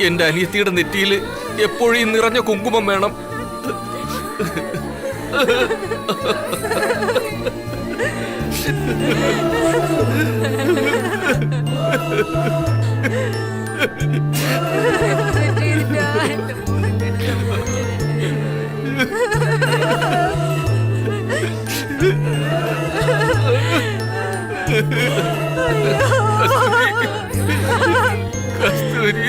എന്റെ അനിയത്തിയുടെ നെറ്റിയിൽ എപ്പോഴും നിറഞ്ഞ കുങ്കുമം വേണം. കസ്തൂരി,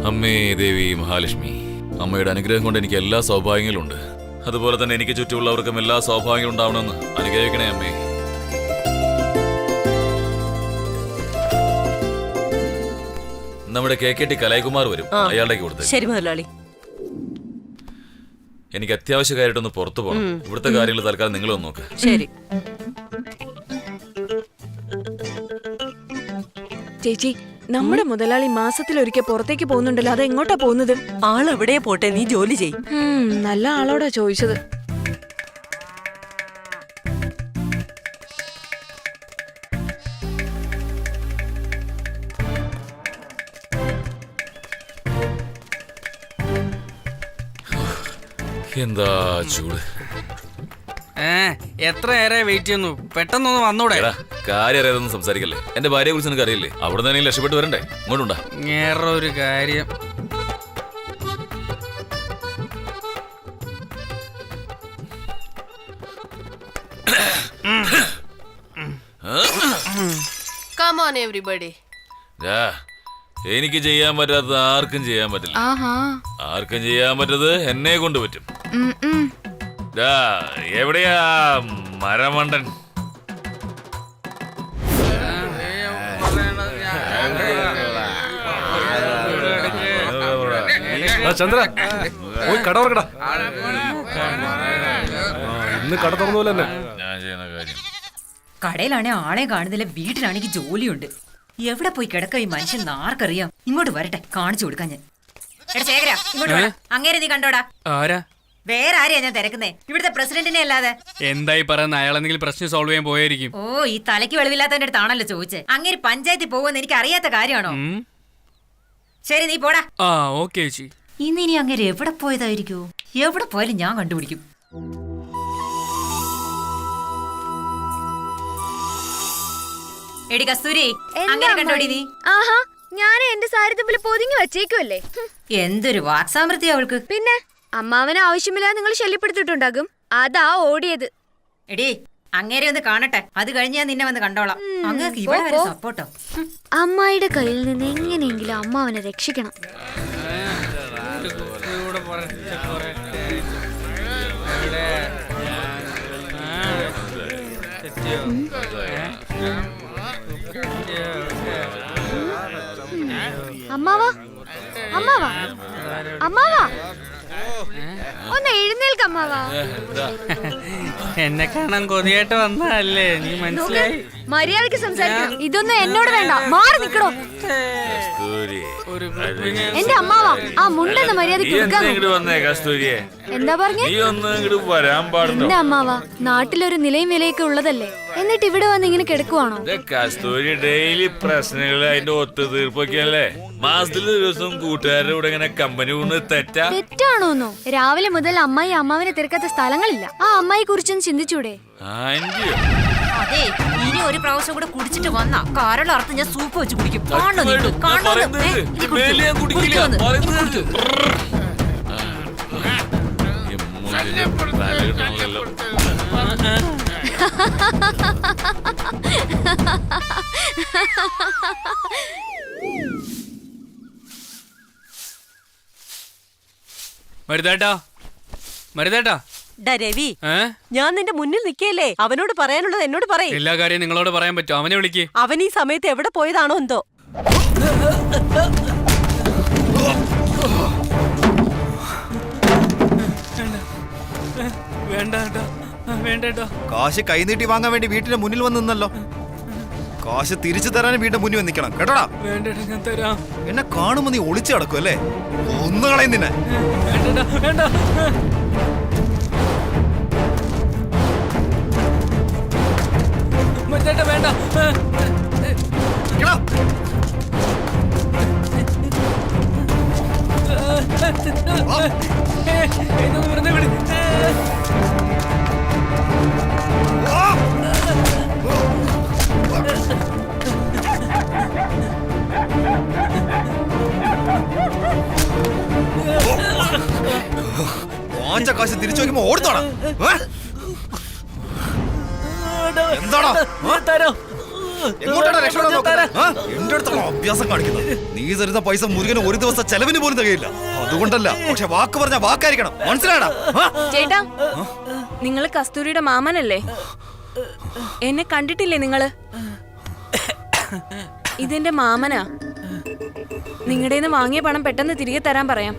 അമ്മേ ദേവി മഹാലക്ഷ്മി, അമ്മയുടെ അനുഗ്രഹം കൊണ്ട് എനിക്ക് എല്ലാ സൗഭാഗ്യങ്ങളും ഉണ്ട്. അതുപോലെ തന്നെ എനിക്ക് ചുറ്റുമുള്ളവർക്കും എല്ലാ സൗഭാഗ്യങ്ങളും ഉണ്ടാവണമെന്ന് അനുഗ്രഹിക്കണേ അമ്മേ. നമ്മുടെ KKT കലൈകുമാർ വരും, അയാളുടെ കൊടുത്തു. ശരി മുതലാളി. എനിക്ക് അത്യാവശ്യ കാര്യമായിട്ടൊന്ന് പുറത്തു പോകണം. ഇവിടുത്തെ കാര്യങ്ങൾ തൽക്കാലം നിങ്ങളൊന്ന് നോക്ക്. ശരി ചേച്ചി, നമ്മുടെ മുതലാളി മാസത്തിലൊരിക്കൽ പുറത്തേക്ക് പോകുന്നുണ്ടല്ലോ, അത് എങ്ങോട്ടാ പോകുന്നത്? ആളെവിടെ പോട്ടെ, നീ ജോലി ചെയ്. നല്ല ആളോടാ ചോദിച്ചത്. എന്താ ചൂട്! എത്ര നേരെ വെയിറ്റ് ചെയ്യുന്നു, പെട്ടെന്നൊന്ന് വന്നൂടെ? കാര്യം അറിയാതൊന്നും സംസാരിക്കല്ലേ. എന്റെ ഭാര്യയെ കുറിച്ച് നിനക്ക് അറിയില്ലേ? അവിടെ നിന്ന് രക്ഷപ്പെട്ട് വരണ്ടേ? ഇങ്ങോട്ടുണ്ടാ. വേറൊരു കാര്യം, Come on everybody. എനിക്ക് ചെയ്യാൻ പറ്റാത്തത് ആർക്കും ചെയ്യാൻ പറ്റില്ല. ആർക്കും ചെയ്യാൻ പറ്റത് എന്നെ കൊണ്ട് പറ്റും. എവിടെയാ മരമണ്ടൻ? ചന്ദ്ര, പോയി കട തുറക്കടാ. ഇന്ന് കട തുറന്നു തന്നെ. ഞാൻ ചെയ്യുന്ന കാര്യം, കടയിലാണെ ആളെ കാണുന്നില്ല, വീട്ടിലാണെങ്കിൽ ജോലിയുണ്ട്. എവിടെ പോയി കിടക്ക ഈ മനുഷ്യൻ ആർക്കറിയാം? ഇങ്ങോട്ട് വരട്ടെ, കാണിച്ചു കൊടുക്കാൻ ഞാൻ. ശേഖര, ഇങ്ങോട്ട് വാ. അങ്ങേരെ നീ കണ്ടോടാ? ആരാ? വേറെ ആരെയാ ഞാൻ തിരക്കുന്നേ? ഇവിടുത്തെ പ്രസിഡന്റിനെ അല്ലാതെ. എന്തായി പറയുന്ന? അയാൾ എന്തെങ്കിലും പ്രശ്നം സോൾവ് ചെയ്യാൻ പോയായിരിക്കും. ഓ, ഈ തലയ്ക്ക് വെളിവില്ലാത്തവന്റെ അടുത്താണല്ലോ ചോദിച്ചേ. അങ്ങേര് പഞ്ചായത്തിൽ പോകുമെന്ന് എനിക്ക് അറിയാത്ത കാര്യമാണോ? ശരി, നീ പോടാ. ഓക്കേ ചേച്ചി. ഇന്നിനി അങ്ങേര് എവിടെ പോയതായിരിക്കോ? എവിടെ പോയാലും ഞാൻ കണ്ടുപിടിക്കും. എടി കസ്തൂരി, അങ്ങനെ കണ്ടോടി നീ? ആഹാ, ഞാൻ എന്റെ സാരി തമ്മിൽ പൊതിഞ്ഞു വച്ചേക്കുമല്ലേ. എന്തൊരു വാക്സാമൃതി അവൾക്ക്. പിന്നെ അമ്മാവന് ആവശ്യമില്ലാതെ നിങ്ങൾ ശല്യപ്പെടുത്തിട്ടുണ്ടാകും, അതാ ഓടിയത്. എടി, അങ്ങേരെ ഒന്ന് കാണട്ടെ, അത് കഴിഞ്ഞ് ഞാൻ നിന്നെ വന്ന് കണ്ടോളാം. അങ്ങേക്ക് ഇവിടെ വരെ സപ്പോർട്ടോ. അമ്മായിയുടെ കയ്യിൽ നിന്ന് എങ്ങനെയെങ്കിലും അമ്മാവനെ രക്ഷിക്കണം. അമ്മാവാ, അമ്മാവാ, അമ്മാവാ, ഒന്ന് എഴുന്നേൽക്ക് അമ്മാവാ. എന്നെ കാണാൻ കൊതിയായിട്ട് വന്നതല്ലേ, നീ മനസ്സിലായി? മര്യാദക്ക് സംസാരിക്കണം. ഇതൊന്നും എന്നോട് വേണ്ട, മാറി നിക്കണോ. എന്റെ അമ്മാവാ, ആ മുണ്ടെന്ന് മര്യാദക്ക് എന്താ പറഞ്ഞേ? എന്റെ അമ്മാവാ, നാട്ടിലൊരു നിലയും വിലയൊക്കെ ഉള്ളതല്ലേ, എന്നിട്ട് ഇവിടെ വന്ന് ഇങ്ങനെ കിടക്കുവാണോ? കസ്തൂരി ഡെയിലി പ്രശ്നങ്ങൾ അതിന്റെ ഒത്തുതീർപ്പൊക്കെയല്ലേ. മാസത്തിൽ ദിവസം കൂട്ടുകാരുടെ കൂടെ ഇങ്ങനെ കമ്പനി കൊണ്ട് തെറ്റാ? തെറ്റാണോന്നോ? രാവിലെ മുതൽ അമ്മായി അമ്മാവിനെ തിരക്കാത്ത സ്ഥലങ്ങളില്ല. ആ അമ്മായി കുറിച്ചൊന്ന് ചിന്തിച്ചൂടെ? ആന്റിയോ? അതെ, ഇനി ഒരു പ്രാവശ്യം കൂടെ കുടിച്ചിട്ട് വന്നാ കാരളർത്ത് ഞാൻ സൂപ്പ് വെച്ച് കുടിക്കും. കാണണോ നീ? കാണണോ? പറയുന്നത് മേലെ ഞാൻ കുടിക്കില്ല. പറയുന്നത് തലകിട്ടണമല്ലോ. മരുതേട്ടാ, മരുതേട്ടാ. ഡാ രവി, ഏ? ഞാൻ നിന്റെ മുന്നിൽ നിൽക്കല്ലേ, അവനോട് പറയാനുള്ളത് എന്നോട് പറയേ. എല്ലാ കാര്യം നിങ്ങളോട് പറയാൻ പറ്റും. അവനെ വിളിക്ക്. അവൻ ഈ സമയത്ത് എവിടെ പോയതാണോ എന്തോ. വേണ്ട വേണ്ടേട്ടാ. കാശ് കൈനീട്ടി വാങ്ങാൻ വേണ്ടി വീട്ടിന്റെ മുന്നിൽ വന്ന് നിന്നല്ലോ. കാശ് തിരിച്ചു തരാൻ വീടിന്റെ മുന്നിൽ നിൽക്കണം കേട്ടോടാ. വേണ്ടേട്ടാ, ഞാൻ തരാം. എന്നെ കാണുമ്പോ നീ ഒളിച്ചു കിടക്കും അല്ലേ? ഒന്ന് കളയും നിന്നെ. വേണ്ടേട്ടാ, വേണ്ട. മരുതേട്ടാ വേണ്ട. എടാ, ഇതൊന്ന് വെറുതെ വിട്. വാങ്ങിച്ച കാശ് തിരിച്ചു വയ്ക്കുമ്പോ ഓടുത്തോടാ. എന്താടാ? എങ്ങോട്ടാണ് രക്ഷപ്പെടാൻ നോക്കുന്നത്? എന്റെ അടുത്തുള്ള അഭ്യാസം കാണിക്കുന്നത്. നീ തരുന്ന പൈസ മുരുകന് ഒരു ദിവസം ചെലവിന് പോലും തികയില്ല. അതുകൊണ്ടല്ല, പക്ഷെ വാക്ക് പറഞ്ഞ വാക്കായിരിക്കണം. മനസ്സിലാടാ? ചേട്ടാ, നിങ്ങള് കസ്തൂരിയുടെ മാമനല്ലേ? എന്നെ കണ്ടിട്ടില്ലേ നിങ്ങള്? ഇതെന്റെ മാമനാ. നിങ്ങളുടേന്ന് വാങ്ങിയ പണം പെട്ടെന്ന് തിരികെ തരാൻ പറയാം.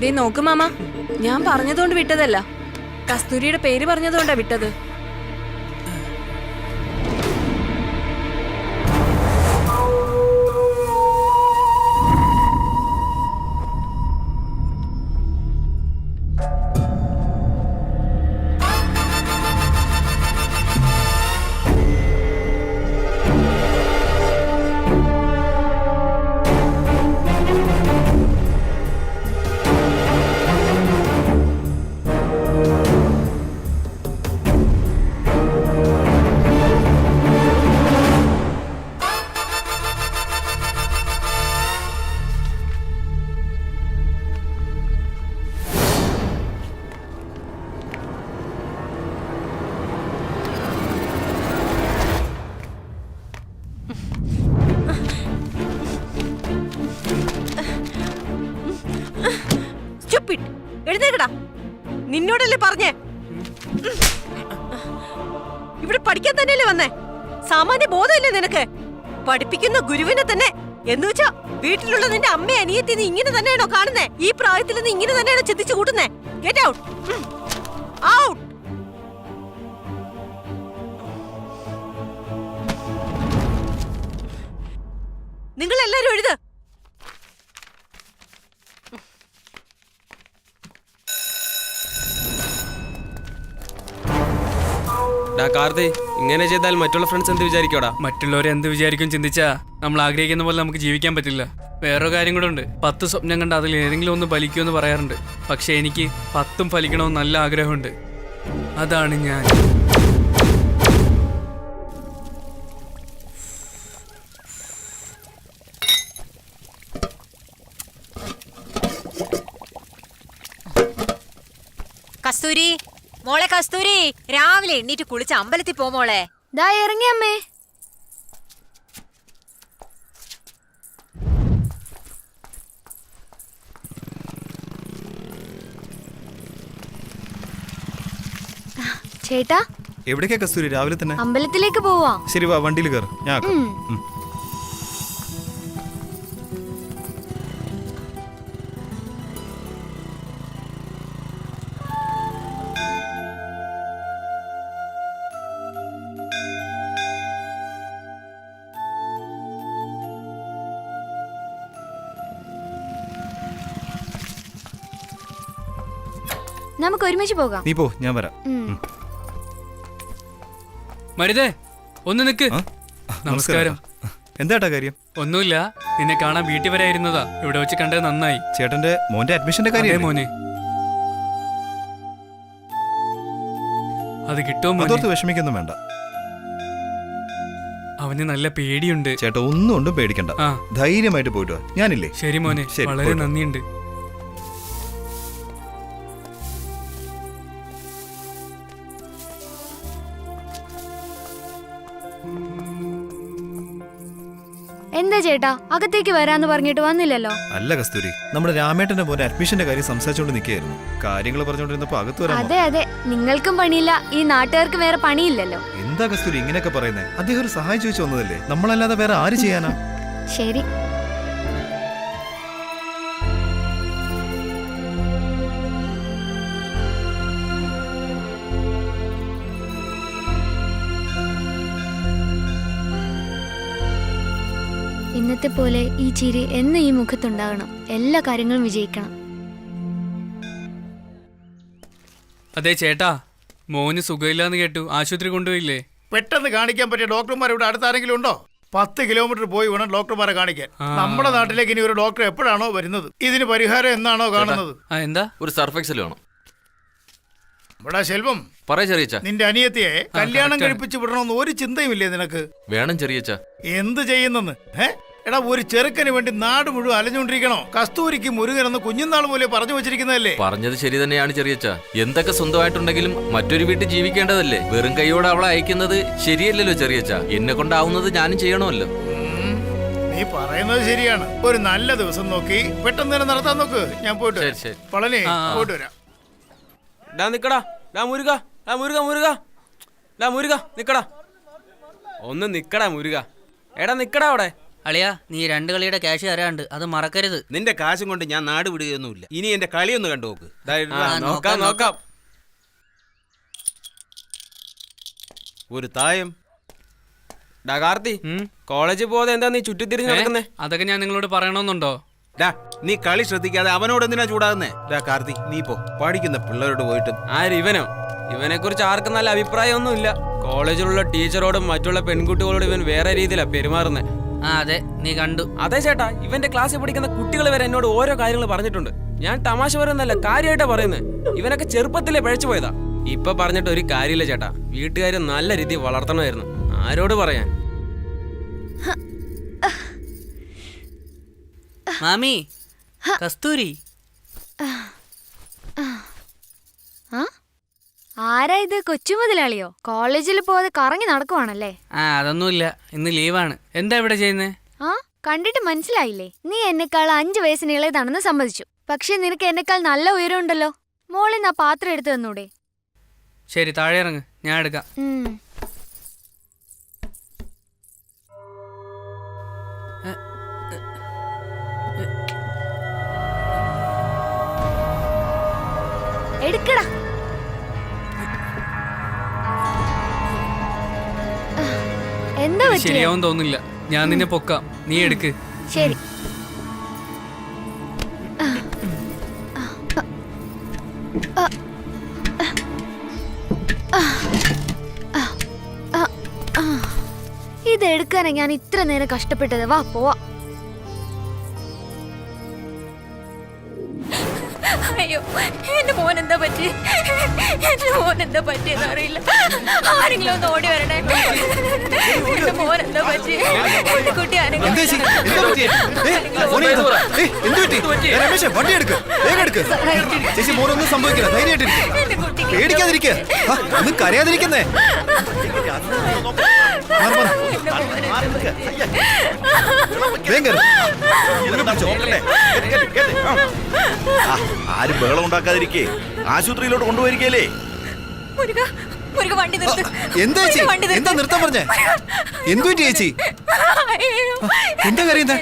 ദേ നോക്ക് മാമ, ഞാൻ പറഞ്ഞതുകൊണ്ട് വിട്ടതല്ല, കസ്തൂരിയുടെ പേര് പറഞ്ഞതുകൊണ്ടാ വിട്ടത്. എഴുന്നേക്കടാ, നിന്നോടല്ലേ പറഞ്ഞേ. ഇവിടെ പഠിക്കാൻ തന്നെയല്ലേ വന്നേ? സാമാന്യ ബോധമില്ലേ നിനക്ക്? പഠിപ്പിക്കുന്ന ഗുരുവിനെ തന്നെ എന്ന് വെച്ചാ വീട്ടിലുള്ള നിന്റെ അമ്മ അനിയത്തി നീ ഇങ്ങനെ തന്നെയാണോ കാണുന്നേ? ഈ പ്രായത്തിൽ നീ ഇങ്ങനെ തന്നെയാണോ ചിന്തിച്ചു കൂട്ടുന്നേ? Get out, out. നിങ്ങൾ എല്ലാരും എഴുത്. കാർത്തി, ഇങ്ങനെ ചെയ്താൽ മറ്റുള്ള ഫ്രണ്ട്സ് എന്ത് വിചാരിക്കോടാ? മറ്റുള്ളവരെ എന്ത് വിചാരിക്കും ചിന്തിച്ചാ നമ്മൾ ആഗ്രഹിക്കുന്ന പോലെ നമുക്ക് ജീവിക്കാൻ പറ്റില്ല. വേറൊരു കാര്യം കൂടെ ഉണ്ട്. 10 സ്വപ്നം കണ്ട് അതിൽ ഏതെങ്കിലും ഒന്ന് ഫലിക്കുമെന്ന് പറയാറുണ്ട്. പക്ഷെ എനിക്ക് 10ഉം ഫലിക്കണമെന്ന് നല്ല ആഗ്രഹമുണ്ട്. അതാണ് ഞാൻ. കസ്തൂരി, മോളെ കസ്തൂരി, രാവിലെ എണ്ണീറ്റ് കുളിച്ച് അമ്പലത്തിൽ പോ മോളെ. ദാ ഇറങ്ങി അമ്മേ. ചേട്ടാ, എവിടേക്കാ കസ്തൂരി രാവിലെ തന്നെ? അമ്പലത്തിലേക്ക് പോവാ. ശരി, വാ, വണ്ടിയിൽ കയറ്. ഞാൻ ആക്കാം. നമുക്ക് ഒരുമിച്ച് പോകാം. നീ പോ, ഞാൻ വരാം. മരുതേ ഒന്ന് നിക്ക്. ആ? നമസ്കാരം. എന്താട്ടാ കാര്യം? ഒന്നുമില്ല, നിന്നെ കാണാൻ വീട്ടിൽ വരെ ആയിരുന്നതാ. ഇവിടെ വെച്ച് കണ്ടത് നന്നായി. ചേട്ടന്റെ മോന്റെ അഡ്മിഷന്റെ അതെ കാര്യം മോനെ, അത് കിട്ടുമോ മോനെ? അതോർത്ത് വിഷമിക്കൊന്നും വേണ്ട. അവന് നല്ല പേടിയുണ്ട്. ചേട്ടാ ഒന്നും കൊണ്ടും പേടിക്കണ്ട, ആ ധൈര്യമായിട്ട് പോയിട്ട് വാ. ഞാനില്ലേ? ശരി മോനെ, ശരി, വളരെ പോയിട്ട് വാ. നന്ദിയുണ്ട്. എന്താ ചേട്ടാ അകത്തേക്ക് വരാന്ന് പറഞ്ഞിട്ട് വന്നില്ലല്ലോ? അല്ല കസ്തൂരി, നമ്മുടെ രാമേട്ടന്റെ മോന്റെ അഡ്മിഷന്റെ കാര്യം സംസാരിച്ചുകൊണ്ട് നിൽക്കുകയായിരുന്നു. കാര്യങ്ങൾ പറഞ്ഞുകൊണ്ടിരുന്നപ്പോ അകത്ത് വരാൻ അതെ അതെ, നിങ്ങൾക്കും പണിയില്ല, ഈ നാട്ടുകാർക്ക് വേറെ പണിയില്ലല്ലോ. എന്താ കസ്തൂരി ഇങ്ങനെയൊക്കെ പറയുന്നത്? അദ്ദേഹം ഒരു സഹായം ചോദിച്ചു വന്നതല്ലേ, നമ്മളല്ലാതെ വേറെ ആര് ചെയ്യാനാ? ശരി. ഇന്നത്തെ പോലെ ഈ ചിരി എന്ന് ഈ മുഖത്തുണ്ടാകണം. എല്ലാ കാര്യങ്ങളും വിജയിക്കണം. അതെ ചേട്ടാ, മോന് സുഖമില്ലാന്ന് കേട്ടു. ആശുപത്രി കൊണ്ടുപോയില്ലേ? പെട്ടെന്ന് കാണിക്കാൻ പറ്റിയ ഡോക്ടർമാർ ഇവിടെ അടുത്താരെങ്കിലും ഉണ്ടോ? 10 കിലോമീറ്റർ പോയി വേണം ഡോക്ടർമാരെ കാണിക്കാൻ. നമ്മുടെ നാട്ടിലേക്ക് ഇനി ഒരു ഡോക്ടർ എപ്പോഴാണോ വരുന്നത്? ഇതിന് പരിഹാരം എന്നാണോ കാണുന്നത്? എന്താ? ഒരു സർഫെക്സൽ വേണം. ഇവിടെ ശെൽവം, പറയാ ചെറിയച്ച. നിന്റെ അനിയത്തിയെ കല്യാണം കഴിപ്പിച്ച് വിടണമെന്ന് ഒരു ചിന്തയുമില്ലേ നിനക്ക്? വേണം ചെറിയച്ച. എന്ത് ചെയ്യുന്നെന്ന്? എടാ, ഒരു ചെറുക്കന് വേണ്ടി നാട് മുഴുവൻ അലഞ്ഞുകൊണ്ടിരിക്കണോ? കസ്തൂരിക്ക് മുരുകനെന്ന് കുഞ്ഞുനാൾ പോലെ പറഞ്ഞു വെച്ചിരിക്കുന്നതല്ലേ? പറഞ്ഞത് ശരി തന്നെയാണ് ചെറിയച്ച. എന്തൊക്കെ സ്വന്തമായിട്ടുണ്ടെങ്കിലും മറ്റൊരു വീട്ടിൽ ജീവിക്കേണ്ടതല്ലേ? വെറും കൈയോടെ അവളെ അയക്കുന്നത് ശരിയല്ലല്ലോ ചെറിയച്ച. എന്നെ കൊണ്ടാവുന്നത് ഞാനും ചെയ്യണമല്ലോ. നീ പറയുന്നത് ശരിയാണ്. ഒരു നല്ല ദിവസം നോക്കി പെട്ടെന്ന് തന്നെ നടത്താൻ നോക്ക്. ഞാൻ പോയിട്ട് ശരി, ശരി. പളനി പോയിട്ട് വരാം. ഡാ നിക്കടാ, ഡാ മുരുക, ഡാ മുരുക, മുരുക, ഡാ മുരുക നിക്കടാ, ഒന്ന് നിക്കടാ മുരുക. എടാ നിക്കടാ അവിടെ. അളിയാ, നീ 2 കളിയുടെ ക്യാഷ് തരാണ്ട്, അത് മറക്കരുത്. നിന്റെ കാശും കൊണ്ട് ഞാൻ നാട് വിടുകയൊന്നുമില്ല. ഇനി എന്റെ കളിയൊന്ന് കണ്ടു നോക്ക്. നോക്കാം നോക്കാം. ഒരു തായം. ഡാ കാർത്തി, കോളേജിൽ പോകാതെ എന്താ നീ ചുറ്റിത്തിരിഞ്ഞ് നടക്കുന്നേ? അതൊക്കെ ഞാൻ നിങ്ങളോട് പറയണമെന്നുണ്ടോ? ഡാ, നീ കളി ശ്രദ്ധിക്കാതെ അവനോട് എന്തിനാ ചൂടാകുന്നേ? ഡാ കാർത്തി, നീ പോ. പഠിക്കുന്ന പിള്ളേരോട് പോയിട്ട്. ആര് ഇവനോ? ഇവനെ കുറിച്ച് ആർക്കും നല്ല അഭിപ്രായമൊന്നുമില്ല. കോളേജിലുള്ള ടീച്ചറോടും മറ്റുള്ള പെൺകുട്ടികളോടും ഇവൻ വേറെ രീതിയിലാണ് പെരുമാറുന്നേ. അതെ, നീ കണ്ടു. അതെ ചേട്ടാ, ഇവന്റെ ക്ലാസ്സിൽ പഠിക്കുന്ന കുട്ടികൾ വരെ എന്നോട് ഓരോ കാര്യങ്ങൾ പറഞ്ഞിട്ടുണ്ട്. ഞാൻ തമാശ പറയുന്നല്ല, കാര്യമായിട്ടാ പറയുന്നത്. ഇവനൊക്കെ ചെറുപ്പത്തിലെ പഴച്ചു പോയതാ. ഇപ്പൊ പറഞ്ഞിട്ട് ഒരു കാര്യമില്ല ചേട്ടാ. വീട്ടുകാരെ നല്ല രീതിയിൽ വളർത്തണമായിരുന്നു. ആരോട് പറയാൻ? മാമി, കസ്തൂരി. ആരാ ഇത്? കൊച്ചു മുതലാളിയോ? കോളേജിൽ പോകാതെ കറങ്ങി നടക്കുവാണല്ലേ? അതൊന്നുമില്ല, ഇന്ന് ലീവാണ്. എന്താ ഇവിടെ ചെയ്യുന്നേ? കണ്ടിട്ട് മനസ്സിലായില്ലേ? നീ എന്നെക്കാൾ 5 വയസ്സിന് ഇളയതാണെന്ന് സമ്മതിച്ചു. പക്ഷെ നിനക്ക് എന്നെക്കാൾ നല്ല ഉയരമുണ്ടല്ലോ. മോളിൽ നിന്ന് ആ പാത്രം എടുത്തു തന്നൂടെ? ശരി, താഴെ ഇറങ്ങ്, ഞാൻ എടുക്കാം. എടുക്കടാ. എന്താ പറ്റിയ? ശരിയാവും തോന്നില്ല. ഞാൻ നിന്നെ പൊക്കാം, നീ എടുക്ക്. ശരി. ഇതെടുക്കാനാ ഞാൻ ഇത്ര നേരം കഷ്ടപ്പെട്ടത്. വാ പോവാ. അയ്യോ, എന്റെ മോൻ എന്താ പറ്റി? എന്റെ മോൻ എന്താ പറ്റിയെന്ന് അറിയില്ല. ആരെങ്കിലും ഒന്ന് ഓടി വരണേ. എന്റെ മോൻ എന്താ പറ്റി? എന്റെ കുട്ടി ആരെങ്കിലും വണ്ടി എടുക്ക്, വേഗം എടുക്ക്. ചേച്ചി, മോനൊന്നും സംഭവിക്കില്ല, ധൈര്യമായിട്ടിരിക്കുക, പേടിക്കാതിരിക്കുക, ഒന്നും കരയാതിരിക്കുന്നേ. ആരും ബഹളം ഉണ്ടാക്കാതിരിക്കേ. ആശുപത്രിയിലോട്ട് കൊണ്ടുപോയിരിക്കല്ലേ? എന്താ ചേച്ചി, എന്താ നിർത്താൻ പറഞ്ഞേ? എന്തു പറ്റി ചേച്ചി? എന്താ കരയുന്നേ?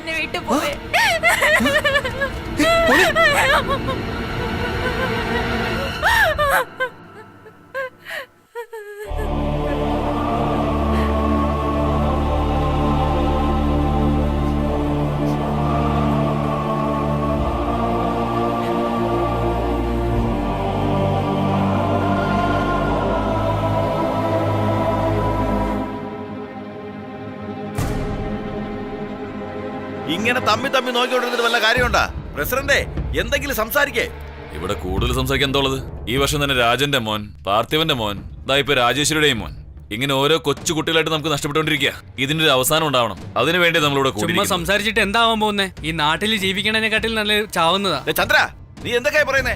ഇങ്ങനെ തമ്മി നോക്കിക്കൊണ്ടിരുന്നിട്ട് വല്ല കാര്യമുണ്ടാ? പ്രസിഡന്റെ എന്തെങ്കിലും സംസാരിക്കേ. ഇവിടെ കൂടുതൽ സംസാരിക്കാൻ എന്തോളത്? ഈ വർഷം തന്നെ രാജന്റെ മോൻ, പാർത്ഥിവന്റെ മോൻ, ഇതാ ഇപ്പൊ രാജേശ്വരിയുടെയും മോൻ, ഇങ്ങനെ ഓരോ കൊച്ചു കുട്ടികളായിട്ട് നമുക്ക് നഷ്ടപ്പെട്ടുകൊണ്ടിരിക്കുക. ഇതിനൊരു അവസാനം ഉണ്ടാവണം. അതിനു വേണ്ടി നമ്മളിവിടെ ചുമ്മാ കൂടിയിരിക്കുന്നത്. സംസാരിച്ചിട്ട് എന്താവാൻ പോകുന്നേ? ഈ നാട്ടിൽ ജീവിക്കണതിനെക്കാട്ടിൽ നല്ല ചാവുന്നതാ. ചന്ദ്ര, നീ എന്തൊക്കെയാ പറയുന്നേ?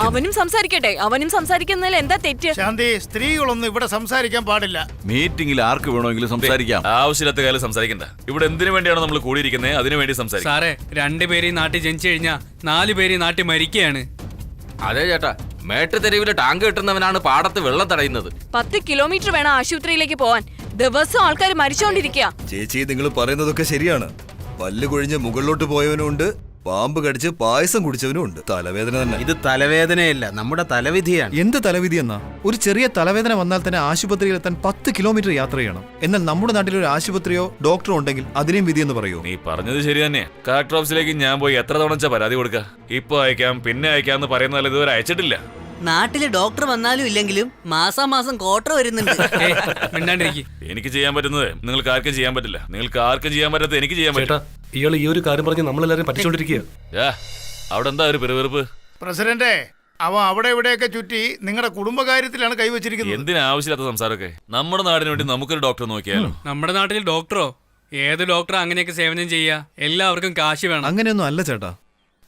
അവനും സംസാരിക്കട്ടെ, അവനും സംസാരിക്കുന്നതിൽ എന്താ തെറ്റ്? ശാന്തി, സ്ത്രീകളൊന്നും ഇവിടെ സംസാരിക്കാൻ പാടില്ല. മീറ്റിംഗിൽ ആർക്ക് വേണമെങ്കിലും സംസാരിക്കാം. ആവശ്യമില്ലാത്ത കാലം സംസാരിക്കണ്ട. ഇവിടെ എന്തിനു വേണ്ടിയാണ് നമ്മൾ കൂടിയിരിക്കുന്നത്? അതിനു വേണ്ടി സംസാരിക്കാം. സാറേ, 2 പേര് ഈ നാട്ടിൽ ജനിച്ചു കഴിഞ്ഞാൽ 4 പേര് ഈ നാട്ടിൽ മരിക്കുകയാണ്. അതെ ചേട്ടാ, മേട്ടുതെരുവിലെ ടാങ്ക് കിട്ടുന്നവനാണ് പാടത്ത് വെള്ളം തടയുന്നത്. 10 കിലോമീറ്റർ വേണം ആശുപത്രിയിലേക്ക് പോവാൻ. ദിവസം ആൾക്കാർ മരിച്ചോണ്ടിരിക്കുക. ചേച്ചി, നിങ്ങൾ പറയുന്നതൊക്കെ ശരിയാണ്. പല്ല് കൊഴിഞ്ഞ് മുകളിലോട്ട് പോയവനുണ്ട്, പാമ്പ് കടിച്ച് പായസം കുടിച്ചവനും ഉണ്ട്. തലവേദന തന്നെ. ഇത് തലവേദനയല്ല, നമ്മുടെ തലവിധിയാണ്. എന്ത് തലവിധി എന്നാ? ഒരു ചെറിയ തലവേദന വന്നാൽ തന്നെ ആശുപത്രിയിൽ എത്താൻ 10 കിലോമീറ്റർ യാത്ര ചെയ്യണം. എന്നാൽ നമ്മുടെ നാട്ടിൽ ഒരു ആശുപത്രിയോ ഡോക്ടറോ ഉണ്ടെങ്കിൽ അതിനെയും വിധി എന്ന് പറയൂ. നീ പറഞ്ഞത് ശരി തന്നെ. കളക്ടർ ഓഫീസിലേക്ക് ഞാൻ പോയി എത്ര തവണ പരാതി കൊടുക്ക? ഇപ്പൊ അയക്കാം, പിന്നെ അയക്കാന്ന് പറയുന്നതല്ല, ഇതുവരെ അയച്ചിട്ടില്ല. നാട്ടില് ഡോക്ടർ വന്നാലും ഇല്ലെങ്കിലും മാസം ക്വാർട്ടർ വരുന്നുണ്ട്. മിണ്ടാണ്ടിരിക്കും. എനിക്ക് ചെയ്യാൻ പറ്റുന്നത് നിങ്ങൾക്ക് ആർക്കും ചെയ്യാൻ പറ്റില്ല. നിങ്ങൾക്ക് ആർക്കും ചെയ്യാൻ പറ്റാത്ത എനിക്ക് ചെയ്യാൻ ചേട്ടാ, പറ്റും. ഇയാൾ ഈ ഒരു കാര്യം പറഞ്ഞ് നമ്മളെല്ലാരും പറ്റിച്ചോണ്ടിരിക്കുക. അവിടെ എന്താ ഒരു പെരുവെറുപ്പ്? പ്രസിഡന്റെ, അവൻ അവിടെ ഇവിടെയൊക്കെ ചുറ്റി നിങ്ങളുടെ കുടുംബകാര്യത്തിലാണ് കൈവച്ചിരിക്കുന്നത്. എന്തിനാവശ്യമില്ലാത്ത സംസാരമൊക്കെ? നമ്മുടെ നാടിന് വേണ്ടി നമുക്കൊരു ഡോക്ടർ നോക്കിയാലോ? നമ്മുടെ നാട്ടിൽ ഡോക്ടറോ? ഏത് ഡോക്ടർ അങ്ങനെയൊക്കെ സേവനം ചെയ്യാ? എല്ലാവർക്കും കാശ് വേണം. അങ്ങനെയൊന്നും അല്ല ചേട്ടാ.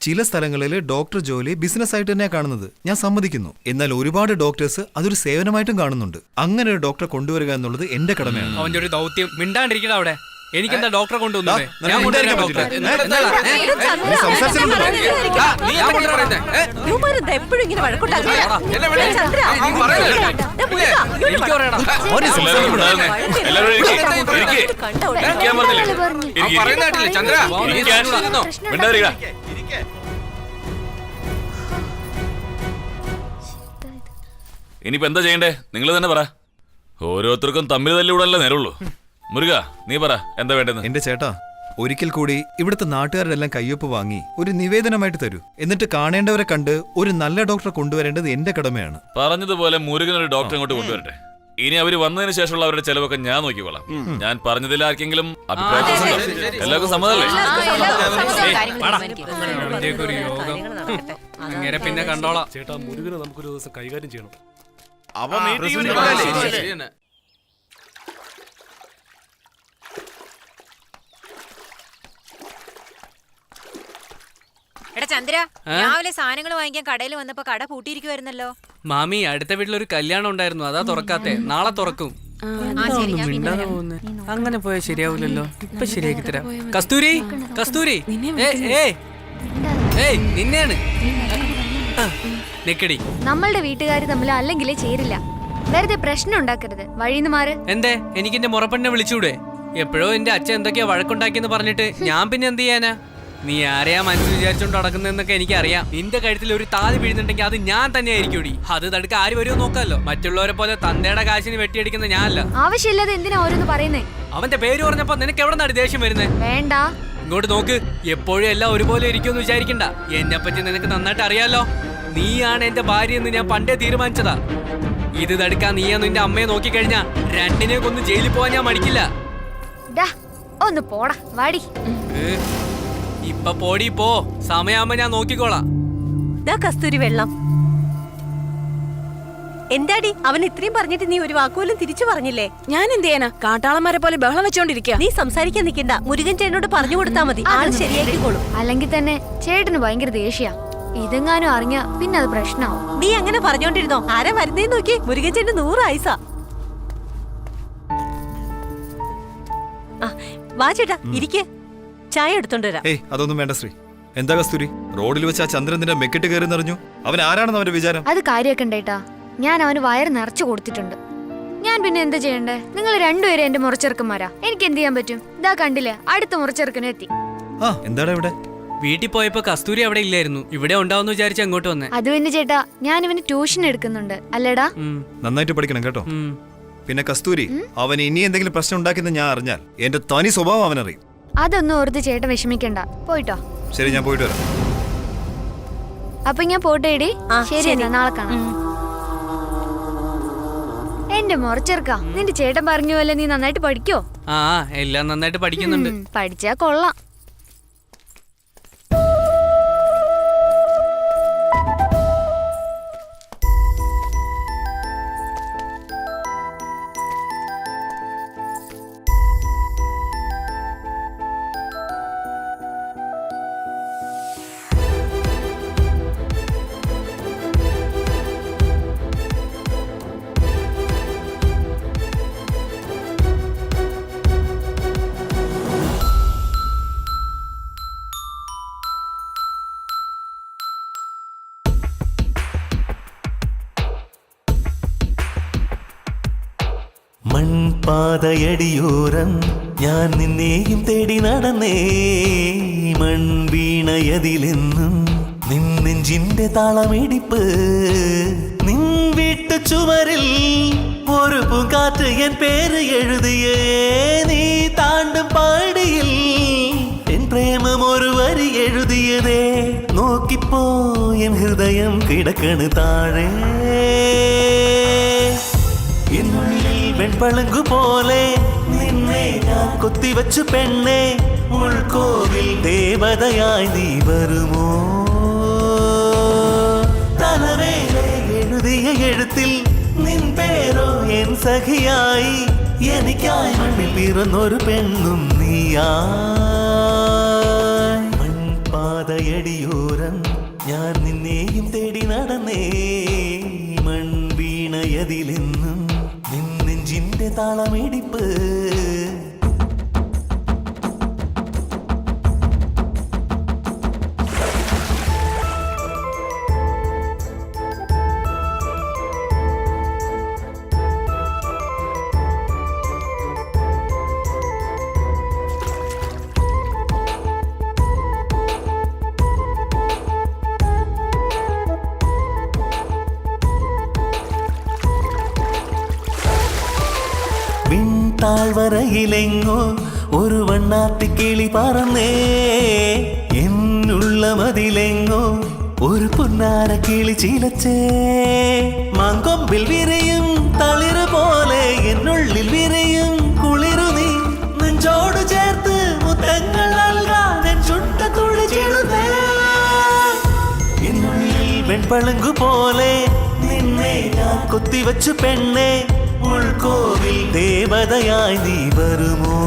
ചില സ്ഥലങ്ങളിൽ ഡോക്ടർ ജോലി ബിസിനസ് ആയിട്ട് തന്നെയാണ് കാണുന്നത്, ഞാൻ സമ്മതിക്കുന്നു. എന്നാൽ ഒരുപാട് ഡോക്ടേഴ്സ് അതൊരു സേവനമായിട്ടും കാണുന്നുണ്ട്. അങ്ങനെ ഒരു ഡോക്ടറെ കൊണ്ടുവരിക എന്നുള്ളത് എന്റെ കടമയാണ്. അവന്റെ ഒരു ദൗത്യം. മിണ്ടാണ്ടിരിക്കണ അവിടെ. എനിക്കെന്താ ഡോക്ടറെ കൊണ്ടുവന്നത്? ഞാൻ കൊണ്ടുവരാൻ പറ്റില്ല. എപ്പോഴും ഇങ്ങനെ വഴക്കുണ്ടാക്കുക. എനിക്ക് പറയണം. എല്ലാവരും ഉണ്ടായിരുന്നേ. എല്ലാവരും ഇരിക്ക്. ഇരിക്കാൻ പറഞ്ഞില്ലേ? മിണ്ടാതിരിക്കുക. ഇനിയിപ്പോ എന്താ ചെയ്യണ്ടേ? നിങ്ങൾ തന്നെ പറ. ഓരോരുത്തർക്കും തമ്മിൽ തല്ലിവിടല്ലേ നേരമുള്ളൂ. മുരുക, നീ പറ, എന്താ വേണ്ടെന്ന്? എന്റെ ചേട്ടാ, ഒരിക്കൽ കൂടി ഇവിടുത്തെ നാട്ടുകാരെല്ലാം കയ്യൊപ്പ് വാങ്ങി ഒരു നിവേദനമായിട്ട് തരൂ. എന്നിട്ട് കാണേണ്ടവരെ കണ്ട് ഒരു നല്ല ഡോക്ടറെ കൊണ്ടുവരേണ്ടത് എന്റെ കടമയാണ്. പറഞ്ഞതുപോലെ മുരുകൻ ഒരു ഡോക്ടറെ അങ്ങോട്ട് കൊണ്ടുവരട്ടെ. ഇനി അവര് വന്നതിന് ശേഷമുള്ള അവരുടെ ചെലവൊക്കെ ഞാൻ നോക്കിക്കോളാം. ഞാൻ പറഞ്ഞതിൽ ആർക്കെങ്കിലും അഭിപ്രായം? എല്ലാവർക്കും സമ്മതമല്ലേ? ഒരു യോഗം. അങ്ങനെ പിന്നെ കണ്ടോളാം. ചേട്ടാ, മുരുകനെ നമുക്കൊരു ദിവസം കൈകാര്യം ചെയ്യണം. എടാ ചന്ദ്ര, രാവിലെ സാധനങ്ങൾ വാങ്ങിക്കാൻ കടയിൽ വന്നപ്പോ കട പൂട്ടിയിരിക്കുവായിരുന്നല്ലോ. മാമി, അടുത്ത വീട്ടിലൊരു കല്യാണം ഉണ്ടായിരുന്നു, അതാ തുറക്കാത്തെ. നാളെ തുറക്കും. അങ്ങനെ പോയാൽ ശരിയാവില്ലല്ലോ. ഇപ്പൊ ശരിയാക്കി തരാം. കസ്തൂരി, കസ്തൂരി, നിന്നെയാണ്. നെക്കടി. നമ്മളുടെ വീട്ടുകാർ തമ്മിൽ അല്ലെങ്കിലേ ചേരില്ല. വെറുതെ പ്രശ്നം ഉണ്ടാക്കരുത്. വഴിന്ന് മാറ്. എന്തേ? എനിക്ക് എന്റെ മുറപ്പെണ്ണെ വിളിച്ചൂടെ? എപ്പോഴോ എന്റെ അച്ഛൻ എന്തൊക്കെയാ വഴക്കുണ്ടാക്കിയെന്ന് പറഞ്ഞിട്ട് ഞാൻ പിന്നെ എന്ത് ചെയ്യാനാ? നീ ആരെയാ മനസ്സിൽ വിചാരിച്ചോണ്ട് നടക്കുന്നതെന്നൊക്കെ എനിക്കറിയാം. നിന്റെ കഴുത്തിൽ ഒരു താലി വീഴുന്നുണ്ടെങ്കിൽ അത് ഞാൻ തന്നെ ആയിരിക്കും. അത് തടുക്ക ആര് വരുമോ നോക്കാമല്ലോ. മറ്റുള്ളവരെ പോലെ തന്തയുടെ കാശിന് വെട്ടിയടിക്കുന്ന ഞാനല്ല. ആവശ്യമില്ലാതെ എന്തിനാ ഓരോന്ന് പറയുന്നേ? അവന്റെ പേര് പറഞ്ഞപ്പോ നിനക്ക് എവിടെ നിന്നാണ് ദേഷ്യം വരുന്നേ? വേണ്ട. ഇങ്ങോട്ട് നോക്ക്. എപ്പോഴും എല്ലാം ഒരുപോലെ ഇരിക്കുമെന്ന് വിചാരിക്കണ്ട. എന്നെ പറ്റി നിനക്ക് നന്നായിട്ട് അറിയാലോ. നീയാണ് എന്റെ ഭാര്യ എന്ന് ഞാൻ പണ്ടേ തീരുമാനിച്ചതാ. ഇത് തടുക്കാൻ നീയാ നിന്റെ അമ്മയെ നോക്കിക്കഴിഞ്ഞാ രണ്ടിനെ കൊന്ന് ജയിലിൽ പോവാൻ ഞാൻ മടിക്കില്ല. ഒന്ന് പോടാ, വാടി. ഇപ്പൊ പോടി പോ. സമയാകുമ്പോ ഞാൻ നോക്കിക്കോളാം. കസ്തൂരി വെള്ളം. എന്താടി അവൻ ഇത്രയും പറഞ്ഞിട്ട് നീ ഒരു വാക്കുപോലും തിരിച്ചു പറഞ്ഞില്ലേ? ഞാൻ എന്ത് ചെയ്യാനാ? കാട്ടാളന്മാരെ പോലെ ബഹളം വെച്ചോണ്ടിരിക്കുക. നീ സംസാരിക്കാൻ നിൽക്കണ്ട. മുരുകൻ ചേട്ടനോട് പറഞ്ഞു കൊടുത്താൽ മതി, ആള് ശരിയാക്കിക്കോളും. അല്ലെങ്കിൽ തന്നെ ചേട്ടന് ഭയങ്കര ദേഷ്യ. ഇതെങ്ങാനും അറിഞ്ഞ പിന്നെ അത് പ്രശ്നമാവും. നീ അങ്ങനെ പറഞ്ഞോണ്ടിരുന്നോ? ആരാ വരുന്നേന്ന് നോക്കി. മുരുകൻ ചേട്ടന് 100 ആയുസാ. വാ ചേട്ടാ, ഇരിക്ക്. ചായ എടുത്തോണ്ട് വരാം. അതൊന്നും വേണ്ട ശ്രീ. എന്താ കസ്തൂരി, റോഡിൽ വെച്ച് ആ ചന്ദ്രന്റെ മെക്കിട്ട് കയറി നിറഞ്ഞു. അവൻ ആരാണെന്ന് അവന്റെ വിചാരം? അത് കാര്യാക്കണ്ടേട്ടാ. ഞാൻ അവന് വയറ് നിറച്ചു കൊടുത്തിട്ടുണ്ട്. ഞാൻ പിന്നെ എന്താ ചെയ്യണ്ടേ? നിങ്ങൾ രണ്ടുപേരും എന്റെ മുറച്ചെറുക്കന്മാരാ. എനിക്ക് എന്ത് ചെയ്യാൻ പറ്റും? ഇതാ കണ്ടില്ലേ, അടുത്ത മുറച്ചെറുക്കനെ എത്തി. എന്താടാ ഇവിടെ? വീട്ടിൽ പോയപ്പോ കസ്തൂരി അവിടെ ഇല്ലായിരുന്നു. ഇവിടെ ഉണ്ടാവുന്ന വിചാരിച്ച് അങ്ങോട്ട് വന്നേ. അത് പിന്നെ ചേട്ടാ, ഞാൻ ഇവന് ട്യൂഷൻ എടുക്കുന്നുണ്ട്. അല്ലേടാ? നന്നായിട്ട് പഠിക്കണം കേട്ടോ. പിന്നെ കസ്തൂരി, അവൻ ഇനി എന്തെങ്കിലും പ്രശ്നം ഉണ്ടാക്കിയെന്ന് ഞാൻ അറിഞ്ഞാൽ എന്റെ തനി സ്വഭാവം അവനറിയും. അതൊന്നും ഓർത്ത് ചേട്ടൻ വിഷമിക്കണ്ട. പോയിട്ടോ. ശരി, ഞാൻ പോയിട്ട് വരാം. അപ്പൊ ഞാൻ പോട്ടേടി. ശരി, എന്നാ നാളെ കാണാം. എന്റെ മുറച്ചെറുക്ക, നിന്റെ ചേട്ടൻ പറഞ്ഞു പോലെ നീ നന്നായിട്ട് പഠിക്കോ? എല്ലാം നന്നായിട്ട് പഠിക്കുന്നുണ്ട്. പഠിച്ചാ കൊള്ളാം. മൺപാതയടിയോരം ഞാൻ നിന്നെയും തേടി നടന്നേ മൺവീണയതിലെന്നും നിൻ നെഞ്ചിന്റെ താളമിടിപ്പ് നിൻ വീട്ടു ചുവരിൽ ഒരു പൂങ്കാറ്റ് എൻ പേര് എഴുതിയേ നീ താണ്ടും പാടിയിൽ എൻ പ്രേമം ഒരു വരി എഴുതിയതേ നോക്കിപ്പോ എൻ ഹൃദയം കിടക്കണ് താഴെ എന്നുള്ളിൽ വെൺപളുങ്കു പോലെ നിന്നെ ഞാൻ കൊത്തിവച്ചു പെണ്ണെ ഉൾക്കോവിൽ ദേവതയായി നീ വരുമോ തലവേലെ എഴുതിയ എഴുത്തിൽ നിൻ പേരോ എൻ സഖിയായി എനിക്കായി മണ്ണിൽ പിറന്നൊരു പെണ്ണും നീയാ മൺപാതയടിയോരം ഞാൻ നിന്നെയും തേടി നടന്നേ മൺവീണയതിലെന്നും നിൻ നെഞ്ചിന്റെ താളമിടിപ്പ് താഴ്വരയിലെങ്ങോ ഒരു വണ്ണാത്തിക്കിളി പറന്നേ എന്നുള്ള മതിലെങ്ങോ ഒരു പൊന്നാര കിളി ചീലച്ചേ മാങ്കൊമ്പിൽ വിരയും തളിര് പോലെ എന്നുള്ളിൽ വിരയും കുളിരു നീ നെഞ്ചോട് ചേർത്ത് മുത്തങ്ങൾ നൽകാൻ ചുട്ട തുളിച്ചിടുന്നേ എന്നുള്ളിൽ വെൺപളുങ്കു പോലെ നിന്നെ ഞാൻ കൊത്തിവച്ചു പെണ്ണെ ഉൾക്കോവിൽ ദേവതയായി നീ വരുമോ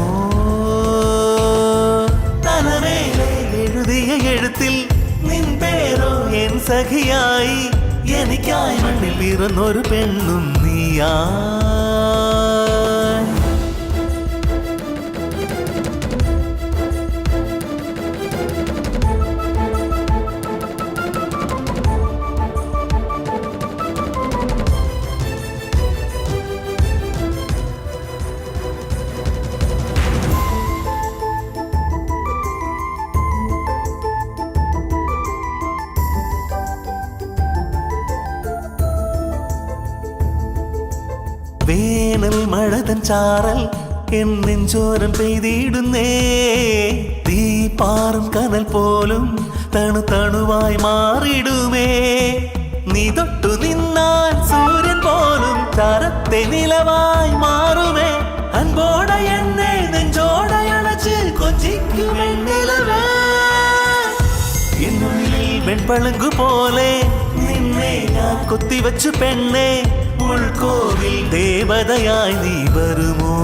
തലവേലെ എഴുതിയ എഴുത്തിൽ നിൻ പേരോ എൻ സഖിയായി എനിക്കായി മണ്ണിൽ പിറന്നൊരു പെണ്ണും നീയാ വേനൽ മഴതൻ ചാറൽ എൻ നെഞ്ചോരം പെയ്തിടുന്നേ തീ പാറും കനൽ പോലും തണുതണുവായി മാറിടുമേ നീ തൊട്ടു നിന്നാൽ സൂര്യൻ പോലും ചരത്തെ നിലവായി മാറുമേ അൻപോടെ എന്നെ നെഞ്ചോടെ അണച്ച് കൊഞ്ചിക്കുമെന്നിലവേ എന്നുള്ളിൽ വെൺപളുങ്കു പോലെ നിന്നെ ഞാൻ കൊത്തിവച്ചു പെണ്ണെ ഉൾക്കോവിൽ ദേവതയായി നീ വരുമോ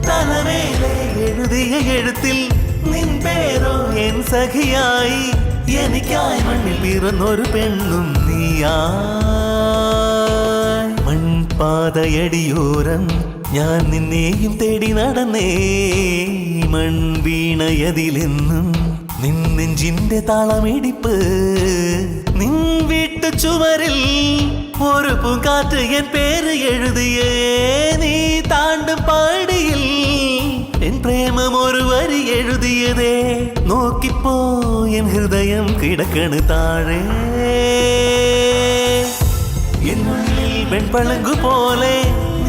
തലവേലെ എഴുതിയ എഴുത്തിൽ നിൻ പേരോ എൻ സഖിയായി എനിക്കായി മണ്ണിൽ പിറന്നൊരു പെണ്ണും നീയാ മൺപാതയടിയോരം ഞാൻ നിന്നെയും തേടി നടന്നേ മൺവീണയതിലെന്നും നിൻ നെഞ്ചിന്റെ താളമിടിപ്പ് നിൻ വീട്ടു ചുവരിൽ ഒരു പൂങ്കാറ്റ് എൻ പേര് എഴുതിയേ നീ താണ്ടും പാടിയിൽ എൻ പ്രേമം ഒരു വരി എഴുതിയതേ നോക്കിപ്പോ എൻ ഹൃദയം കിടക്കണ് താഴെ എന്നുള്ളിൽ വെൺപളുങ്കു പോലെ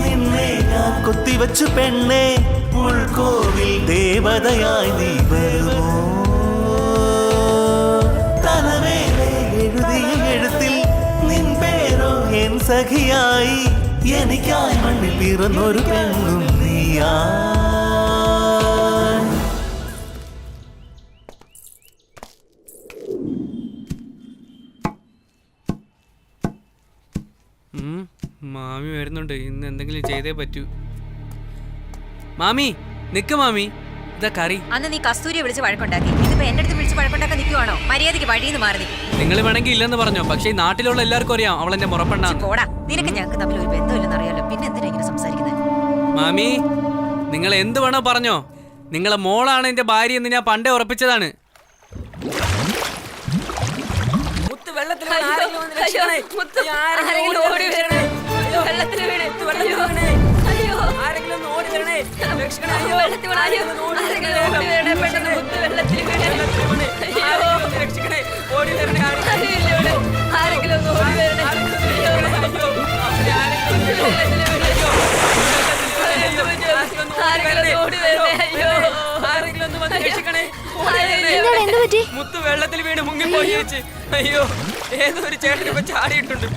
നിന്നെ ഞാൻ കൊത്തിവച്ചു പെണ്ണെ ഉൾക്കോവിൽ ദേവതയായി നീ വരുമോ തലവേലെ എഴുതിയ എഴുത്തിൽ നിൻ പേരോ എൻ സഖിയായി എനിക്കായി മണ്ണിൽ പിറന്നൊരു പെണ്ണും നീയാ മാമി വരുന്നുണ്ട്. ഇന്ന് എന്തെങ്കിലും ചെയ്തേ പറ്റൂ. മാമി നിക്ക് മാമി, ഇതാ കറി. അന്ന് നീ കസ്തൂരിയെ വിളിച്ച് വഴക്കുണ്ടാക്കി, ഇതിപ്പോ എന്റെ അടുത്ത് വിളിച്ച് വഴക്കുണ്ടാക്കാൻ നിൽക്കുവാണോ? മര്യാദയ്ക്ക് വഴിന്ന് മാറി. നിങ്ങൾ വേണമെങ്കിൽ ഇല്ലെന്ന് പറഞ്ഞോ, പക്ഷേ ഈ നാട്ടിലുള്ള എല്ലാവർക്കും അറിയാം അവൾ എന്റെ മുറപ്പെണ്ണാണ്. പോടാ, നിനക്ക് ഞങ്ങൾക്ക് തമ്മിൽ ഒരു ബന്ധമില്ലെന്ന് അറിയാലോ, പിന്നെ എന്തിനാ ഇങ്ങനെ സംസാരിക്കുന്നത്? മാമി നിങ്ങൾ എന്ത് വേണോ പറഞ്ഞോ, നിങ്ങളെ മോളാണ് എന്റെ ഭാര്യ എന്ന് ഞാൻ പണ്ടേ ഉറപ്പിച്ചതാണ്. വെള്ളത്തിൽ വെള്ളത്തിൽ വീണ് വെള്ളത്തിൽ വീണേ. അയ്യോ ആരെങ്കിലും ഒന്ന് ഓടി വരണേ. രക്ഷിക്കണേ. അയ്യോ വെള്ളത്തിൽ വീണ് ആരെങ്കിലും ഓടി വരണേ. പെട്ടെന്ന് മുത്ത് വെള്ളത്തിൽ വീണേ. അയ്യോ രക്ഷിക്കണേ. ഓടി വരണേ. ആരെങ്കിലും ഒന്ന് ഓടി വരണേ. അയ്യോ മുത്ത് വെള്ളത്തിൽ വീണ് മുങ്ങിപ്പോയി ചേച്ചി. അയ്യോ ഏതോ ഒരു ചേട്ടൻ ഇപ്പൊ ചാടിയിട്ടുണ്ട്.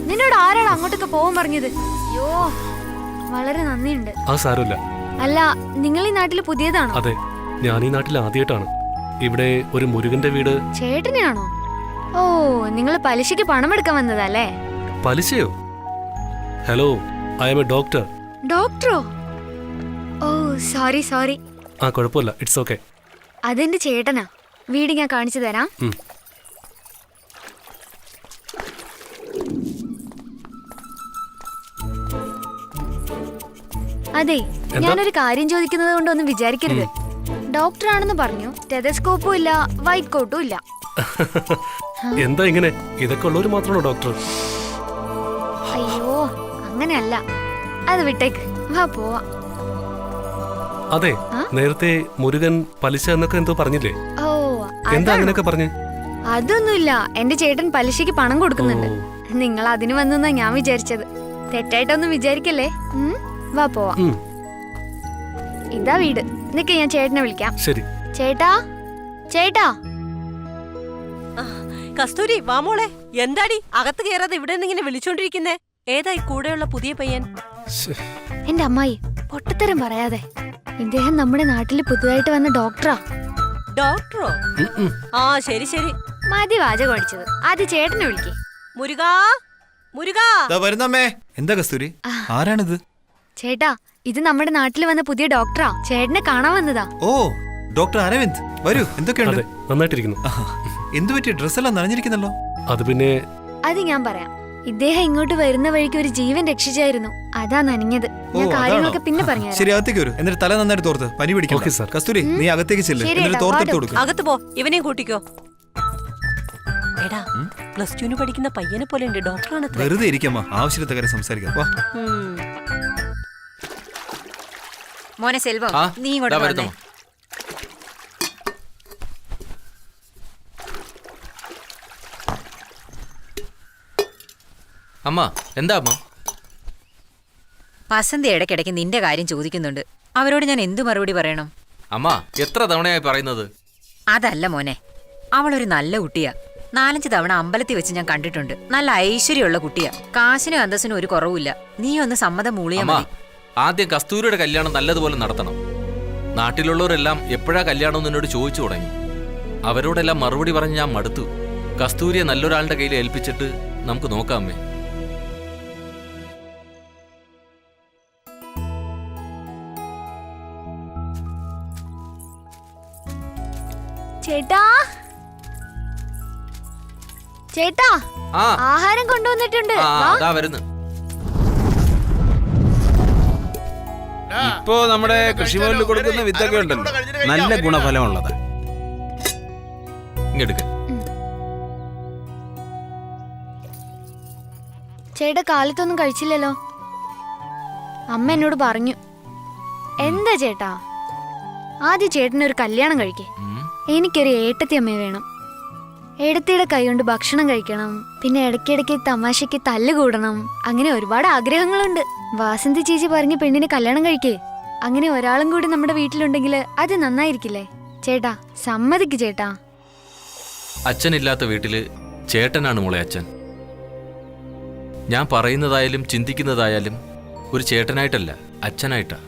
നിന്നോട് ആരാണ് അങ്ങോട്ടൊക്കെ പോവാൻ പറഞ്ഞത്? അയ്യോ വളരെ നന്ദിയുണ്ട്. ആ സാരമില്ല. അല്ല നിങ്ങൾ ഈ നാട്ടിൽ പുതിയതാണോ? അതെ, ഞാൻ ഈ നാട്ടിൽ ആദ്യമായിട്ടാണ്. ഇവിടെ ഒരു മുരുകന്റെ വീട്. ചേട്ടനെയാണോ? ഓ നിങ്ങൾ പലിശക്ക് പണം എടുക്കാൻ വന്നതല്ലേ? പലിശയോ? Hello, I am a doctor. ഡോക്ടറോ? Oh sorry sorry. ആ കുഴപ്പമില്ല, ഇറ്റ്സ് ഓക്കെ. അതെന്റെ ചേട്ടനാ. വീട് ഞാൻ കാണിച്ചു തരാം. അതെ, ഞാനൊരു കാര്യം ചോദിക്കുന്നത് കൊണ്ടൊന്നും വിചാരിക്കരുത്. ഡോക്ടറാണെന്ന് പറഞ്ഞു, ടെലസ്കോപ്പും ഇല്ല, വൈറ്റ് കോട്ടും ഇല്ല. എന്താ ഇങ്ങനെ? ഇതൊക്കെ ഉള്ളവര് മാത്രമാണോ ഡോക്ടർ? അയ്യോ അങ്ങനെയല്ല, അത് വിട്ടേക്ക്, വാ പോവാ. അതെ, നേരത്തെ മുരുകൻ പലിശ എന്നൊക്കെ എന്തോ പറഞ്ഞില്ലേ? ഓ എന്താ അങ്ങനെയൊക്കെ പറഞ്ഞു? അതൊന്നുമില്ല, എന്റെ ചേട്ടൻ പലിശക്ക് പണം കൊടുക്കുന്നുണ്ട്. നിങ്ങൾ അതിന് വന്നെന്നാ ഞാൻ വിചാരിച്ചത്. തെറ്റായിട്ടൊന്നും വിചാരിക്കല്ലേ. വാ പോവാ. ഇതാ വീട്. നിക്ക്, ഞാൻ ചേട്ടനെ വിളിക്കാം. ശരി. ചേട്ടാ, ചേട്ടാ. കസ്തൂരി വാ മോളെ. എന്താടി അകത്ത് കയറാതെ ഇവിടെ നിന്നിങ്ങനെ വിളിച്ചോണ്ടിരിക്കുന്നേ? ഏതായി കൂടെയുള്ള പുതിയ പയ്യൻ? എന്റെ അമ്മായി പൊട്ടത്തരം പറയാതെ. ഇദ്ദേഹം നമ്മുടെ നാട്ടിൽ പുതുതായിട്ട് വന്ന ഡോക്ടറാ. ഡോക്ടറോ? ആ ശരി ശരി. മതി വാചകം അടിച്ചത്. ആദ്യം ചേട്ടനെ വിളിക്കേ. മുരുകാ, മുരുകാ. വരുന്നമ്മേ. എന്താ കസ്തൂരി, ആരാണിത്? ചേട്ടാ, ഇത് നമ്മുടെ നാട്ടിൽ വന്ന പുതിയ ഡോക്ടറാ. ചേട്ടനെ കാണാൻ വന്നതാ. ഓ, ഡോക്ടർ അരവിന്ദ്, വരൂ. എന്തൊക്കെയുണ്ട്? നന്നായിട്ടിരിക്കുന്നു. എന്തു പറ്റി? ഡ്രസ്സെല്ലാം നനഞ്ഞിരിക്കുന്നല്ലോ. അത് പിന്നെ അത് ഞാൻ പറയാം. ഇദ്ദേഹം ഇങ്ങോട്ട് വരുന്ന വഴിക്ക് ഒരു ജീവൻ രക്ഷിച്ചായിരുന്നു, അതാ നനഞ്ഞത്. ഞാൻ കാര്യങ്ങളൊക്കെ പിന്നെ പറഞ്ഞു. ശരി, അകത്തേക്ക് വരൂ. എന്നിട്ട് തല നന്നായിട്ട് തോർത്ത്. പനി പിടിക്കും. കസ്തൂരി, നീ അകത്തേക്ക് ചെല്ല്. എന്നിട്ട് തോർത്തെടുത്ത് കൊടുക്കും. അകത്ത് പോ, ഇവനെയും കൂട്ടിക്കോ. എടാ, +2 പഠിക്കുന്ന പയ്യനെ പോലെ ഉണ്ട്. ഡോക്ടറാണ്. വെറുതെ ഇരിക്കമ്മ, ആവശ്യത്തെ കാര്യം സംസാരിക്കാം. വാ. മോനെ സെൽവം, നീ ഇങ്ങോട്ട് വന്നേ. അമ്മ എന്താ അമ്മ? വസന്തി ഇടയ്ക്കിടയ്ക്ക് നിന്റെ കാര്യം ചോദിക്കുന്നുണ്ട്. അവരോട് ഞാൻ എന്തു മറുപടി പറയണം? അമ്മ എത്ര തവണയായി പറയുന്നത്? അതല്ല മോനെ, അവളൊരു നല്ല കുട്ടിയാ. 4-5 തവണ അമ്പലത്തിൽ വെച്ച് ഞാൻ കണ്ടിട്ടുണ്ട്. നല്ല ഐശ്വര്യമുള്ള കുട്ടിയാ. കാശിനും അന്തസ്സിനും ഒരു കുറവുമില്ല. നീ ഒന്ന് സമ്മതം മൂളിയാ മതി. ആദ്യം കസ്തൂരിയുടെ കല്യാണം നല്ലതുപോലെ നടത്തണം. നാട്ടിലുള്ളവരെല്ലാം എപ്പോഴാ കല്യാണം എന്നോട് ചോദിച്ചു തുടങ്ങി. അവരോടെല്ലാം മറുപടി പറഞ്ഞ് ഞാൻ മടുത്തു. കസ്തൂരിയെ നല്ലൊരാളുടെ കയ്യിൽ ഏൽപ്പിച്ചിട്ട് നമുക്ക് നോക്കാം അമ്മേ. ചേട്ടാ, ചേട്ടാ, ആഹാരം കൊണ്ടുവന്നിട്ടുണ്ട്. വരുന്നു. ഇപ്പോ നമ്മുടെ കൃഷിഭവനിൽ കൊടുക്കുന്ന വിത്തൊക്കെ ഉണ്ടല്ലോ, നല്ല ഗുണഫലമുള്ളത്. ഇങ്ങെടുക്ക. ചേട്ടാ കാലത്തൊന്നും കഴിച്ചില്ലല്ലോ. അമ്മ എന്നോട് പറഞ്ഞു. എന്താ ചേട്ടാ, ആദ്യം ചേട്ടനൊരു കല്യാണം കഴിക്കേ. എനിക്കൊരു ഏട്ടത്തി അമ്മ വേണം. ഏടത്തിയുടെ കൈകൊണ്ട് ഭക്ഷണം കഴിക്കണം, പിന്നെ ഇടയ്ക്കിടയ്ക്ക് തമാശയ്ക്ക് തല്ലുകൂടണം. അങ്ങനെ ഒരുപാട് ആഗ്രഹങ്ങളുണ്ട്. വാസന്തി ചേച്ചി പറഞ്ഞ പെണ്ണിനെ കല്യാണം കഴിക്കേ. അങ്ങനെ ഒരാളും കൂടി നമ്മുടെ വീട്ടിലുണ്ടെങ്കിൽ അത് നന്നായിരിക്കില്ലേ ചേട്ടാ? സമ്മതിക്ക് ചേട്ടാ. അച്ഛനില്ലാത്ത വീട്ടില് ചേട്ടനാണ് മോളെ അച്ഛൻ. ഞാൻ പറയുന്നതായാലും ചിന്തിക്കുന്നതായാലും ഒരു ചേട്ടനായിട്ടല്ല, അച്ഛനായിട്ടാ.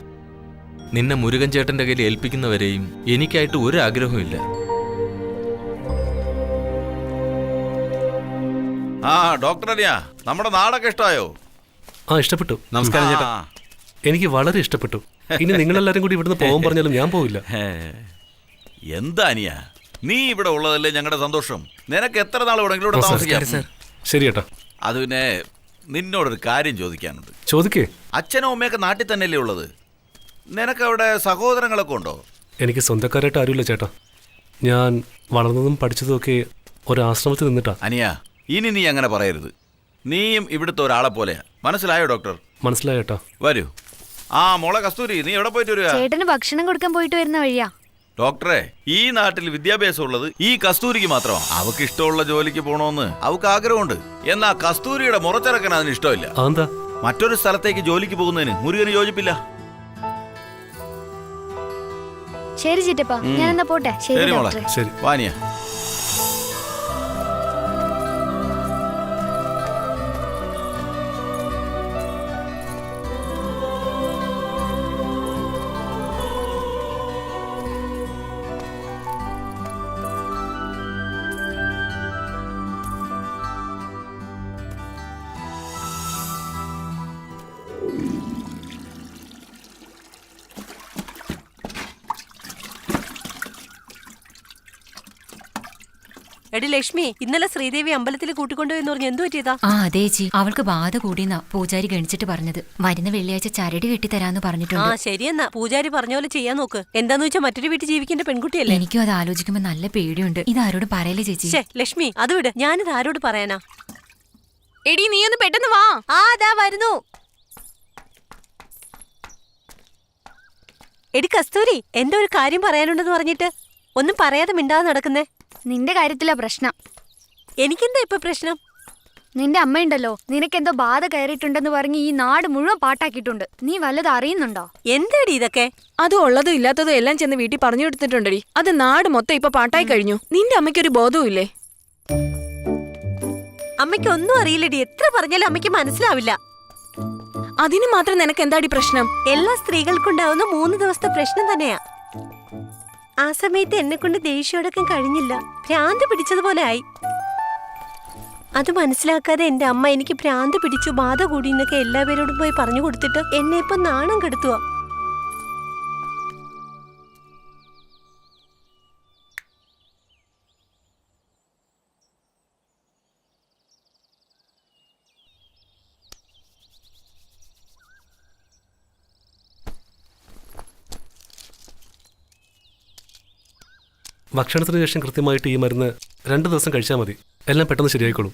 നിന്നെ മുരുകൻ ചേട്ടന്റെ കയ്യിൽ ഏൽപ്പിക്കുന്നവരെയും എനിക്കായിട്ട് ഒരു ആഗ്രഹവും ഇല്ല. ആ ഡോക്ടർ അനിയാ, നമ്മുടെ നാടൊക്കെ ഇഷ്ടമായോ? ആ ഇഷ്ടപ്പെട്ടു. നമസ്കാരം ചേട്ടാ. എനിക്ക് വളരെ ഇഷ്ടപ്പെട്ടു. ഇനി നിങ്ങളെല്ലാരും കൂടി ഇവിടുന്ന് പോകാൻ പറഞ്ഞാലും ഞാൻ പോവില്ല. എന്താ അനിയാ, നീ ഇവിടെ ഉള്ളതല്ലേ ഞങ്ങളുടെ സന്തോഷം. നിനക്ക് എത്ര നാൾ വേണമെങ്കിലും ഇവിടെ താമസിക്കാം. ശരി ചേട്ടാ. അത് പിന്നെ നിന്നോടൊരു കാര്യം ചോദിക്കാനുണ്ട്. ചോദിക്കേ. അച്ഛനും അമ്മയൊക്കെ നാട്ടിൽ തന്നെയല്ലേ ഉള്ളത്? നിനക്ക് അവിടെ സഹോദരങ്ങളൊക്കെ ഉണ്ടോ? എനിക്ക് സ്വന്തക്കാരായിട്ട് ആരുമില്ല ചേട്ടാ. ഞാൻ വളർന്നതും പഠിച്ചതും ഒക്കെ ഒരാശ്രമത്തിൽ നിന്നിട്ടാ. അനിയാ, ഇനി നീ അങ്ങനെ പറയരുത്. നീയും ഇവിടുത്തെ ഒരാളെ പോലെയാ. മനസ്സിലായോ ഡോക്ടർ? മനസ്സിലായോ ചേട്ടാ. വരൂ. ആ മോളെ കസ്തൂരി, നീ എവിടെ പോയിട്ട് വരിക? ചേട്ടന് ഭക്ഷണം കൊടുക്കാൻ പോയിട്ട് വരുന്ന വഴിയാ. ഡോക്ടറെ, ഈ നാട്ടിൽ വിദ്യാഭ്യാസം ഉള്ളത് ഈ കസ്തൂരിക്ക് മാത്രമാണ്. അവക്ക് ഇഷ്ടമുള്ള ജോലിക്ക് പോകണമെന്ന് അവക്ക് ആഗ്രഹമുണ്ട്. എന്നാ കസ്തൂരിയുടെ മുറച്ചിറക്കാൻ അതിന് ഇഷ്ടമില്ല. അതെന്താ? മറ്റൊരു സ്ഥലത്തേക്ക് ജോലിക്ക് പോകുന്നതിന് മുരുകന് യോജിപ്പില്ല. ശരി ചിറ്റപ്പ, ഞാൻ എന്നാ പോട്ടെ. ശരി മോളെ. ശരി വാനിയ. എടി ലക്ഷ്മി, ഇന്നലെ ശ്രീദേവി അമ്പലത്തിൽ കൂട്ടിക്കൊണ്ടുപോയെന്ന് പറഞ്ഞ് എന്തു പറ്റിയതാ? ആ അതെ ചേച്ചി, അവൾക്ക് ബാധ കൂടിയെന്നാ പൂജാരി ഗണിച്ചിട്ട് പറഞ്ഞത്. വരുന്ന വെള്ളിയാഴ്ച ചരട് കെട്ടിത്തരാന്ന് ആ പറഞ്ഞിട്ടുണ്ട്. ശരിയെന്നാ, പൂജാരി പറഞ്ഞ പോലെ ചെയ്യാൻ നോക്ക്. എന്താന്ന് വെച്ചാൽ മറ്റൊരു വീട്ടിൽ ജീവിക്കേണ്ട പെൺകുട്ടിയല്ലേ. എനിക്കും അത് ആലോചിക്കുമ്പോ നല്ല പേടിയുണ്ട്. ഇതാരോട് പറയല്ലേ ചേച്ചി? ലക്ഷ്മി, അത് വിട്. ഞാനിത് ആരോട് പറയാനാ? എടി നീ ഒന്ന് പെട്ടെന്ന് വാ. ആ അതാ വരുന്നു. എടി കസ്തൂരി, എന്റെ ഒരു കാര്യം പറയാനുണ്ടെന്ന് പറഞ്ഞിട്ട് ഒന്നും പറയാതെ മിണ്ടാതെ നടക്കുന്നേ. നിന്റെ കാര്യത്തിലാ പ്രശ്നം. എനിക്കെന്താ ഇപ്പൊ പ്രശ്നം? നിന്റെ അമ്മയുണ്ടല്ലോ, നിനക്കെന്തോ ബാധ കയറിയിട്ടുണ്ടെന്ന് പറഞ്ഞ് ഈ നാട് മുഴുവൻ പാട്ടാക്കിയിട്ടുണ്ട്. നീ വല്ലതും അറിയുന്നുണ്ടോ? എന്താടി ഇതൊക്കെ? അത് ഉള്ളതും ഇല്ലാത്തതും എല്ലാം ചെന്ന് വീട്ടിൽ പറഞ്ഞു കൊടുത്തിട്ടുണ്ടടി. അത് നാട് മൊത്തം ഇപ്പൊ പാട്ടായി കഴിഞ്ഞു. നിന്റെ അമ്മയ്ക്കൊരു ബോധവും ഇല്ലേ? അമ്മയ്ക്ക് ഒന്നും അറിയില്ലടി. എത്ര പറഞ്ഞാലും അമ്മയ്ക്ക് മനസ്സിലാവില്ല. അതിന് മാത്രം നിനക്ക് എന്താടി പ്രശ്നം? എല്ലാ സ്ത്രീകൾക്കുണ്ടാവുന്ന 3 ദിവസത്തെ പ്രശ്നം തന്നെയാ. ആ സമയത്ത് എന്നെ കൊണ്ട് ദേഷ്യമടക്കം കഴിഞ്ഞില്ല. ഭ്രാന്ത് പിടിച്ചതുപോലെ ആയി. അത് മനസ്സിലാക്കാതെ എന്റെ അമ്മ എനിക്ക് ഭ്രാന്ത് പിടിച്ചു, ബാധ കൂടി എന്നൊക്കെ എല്ലാവരോടും പോയി പറഞ്ഞു കൊടുത്തിട്ട് എന്നെ ഇപ്പൊ നാണം കെടുത്തുക. ഭക്ഷണത്തിന് ശേഷം കൃത്യമായിട്ട് ഈ മരുന്ന് 2 ദിവസം കഴിച്ചാൽ മതി. എല്ലാം പെട്ടെന്ന് ശരിയായിക്കോളും.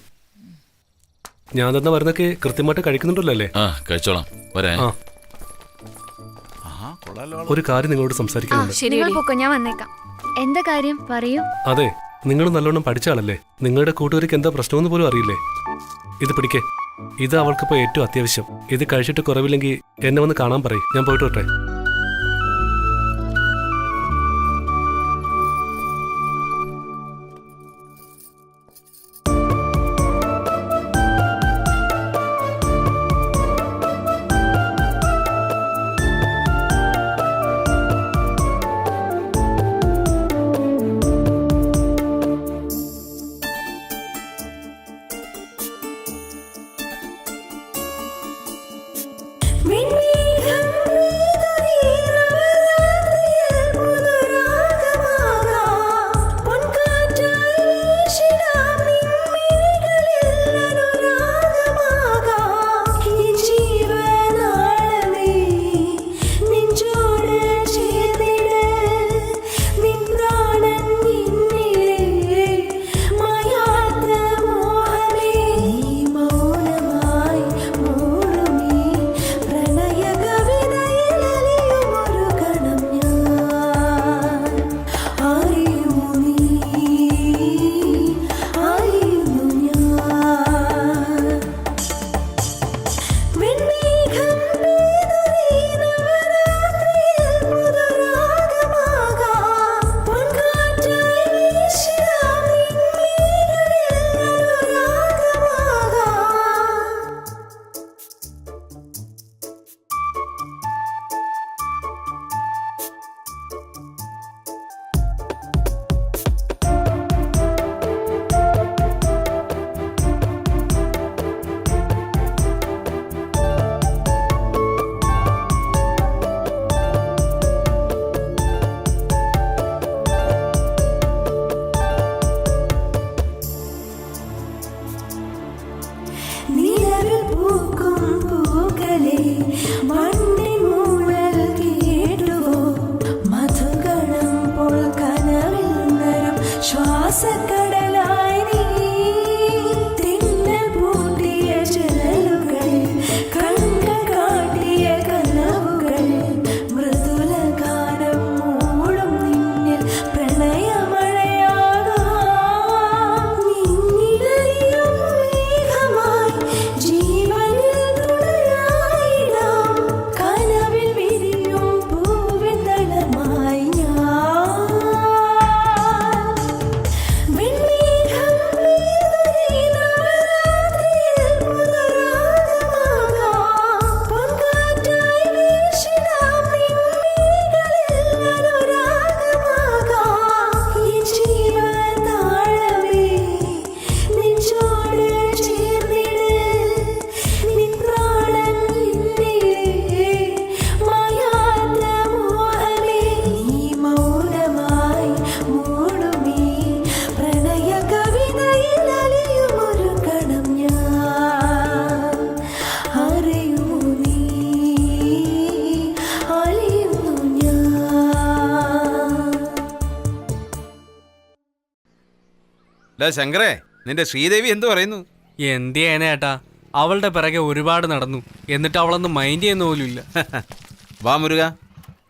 ഞാൻ തന്ന മരുന്നൊക്കെ കൃത്യമായിട്ട് കഴിക്കുന്നുണ്ടല്ലോ അല്ലേ? കഴിച്ചോളാം. ഒരു കാര്യം നിങ്ങളോട് സംസാരിക്കാനുണ്ട്. നിങ്ങൾ പൊക്കോ, ഞാൻ വന്നേക്കാം. എന്താ കാര്യം പറയൂ. അതെ, നിങ്ങൾ നല്ലോണം പഠിച്ച ആളല്ലേ. നിങ്ങളുടെ കൂട്ടുകാർക്ക് എന്താ പ്രശ്നമെന്ന് പോലും അറിയില്ലേ. ഇത് പിടിക്കേ. ഇത് അവൾക്കിപ്പോ ഏറ്റവും അത്യാവശ്യം. ഇത് കഴിച്ചിട്ട് കുറവില്ലെങ്കിൽ എന്നെ വന്ന് കാണാൻ പറയും. ഞാൻ പോയിട്ട് വരട്ടെ. When we come ശങ്കരേ, നിന്റെ ശ്രീദേവി എന്തു പറയുന്നു? എന്ത് ചെയ്യാനാ ഏട്ടാ, അവളുടെ പിറകെ ഒരുപാട് നടന്നു, എന്നിട്ട് അവളൊന്നും മൈൻഡ് ചെയ്യുന്ന പോലും ഇല്ല. വാ മുരുക.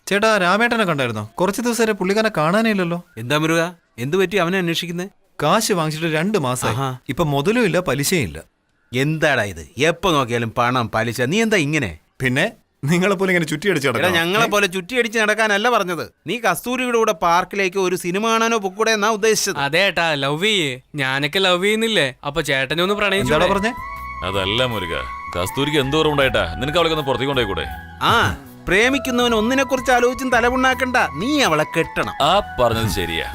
ചേട്ടാ, രാമേട്ടനെ കണ്ടായിരുന്നോ? കുറച്ച് ദിവസം വരെ പുള്ളിക്കാരനെ കാണാനേ ഇല്ലല്ലോ. എന്താ മുരുക, എന്തു പറ്റി അവനെ അന്വേഷിക്കുന്നേ? കാശ് വാങ്ങിച്ചിട്ട് 2 മാസമായി. ഇപ്പൊ മുതലും ഇല്ല, പലിശയും ഇല്ല. എന്താടാ ഇത്? എപ്പോ നോക്കിയാലും പണം, പലിശ. നീ എന്താ ഇങ്ങനെ? പിന്നെ നിങ്ങളെ പോലെ ഇങ്ങനെ ചുറ്റിയടിച്ച് എടാ, ഞങ്ങളെ പോലെ ചുറ്റിയടിച്ച് നടക്കാനല്ല പറഞ്ഞത്. നീ കസ്തൂരിയുടെ കൂടെ പാർക്കിലേക്ക് ഒരു സിനിമ കാണാനോ പൊക്കൂടെ എന്നാ ഉദ്ദേശിച്ചത്. അതെ ഏട്ടാ, ലവ് ചെയ്യേ. ഞാനൊക്കെ ലവ് ചെയ്യുന്നില്ലേ? അപ്പൊ ചേട്ടനെ ഒന്ന് പ്രണയിച്ചോടാ പറഞ്ഞേ. അതല്ല മുരുക, കസ്തൂരിക്ക് എന്തോരം ഉണ്ടായിട്ടാ, നിനക്ക് അവളെ ഒന്ന് പുറത്തേക്ക് കൊണ്ടുപോയിക്കൂടെ? ആ, പ്രേമിക്കുന്നവൻ ഒന്നിനെ കുറിച്ച് ആലോചിച്ചും തലപുണ്ണാക്കണ്ട. നീ അവളെ കെട്ടണം. ആ പറഞ്ഞത് ശരിയാ.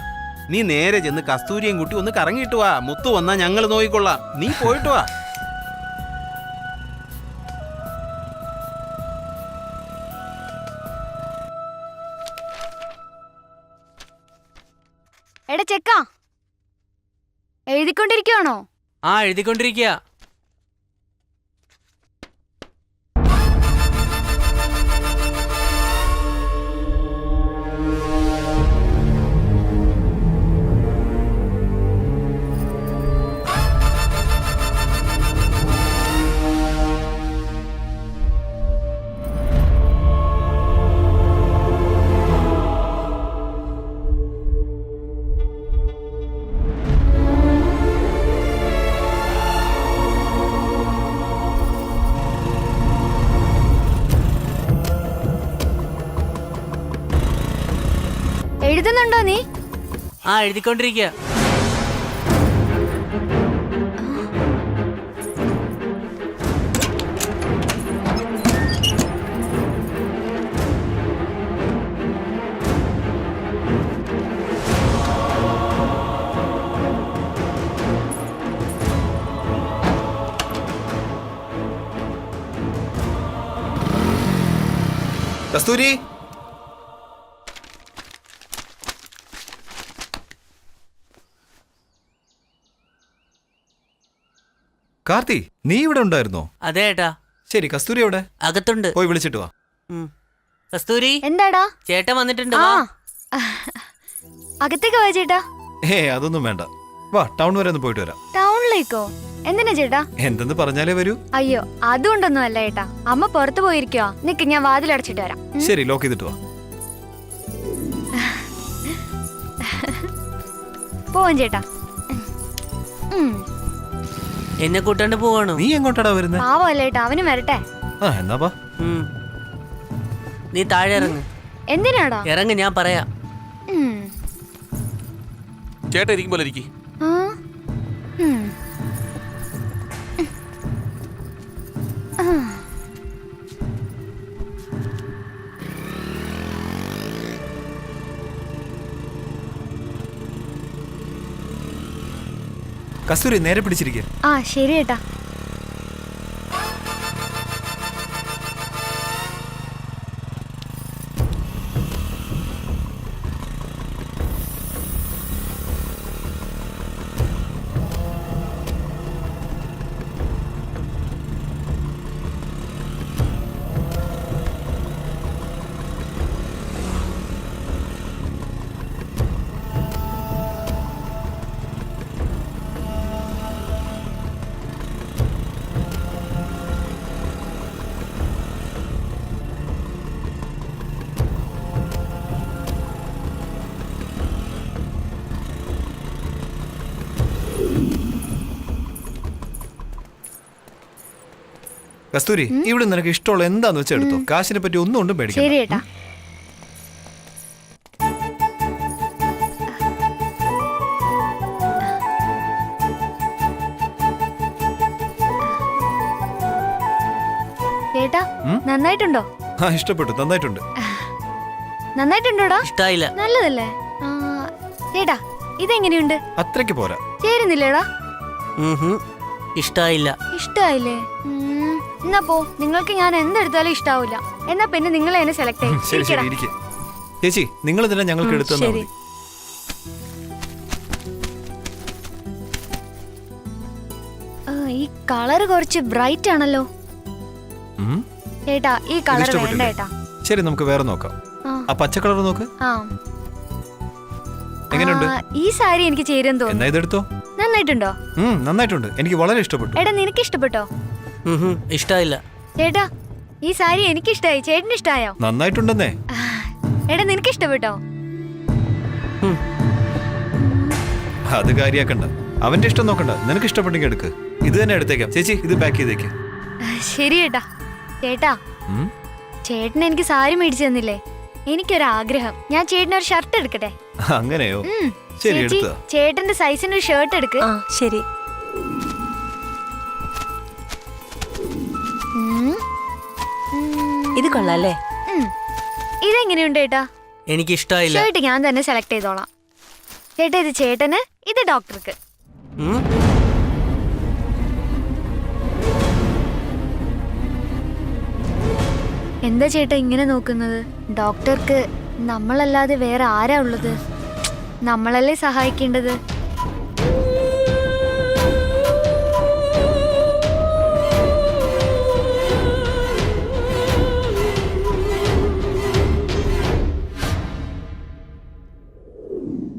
നീ നേരെ ചെന്ന് കസ്തൂരിയും കുട്ടി ഒന്ന് കറങ്ങിയിട്ട് വാ. മുത്തു വന്നാ ഞങ്ങൾ നോക്കിക്കൊള്ളാം. നീ പോയിട്ട് വാ. എടാ ചെക്ക, എഴുതിക്കൊണ്ടിരിക്കുവാണോ? ആ, എഴുതിക്കൊണ്ടിരിക്കുക. എഴുതുന്നുണ്ടോ നീ? ആ, എഴുതിക്കൊണ്ടിരിക്കുക. കസ്തൂരി, കാർത്തി, നീ ഇവിടെ ഉണ്ടായിരുന്നോ? അതെ ഏട്ടാ. ശരി, കസ്തൂരി എവിടെ? അകത്തുണ്ട്. പോയി വിളിച്ചിട്ട് വാ. കസ്തൂരി, എന്താടാ? ചേട്ടൻ വന്നിട്ടുണ്ട്. അകത്തേക്ക് വാ ചേട്ടാ. അതൊന്നും വേണ്ട. വാ, ടൗൺ വരെ ഒന്ന് പോയിട്ട് വരാം. ടൗണിലേക്കോ? എന്തിനാ ചേട്ടാ? എന്തെന്ന് പറഞ്ഞാലേ വരൂ. അയ്യോ, അതുകൊണ്ടൊന്നും അല്ല ഏട്ടാ. അമ്മ പുറത്തു പോയിരിക്കുവാ. നിക്ക്, ഞാൻ വാതിലടച്ചിട്ട് വരാം. ശരി, ലോക്ക് ചെയ്തിട്ട് വാ. പോവാൻ ചേട്ടാ. എന്നെ കൂട്ടാണ്ട് പോവാണോ? നീ എങ്ങോട്ടാടാ വരുന്നത്? പാവല്ലേ ഏട്ടാ, അവനും വരട്ടെ. എന്നാ വാ. നീ താഴെ ഇറങ്ങ്. എന്തിനാടാ? ഇറങ്ങ്, ഞാൻ പറയാം. ചേട്ടാ ഇരിക്കും പോലെ ഇരിക്കും. കസ്തൂരി, നേരെ പിടിച്ചിരിക്കുക. ആ ശരി ഏട്ടാ. കസ്തൂരി, ഇവിടെ നിനക്ക് ഇഷ്ടമുള്ള എന്താന്ന് വെച്ചാൽ എടുത്തോ. കാശിനെ പറ്റി ഒന്നും കൊണ്ടും പേടിക്കണം. ശരി ഏട്ടാ. ചേട്ടാ, നന്നായിട്ടുണ്ടോ? ആ, ഇഷ്ടപ്പെട്ടു, നന്നായിട്ടുണ്ട്. നന്നായിട്ടുണ്ടോടാ? ഇഷ്ടായില്ല. നല്ലതല്ലേ? ചേട്ടാ, ഇതെങ്ങനെയുണ്ട്? അത്രയ്ക്ക് പോരാ. ചേരുന്നില്ലേടാ? ഇഷ്ടായില്ല. ഇഷ്ടായില്ലേ? എന്നാ പോ, നിങ്ങൾക്ക് ഞാൻ എന്തെടുത്താലും ഇഷ്ടാവില്ല. എന്നാ പിന്നെ നിങ്ങൾ എന്നെ സെലക്ട് ശരി ശരി, ഇരിക്കെ. ചേച്ചി, നിങ്ങൾ ഇതിനെ ഞങ്ങൾക്ക് എടുത്തു തന്നാ മതി. ഈ കളറ് കുറച്ച് ബ്രൈറ്റ് ആണല്ലോ. ചേട്ടാ, ഈ കളർ വേണ്ട ഏട്ടാ. ശരി, നമുക്ക് വേറെ നോക്കാം. ആ പച്ച കളർ നോക്ക്. ആ, എങ്ങനെയുണ്ട്? ഈ സാരി എനിക്ക് ചേരുമെന്ന് തോന്നുന്നു. എന്നാ ഇതെടുത്തോ. നന്നായിട്ടുണ്ടോ? നന്നായിട്ടുണ്ട്, എനിക്ക് വളരെ ഇഷ്ടപ്പെട്ടു. എടാ നിനക്ക് ഇഷ്ടപ്പെട്ടോ? ഇഷ്ടായില്ല. ചേട്ടാ ഈ സാരി എനിക്ക് ഇഷ്ടായി, ചേട്ടന് ഇഷ്ടായോ? നന്നായിട്ടുണ്ടെന്നേ. എടാ നിനക്ക് ഇഷ്ടപ്പെട്ടോ? അത് കാര്യാക്കണ്ട, അവന്റെ ഇഷ്ടം നോക്കണ്ട. നിനക്ക് ഇഷ്ടപ്പെട്ടെങ്കിൽ എടുക്ക്. ഇത് തന്നെ എടുത്തേക്കാം. ചേച്ചി ഇത് പാക്ക് ചെയ്തേക്ക്. ശരി ചേട്ടാ. ചേട്ടാ ചേട്ടൻ എനിക്ക് സാരി മേടിച്ചു തന്നില്ലേ? എനിക്കൊരാഗ്രഹം, ഞാൻ ചേട്ടനൊരു ഷർട്ട് എടുക്കട്ടെ? അങ്ങനെയോ? ശരി, ചേച്ചി എടുത്തോ. ചേട്ടന്റെ സൈസിന് ഒരു ഷർട്ട് എടുക്ക്. ശരി. ഇത് കൊള്ളാല്ലേ? ഇതെങ്ങനെയുണ്ട് ചേട്ടാ? എനിക്ക് ഇഷ്ടായില്ല. ഷർട്ട് ഞാൻ തന്നെ സെലക്ട് ചെയ്തോളാം. ചേട്ടാ ഇത് ചേട്ടന്, ഇത് ഡോക്ടർക്ക്. എന്താ ചേട്ടാ ഇങ്ങനെ നോക്കുന്നത്? ഡോക്ടർക്ക് നമ്മളല്ലാതെ വേറെ ആരാ ഉള്ളത്? നമ്മളല്ലേ സഹായിക്കേണ്ടത്.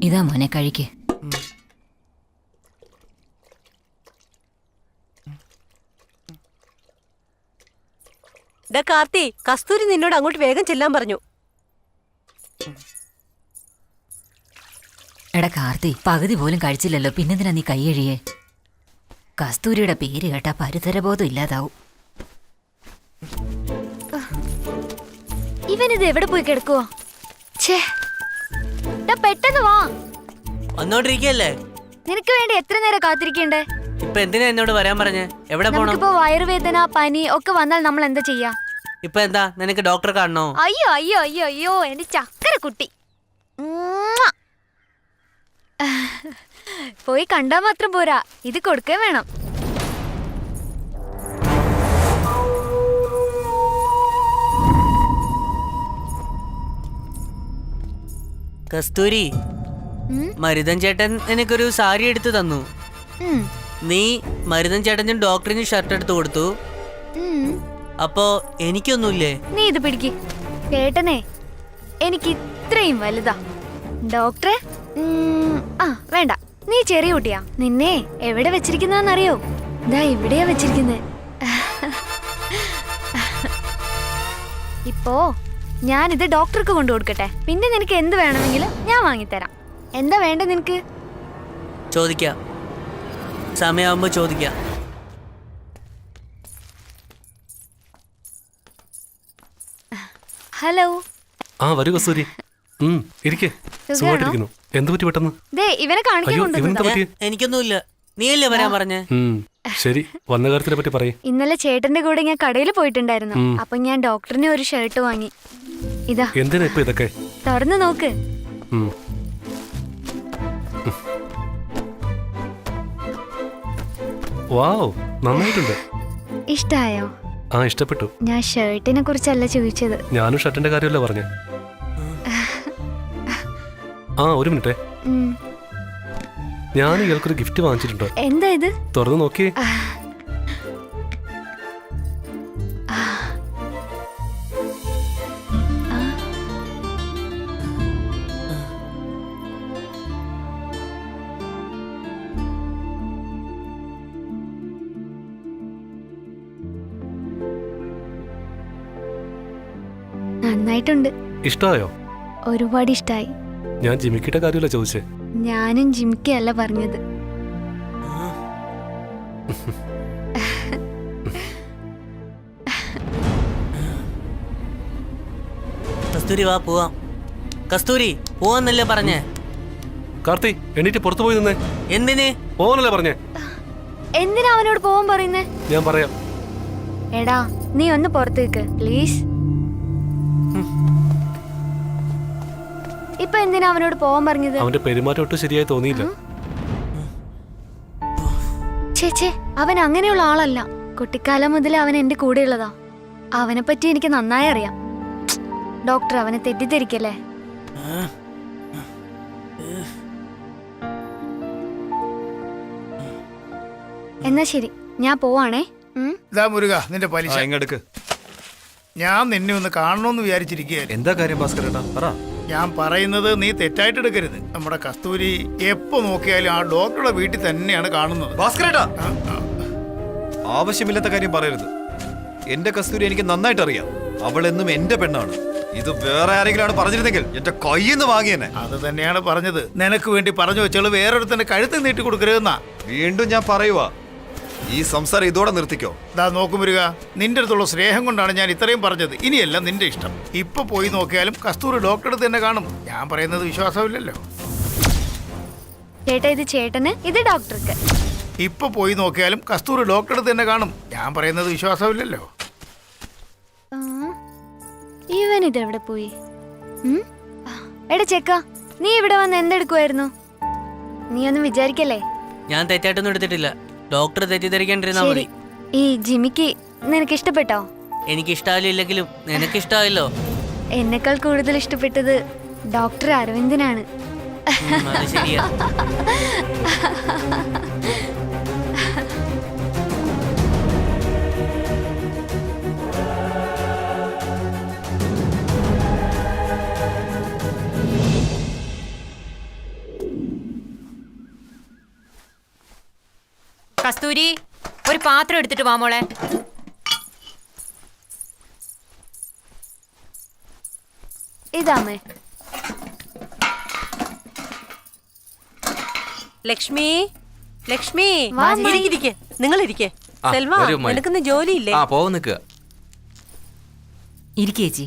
ഇതാ മോനെ കഴിക്ക്. കാർത്തി, കസ്തൂരി നിന്നോട് അങ്ങോട്ട് വേഗം ചെല്ലാൻ പറഞ്ഞു. എടാ കാർത്തി, പകുതി പോലും കഴിച്ചില്ലല്ലോ, പിന്നെന്തിനാ നീ കൈയഴിയേ? കസ്തൂരിയുടെ പേര് കേട്ടാ പരിസരബോധം ഇല്ലാതാവും. ഇവനിത് എവിടെ പോയി കിടക്കുവോ? പെട്ടെന്ന് വാ. വന്നോണ്ടിരിക്കല്ലേ? നിനക്ക് വേണ്ടി എത്ര നേരം കാത്തിരിക്കണ്ടേ? ഇപ്പൊ എന്തിനാ എന്നോട് വരാൻ പറഞ്ഞേ? എവിടെ പോണം? നമുക്കിപ്പോ വയറുവേദന, പനി ഒക്കെ വന്നാൽ നമ്മൾ എന്താ ചെയ്യാ? ഇപ്പൊ എന്താ, നിനക്ക് ഡോക്ടറെ കാണണോ? അയ്യോ അയ്യോ അയ്യോ അയ്യോ, എന്റെ ചക്കര കുട്ടി. പോയി കണ്ടാ മാത്രം പോരാ, ഇത് കൊടുക്കേ വേണം. കസ്തൂരി, മരുതൻ ചേട്ടൻ എനിക്കൊരു സാരി എടുത്തു തന്നു. നീ മരുതൻ ചേട്ടനും ഡോക്ടറിനും ഷർട്ട് എടുത്തു കൊടുത്തു. അപ്പോ എനിക്കൊന്നുമില്ലേ? നീ ഇത് പിടിക്ക്. ചേട്ടനെ എനിക്ക് ഇത്രയും വലുതാ. ഡോക്ടറെ വേണ്ട, നീ ചെറിയ കുട്ടിയാ. നിന്നെ എവിടെ വെച്ചിരിക്കുന്നറിയോ? ദാ ഇവിടെയാ വെച്ചിരിക്കുന്നേ. ഇപ്പോ ഞാനിത് ഡോക്ടർക്ക് കൊണ്ടു കൊടുക്കട്ടെ? പിന്നെ നിനക്ക് എന്ത് വേണമെങ്കിലും ഞാൻ വാങ്ങിത്തരാം. എന്താ വേണ്ട നിനക്ക്? ചോദിക്കാം, സമയമാകുമ്പോ ചോദിക്കാം. ഹലോ. വരൂ കസ്തൂരി. ഇരിക്കേ. സുഖമായിട്ടിരിക്കുന്നു. എന്ത് പറ്റി പെട്ടെന്ന്? ഇവനെ കാണിക്കാൻ. എനിക്കൊന്നുമില്ല, നീയല്ലേ വരാൻ പറഞ്ഞേ? ശരി, വന്ന കാര്യത്തിനെ പറ്റി പറയും. ഇന്നലെ ചേട്ടന്റെ കൂടെ ഞാൻ കടയിൽ പോയിട്ടുണ്ടായിരുന്നു. അപ്പൊ ഞാൻ ഡോക്ടറിന് ഒരു ഷർട്ട് വാങ്ങി. ഇതാ. എന്തിനാ ഇപ്പൊ ഇതൊക്കെ? തുറന്നു നോക്ക്. വാവ്, നന്നായിട്ടുണ്ട്. ഇഷ്ടായോ? ഇഷ്ടപ്പെട്ടു. ഞാൻ ഷർട്ടിനെ കുറിച്ചല്ല ചോദിച്ചത്. ഞാനും ഷർട്ടിന്റെ കാര്യമല്ല പറഞ്ഞേ. ഒരു മിനിറ്റേ, ഞാൻ ഇയാൾക്കൊരു ഗിഫ്റ്റ് വാങ്ങിച്ചിട്ടുണ്ട്. എന്താ ഇത്? തുറന്നു നോക്കിയേ. നന്നായിട്ടുണ്ട്. ഇഷ്ടമായോ? ഒരുപാട് ഇഷ്ടായി. ഞാൻ ജിമിക്കിയുടെ കാര്യമല്ല ചോദിച്ചേ. ഞാനും ജിമിക്കല്ല പറഞ്ഞത്. കസ്തൂരി വാ പോവാം. കസ്തൂരി പോവാന്നല്ലേ പറഞ്ഞേ? കാർത്തി, എണീറ്റ് പുറത്തു പോയി നിന്നേ. എന്തിന്? പോവാനല്ലേ പറഞ്ഞേ? എന്തിനാ അവനോട് പോവാൻ പറയുന്നേ? ഞാൻ പറയാം. എടാ നീ ഒന്ന് പുറത്തേക്ക് പ്ലീസ്. ഇപ്പൊ എന്തിനാ അവനോട് പോവാൻ പറഞ്ഞത്? അവന്റെ പെരുമാറ്റം ഒട്ടും ശരിയായി തോന്നിയില്ല. ചേച്ചേ, അവൻ അങ്ങനെയുള്ള ആളല്ല. കുട്ടിക്കാലം മുതൽ അവൻ എന്റെ കൂടെയുള്ളതാ. അവനെ പറ്റി എനിക്ക് നന്നായി അറിയാം. ഡോക്ടർ അവനെ തെറ്റിദ്ധരിക്കല്ലേ? എന്നാ ശരി, ഞാൻ പോവാണേ. മുരുക, നിന്റെ പലിശ. ഞാൻ നിന്നെ ഒന്ന് കാണണമെന്ന് വിചാരിച്ചിരിക്കുകയായിരുന്നു. എന്താ കാര്യം ഭാസ്കരേട്ടാ പറ. ഞാൻ പറയുന്നത് നീ തെറ്റായിട്ട് എടുക്കരുത്. നമ്മുടെ കസ്തൂരി എപ്പോ നോക്കിയാലും ആ ഡോക്ടറുടെ വീട്ടിൽ തന്നെയാണ് കാണുന്നത്. ഭാസ്കരേട്ടാ ആവശ്യമില്ലാത്ത കാര്യം പറയരുത്. എന്റെ കസ്തൂരി എനിക്ക് നന്നായിട്ട് അറിയാം. അവൾ എന്നും എന്റെ പെണ്ണാണ്. ഇത് വേറെ ആരെങ്കിലും പറഞ്ഞിരുന്നെങ്കിൽ എന്റെ കയ്യിൽ നിന്ന് വാങ്ങിയെന്നെ. അത് തന്നെയാണ് പറഞ്ഞത്. നിനക്ക് വേണ്ടി പറഞ്ഞു വെച്ചാൽ വേറൊരുത്തന്റെ കഴുത്ത് നീട്ടി കൊടുക്കരുതെന്നാ. വീണ്ടും ഞാൻ പറയുവാ, ഈ സംസാരം ഇതോടെ നിർത്തിക്കോ. ദാ നോക്കും വരിക, നിന്റെ അടുത്തുള്ള സ്നേഹം കൊണ്ടാണ് ഞാൻ ഇത്രയും പറഞ്ഞത്. ഇനിയല്ല നിന്റെ ഇഷ്ടം. ഇപ്പൊ പോയി നോക്കിയാലും കസ്തൂരി ഡോക്ടറെ തന്നെ കാണും. ഞാൻ പറയുന്നത് വിശ്വാസമില്ലല്ലോ. ചേട്ടാ ഇത് ചേട്ടന്, ഇത് ഡോക്ടർക്ക്. ഇപ്പൊ പോയി നോക്കിയാലും കസ്തൂരി ഡോക്ടറെ തന്നെ കാണും. ഞാൻ പറയുന്നത് വിശ്വാസമില്ലല്ലോ. ഇവൻ ഇതെവിടെ പോയി? എടാ ചെക്ക, നീ ഇവിടെ വന്ന് എന്തെടുക്കുമായിരുന്നു? നീ ഒന്നും വിചാരിക്കല്ലേ? ഞാൻ തെറ്റായിട്ടൊന്നും എടുത്തിട്ടില്ല. ഡോക്ടർ തെറ്റിദ്ധരിക്കാണ്ടിരുന്നാ ശരി, മതി. ഈ ജിമിക്ക് നിനക്ക് ഇഷ്ടപ്പെട്ടോ? എനിക്ക് ഇഷ്ടമായില്ലെങ്കിലും നിനക്ക് ഇഷ്ടമായല്ലോ. എന്നെക്കാൾ കൂടുതൽ ഇഷ്ടപ്പെട്ടത് ഡോക്ടർ അരവിന്ദനാണ്. അത് ശരിയാ. കസ്തൂരി, ഒരു പാത്രം എടുത്തിട്ട് വാ മോളെ. ഇതാമേ. ലക്ഷ്മി, ലക്ഷ്മി, വാ, അമ്മേ. ഇരിക്കെ, നിങ്ങൾ ഇരിക്കെ. സെൽവ, നിനക്കിന്ന് ജോലിയില്ലേ? ഇരിക്കേച്ചി.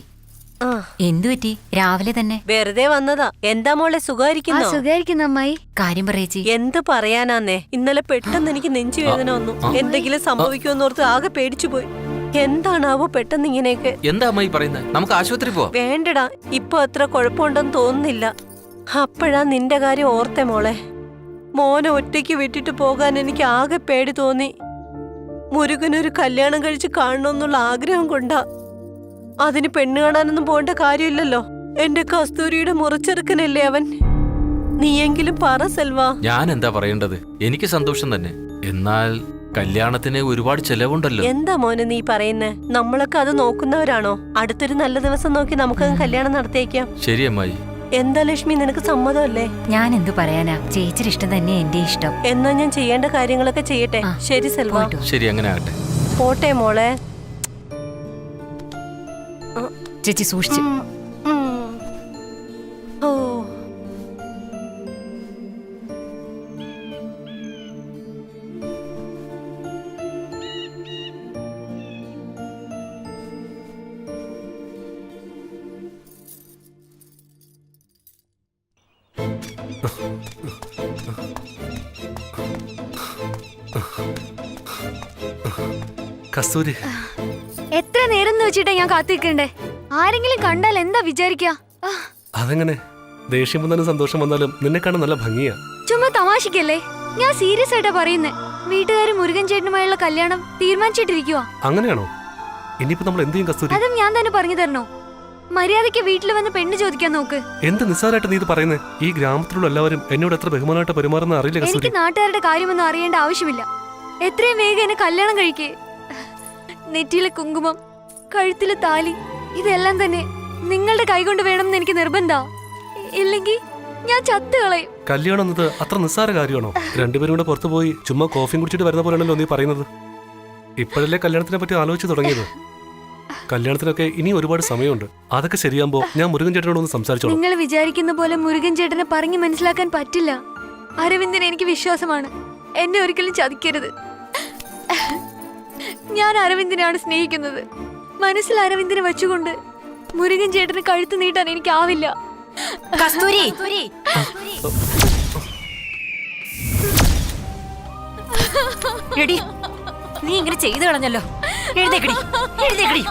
ആ, എന്തു പറ്റി രാവിലെ തന്നെ? വെറുതെ വന്നതാ. എന്താ മോളെ, സുഖായിരിക്കുന്നോ? സുഖായിരിക്കുന്നു അമ്മായി. കാര്യം പറയേച്ചി. എന്ത് പറയാനാന്നേ, ഇന്നലെ പെട്ടെന്ന് എനിക്ക് നെഞ്ചു വേദന വന്നു. എന്തെങ്കിലും സംഭവിക്കുമെന്നോർത്ത് ആകെ പേടിച്ചു പോയി. എന്താണാവോ പെട്ടെന്ന് ഇങ്ങനെയൊക്കെ? എന്താ അമ്മായി പറയുന്നത്? നമുക്ക് ആശുപത്രി പോവാം. വേണ്ടടാ, ഇപ്പൊ അത്ര കുഴപ്പമുണ്ടെന്ന് തോന്നുന്നില്ല. അപ്പോഴാ നിന്റെ കാര്യം ഓർത്തെ മോളെ. മോനെ ഒറ്റയ്ക്ക് വിട്ടിട്ട് പോകാൻ എനിക്ക് ആകെ പേടി തോന്നി. മുരുകനൊരു കല്യാണം കഴിച്ച് കാണണമെന്നുള്ള ആഗ്രഹം കൊണ്ടാ. അതിന് പെണ്ണ് കാണാനൊന്നും പോകേണ്ട കാര്യമില്ലല്ലോ. എന്റെ കസ്തൂരിയുടെ മുറിച്ചെറുക്കനല്ലേ അവൻ. നീയെങ്കിലും പറ സെൽവ. ഞാൻ എന്താ പറയേണ്ടത്? എനിക്ക് സന്തോഷം തന്നെ. എന്നാൽ കല്യാണത്തിന് ഒരുപാട് ചെലവുണ്ടല്ലോ. എന്താ മോനെ നീ പറയുന്നേ? നമ്മളൊക്കെ അത് നോക്കുന്നവരാണോ? അടുത്തൊരു നല്ല ദിവസം നോക്കി നമുക്കത് കല്യാണം നടത്തിയേക്കാം. ശരി അമ്മായി. എന്താ ലക്ഷ്മി, നിനക്ക് സമ്മതമല്ലേ? ഞാൻ എന്തു പറയാനാ, ചേച്ചിയുടെ ഇഷ്ടം തന്നെ എന്റെ ഇഷ്ടം. എന്നാ ഞാൻ ചെയ്യേണ്ട കാര്യങ്ങളൊക്കെ ചെയ്യട്ടെ. ശരി സെൽവ. ശരി, അങ്ങനെ ആകട്ടെ. പോട്ടെ മോളെ. ചേച്ചി സൂക്ഷിച്ച്. ഓ, കസ്തൂരി, എത്ര നേരം വെച്ചിട്ടാ ഞാൻ കാത്തിരിക്കണ്ടേ? ആരെങ്കിലും കണ്ടാൽ എന്താ വിചാരിക്കാ? അതെങ്ങനെ? ദേഷ്യം വന്നാലും സന്തോഷം വന്നാലും നിന്നെ കാണാൻ നല്ല ഭംഗിയാ. ചുമ്മാ തമാശക്കല്ലേ? ഞാൻ സീരിയസ് ആയിട്ടാ പറയുന്നേ. വീട്ടുകാര് മുരുകൻ ചേട്ടനുമായുള്ള കല്യാണം തീരുമാനിച്ചിട്ടിരിക്കുവാ. അങ്ങനെയാണോ? ഇനിയിപ്പോ നമ്മൾ എന്ത് ചെയ്യും കസ്തൂരി? അതും ഞാൻ തന്നെ പറഞ്ഞു തരണോ? മര്യാദയ്ക്ക് വീട്ടിൽ വന്ന് പെണ്ണ് ചോദിക്കാൻ നോക്ക്. എന്ത് നിസ്സാരമായിട്ട് നീ ഇത് പറയുന്നേ? ഈ ഗ്രാമത്തിലുള്ള എല്ലാവരും എന്നോട് എത്ര ബഹുമാനമായിട്ട് പെരുമാറുന്ന അറിയില്ല കസ്തൂരി. എനിക്ക് നാട്ടുകാരുടെ കാര്യമൊന്നും അറിയേണ്ട ആവശ്യമില്ല. എത്രയും വേഗം എന്നെ കല്യാണം കഴിക്കേ. നെറ്റിയിലെ കുങ്കുമം, കഴുത്തിലെ താലി, ഇതെല്ലാം തന്നെ നിങ്ങളുടെ കൈകൊണ്ട് വേണമെന്ന് എനിക്ക് നിർബന്ധ. ഇല്ലെങ്കിൽ ഞാൻ ചത്തുകളയും. കല്യാണം എന്നത് അത്ര നിസ്സാര കാര്യമാണോ? രണ്ടുപേരും കൂടെ പുറത്തു പോയി ചുമ്മാ കോഫിയും കുടിച്ചിട്ട് വരുന്ന പോലെയാണല്ലോ നീ പറയുന്നത്. ഇപ്പോഴല്ലേ കല്യാണത്തിനെ പറ്റി ആലോചിച്ച് തുടങ്ങിയത്. കല്യാണത്തിനൊക്കെ ഇനി ഒരുപാട് സമയമുണ്ട്. അതൊക്കെ ശരിയാകുമ്പോ ഞാൻ മുരുകൻ ചേട്ടനോട് ഒന്ന് സംസാരിച്ചോളാം. നിങ്ങൾ വിചാരിക്കുന്ന പോലെ മുരുകൻ ചേട്ടനെ പറഞ്ഞു മനസ്സിലാക്കാൻ പറ്റില്ല. അരവിന്ദന് എനിക്ക് വിശ്വാസമാണ്. എന്നെ ഒരിക്കലും ചതിക്കരുത്. ഞാൻ അരവിന്ദനെയാണ് സ്നേഹിക്കുന്നത്. മനസ്സിൽ അരവിന്ദനെ വെച്ചുകൊണ്ട് മുരുകൻ ചേട്ടന് കഴുത്ത് നീട്ടാൻ എനിക്കാവില്ല. കസ്തൂരി, എടി, നീ ഇങ്ങനെ ചെയ്തു കളഞ്ഞല്ലോ. എഴുന്നേക്കടി, എഴുന്നേക്കടി,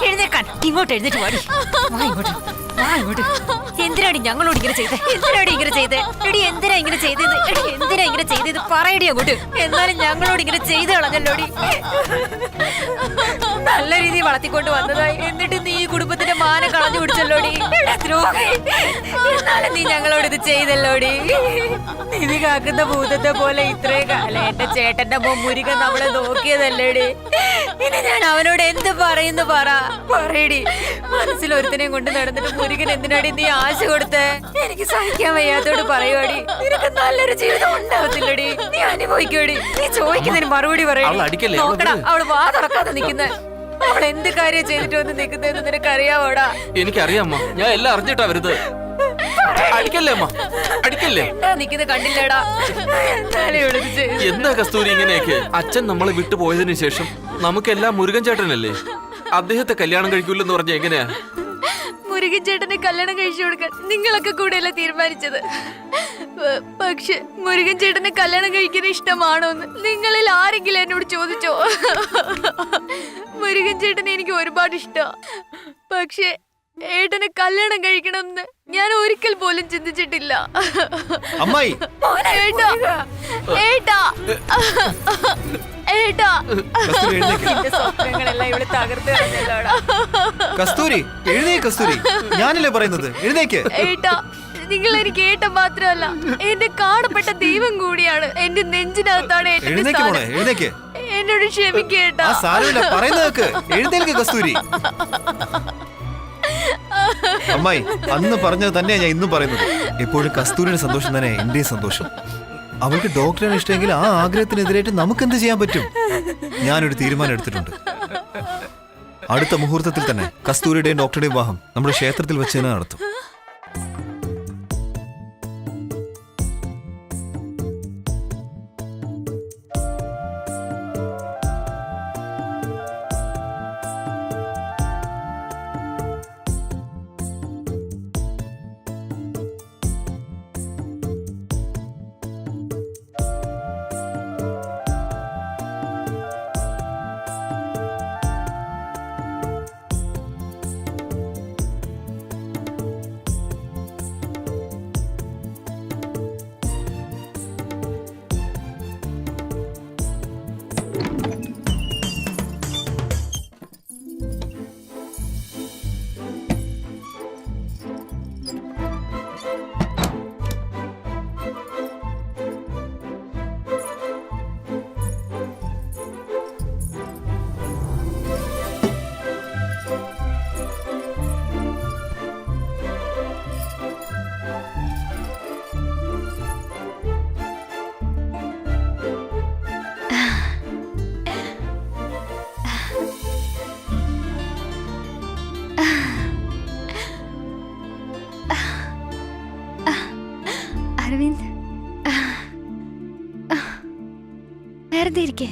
എഴുന്നേക്കാൻ. ഇങ്ങോട്ട് എഴുന്നേറ്റ് വാടി. വാ ഇങ്ങോട്ട്, വാ ഇങ്ങോട്ട്. എന്തിനാടി ഞങ്ങളോട് ഇങ്ങനെ ചെയ്തേ? എന്തിനാടി ഇങ്ങനെ ചെയ്തേ? എടി എന്തിനാ ഇങ്ങനെ ചെയ്തത്? എടി എന്തിനാ ഇങ്ങനെ ചെയ്തത്? പറയടി അങ്ങോട്ട്. എന്നാലും ഞങ്ങളോട് ഇങ്ങനെ ചെയ്തു കളഞ്ഞല്ലോടി. നല്ല രീതിയിൽ വളർത്തിക്കൊണ്ട് വന്നതായി, എന്നിട്ട് നീ ഈ കുടുംബത്തിന്റെ മാനം കളഞ്ഞു പിടിച്ചല്ലോടി. ദ്രോഹി. എന്നാലും നീ ഞങ്ങളോട് ഇത് ചെയ്തല്ലോടി. നിധി കാക്കുന്ന ഭൂതത്തെ പോലെ ഇത്രയും കാലം എന്റെ ചേട്ടന്റെ മോൻ മുരുകൻ നമ്മളെ നോക്കിയതല്ലേടി. ഇനി ഞാൻ അവനോട് എന്ത് പറയുന്നു പറയടി. മനസ്സിൽ ഒരുത്തനെയും കൊണ്ട് നടന്നിട്ട് മുരുകൻ എന്തിനാടി നീ ആശ കൊടുത്തേ? എനിക്ക് സഹിക്കാൻ വയ്യാത്തോട് പറയുവാടി. നിനക്ക് നല്ലൊരു ജീവിതം ഉണ്ടാവത്തില്ലടി. നീ അനുഭവിക്കോടി. നീ ചോദിക്കുന്നതിന് മറുപടി പറയടി. നോക്കടാ അവള് വാ തുറക്കാതെ നിൽക്കുന്നേ. അവൾ എന്ത് കാര്യം ചെയ്തിട്ട് വന്ന് നിൽക്കുന്നതെന്ന് നിനക്ക് അറിയാവോടാ? എനിക്കറിയാമ്മ, ഞാൻ എല്ലാം അറിഞ്ഞിട്ടാ വരുന്നത്. അടിക്കല്ലേ അമ്മ, അടിക്കല്ലേ. നിൽക്കുന്നത് കണ്ടില്ലടാ. എന്താ കസ്തൂരി ഇങ്ങനെയൊക്കെ? അച്ഛൻ നമ്മളെ വിട്ടു പോയതിനു ശേഷം നമുക്കെല്ലാം മുരുകൻ ചേട്ടനല്ലേ. അദ്ദേഹത്തെ കല്യാണം കഴിക്കൂലെന്ന് പറഞ്ഞ എങ്ങനെയാ? മുരുകൻ ചേട്ടനെ കല്യാണം കഴിച്ചു കൊടുക്കാൻ നിങ്ങളൊക്കെ കൂടെയല്ല തീരുമാനിച്ചത്. പക്ഷെ മുരുകൻ ചേട്ടനെ കല്യാണം കഴിക്കുന്നത് ഇഷ്ടമാണോന്ന് നിങ്ങളിൽ ആരെങ്കിലും എന്നോട് ചോദിച്ചോ? മുരുകൻ ചേട്ടനെ എനിക്ക് ഒരുപാട് ഇഷ്ടമാണ്. പക്ഷെ ഏട്ടനെ കല്യാണം കഴിക്കണമെന്ന് ഞാൻ ഒരിക്കൽ പോലും ചിന്തിച്ചിട്ടില്ല. അമ്മായി, ഏട്ടാ, ഏട്ടാ, ഏട്ടാ. കസ്തൂരി എഴുന്നേക്ക്. എന്റെ സ്വപ്നങ്ങളെല്ലാം ഇവിടെ തകർത്ത് കളഞ്ഞല്ലോടാ. കസ്തൂരി എഴുന്നേക്ക്. കസ്തൂരി, ഞാനല്ലേ പറയുന്നത്, എഴുന്നേക്ക്. ഏട്ടാ, നിങ്ങൾ എനിക്ക് ഏട്ടൻ മാത്രമല്ല എന്റെ കാണപ്പെട്ട ദൈവം കൂടിയാണ്. എന്റെ നെഞ്ചിനകത്താണ് ഏട്ടന്റെ എഴുന്നേക്ക് മോളെ, സ്ഥാനം. എഴുന്നേക്ക്. എന്നോട് ക്ഷമിക്കേട്ടാ. ആ സാരമില്ല, പറയുന്നത് കേക്ക്. എഴുന്നേൽക്ക് കസ്തൂരി. അമ്മായി, അന്ന് പറഞ്ഞത് തന്നെയാ ഞാൻ ഇന്നും പറയുന്നത്. എപ്പോഴും കസ്തൂരിയുടെ സന്തോഷം തന്നെ എന്റെയും സന്തോഷം. അവൾക്ക് ഡോക്ടറിനെ ഇഷ്ടമെങ്കിൽ ആ ആഗ്രഹത്തിനെതിരായിട്ട് നമുക്ക് എന്ത് ചെയ്യാൻ പറ്റും? ഞാനൊരു തീരുമാനം എടുത്തിട്ടുണ്ട്. അടുത്ത മുഹൂർത്തത്തിൽ തന്നെ കസ്തൂരിയുടെയും ഡോക്ടറുടെയും വിവാഹം നമ്മുടെ ക്ഷേത്രത്തിൽ വെച്ച് തന്നെ നടത്തും. അരവിന്ദ്, വെറുതെ ഇരിക്കേ.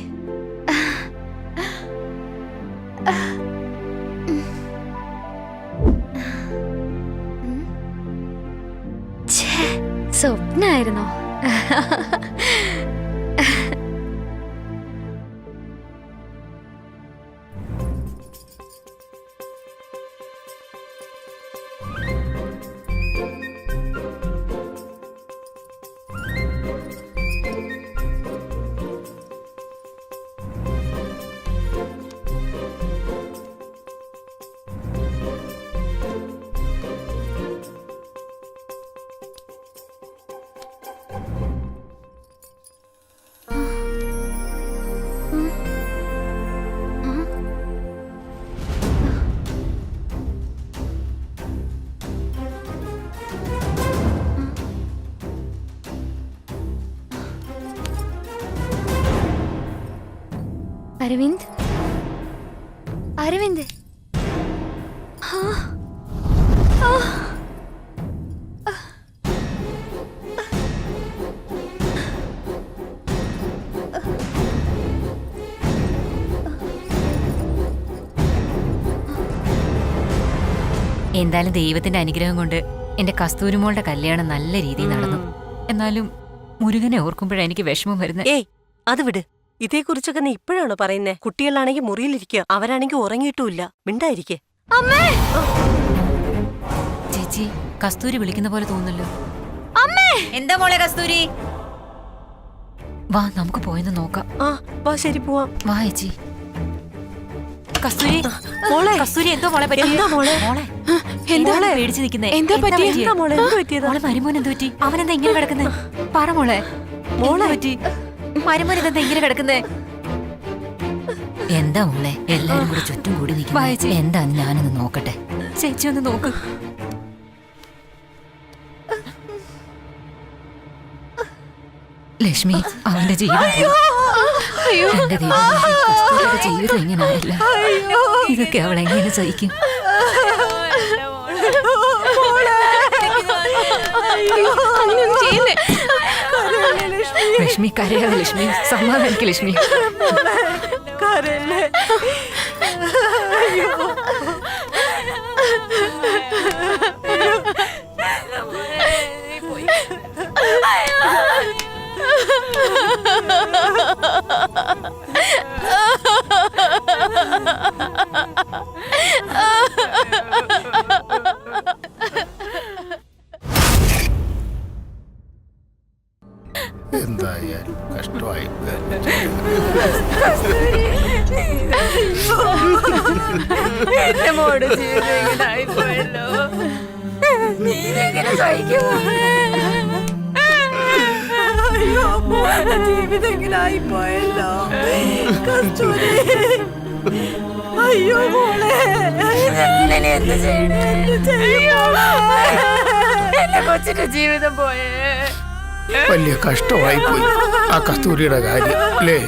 സ്വപ്നായിരുന്നോ? അരവിന്ദ്, അരവിന്ദ്. എന്തായാലും ദൈവത്തിന്റെ അനുഗ്രഹം കൊണ്ട് എന്റെ കസ്തൂരിമോളുടെ കല്യാണം നല്ല രീതിയിൽ നടന്നു. എന്നാലും മുരുകനെ ഓർക്കുമ്പോഴാണ് എനിക്ക് വിഷമം വരുന്നത്. ഏയ് അത് വിട്. ഇതേക്കുറിച്ചൊക്കെ നീ ഇപ്പോഴാണോ പറയുന്നേ? കുട്ടികളാണെങ്കിൽ മുറിയിലിരിക്കുക, അവരാണെങ്കിൽ ഉറങ്ങിയിട്ടുമില്ല. മിണ്ടായിരിക്കേ. അമ്മേ, ചേച്ചി കസ്തൂരി വിളിക്കുന്ന പോലെ തോന്നുന്നല്ലോ. അമ്മേ. എന്താ മോളെ കസ്തൂരി? വാ നമുക്ക് പോയെന്ന് നോക്കാം. ആ വാ, ശരി പോവാം. വാ ചേച്ചി. കസ്തൂരി മോളെ, കസ്തൂരി എന്തോ മോളെ പറ്റി? എന്താ മോളെ? മോളെ എന്താണ് പേടിച്ചു നിൽക്കുന്നേ? എന്താ പറ്റിയെ? പറ്റിയെ? മോളെ, എന്ത് പറ്റിയതാ? മോളെ മരുമോൻ എന്ത് പറ്റി? അവനെന്താ ഇങ്ങനെ കിടക്കുന്നേ? പറ മോളെ, മോളെ പറ്റി? മരുമോൻ ഇതെന്താ ഇങ്ങനെ കിടക്കുന്നേ? എന്താ മോളെ? എല്ലാരും കൂടെ ചുറ്റും കൂടി നിൽക്കുന്നു. എന്താന്ന് ഞാനൊന്ന് നോക്കട്ടെ. ചേച്ചി ഒന്ന് നോക്ക്. ലക്ഷ്മി, അവന്റെ ജീവിതം പോയി. എന്റെ ദൈവമേ, കസ്തൂരിയുടെ ജീവിതം ഇങ്ങനെയായില്ല. ഇതൊക്കെ അവൾ എങ്ങനെ സഹിക്കും? ലക്ഷ്മി കരയാതെ, ലക്ഷ്മി സമാധാനിക്ക്, ലക്ഷ്മി. എന്തായാലും കഷ്ടമായി. എന്റെ മോടെ ജീവിതം ഇങ്ങനെ ആയിപ്പോയല്ലോ. നീ ഇതെങ്ങനെ സഹിക്കുമോ? അയ്യോ, മോളുടെ ജീവിതം ഇങ്ങനെ ആയിപ്പോയല്ലോ. കസ്തൂരി, അയ്യോ മോളെ, ഞാൻ എന്ത് ചെയ്യണേ? എന്റെ കൊച്ചിന്റെ ജീവിതം പോയേ. വലിയ കഷ്ടമായി പോയി ആ കസ്തൂരിയുടെ കാര്യം അല്ലേ?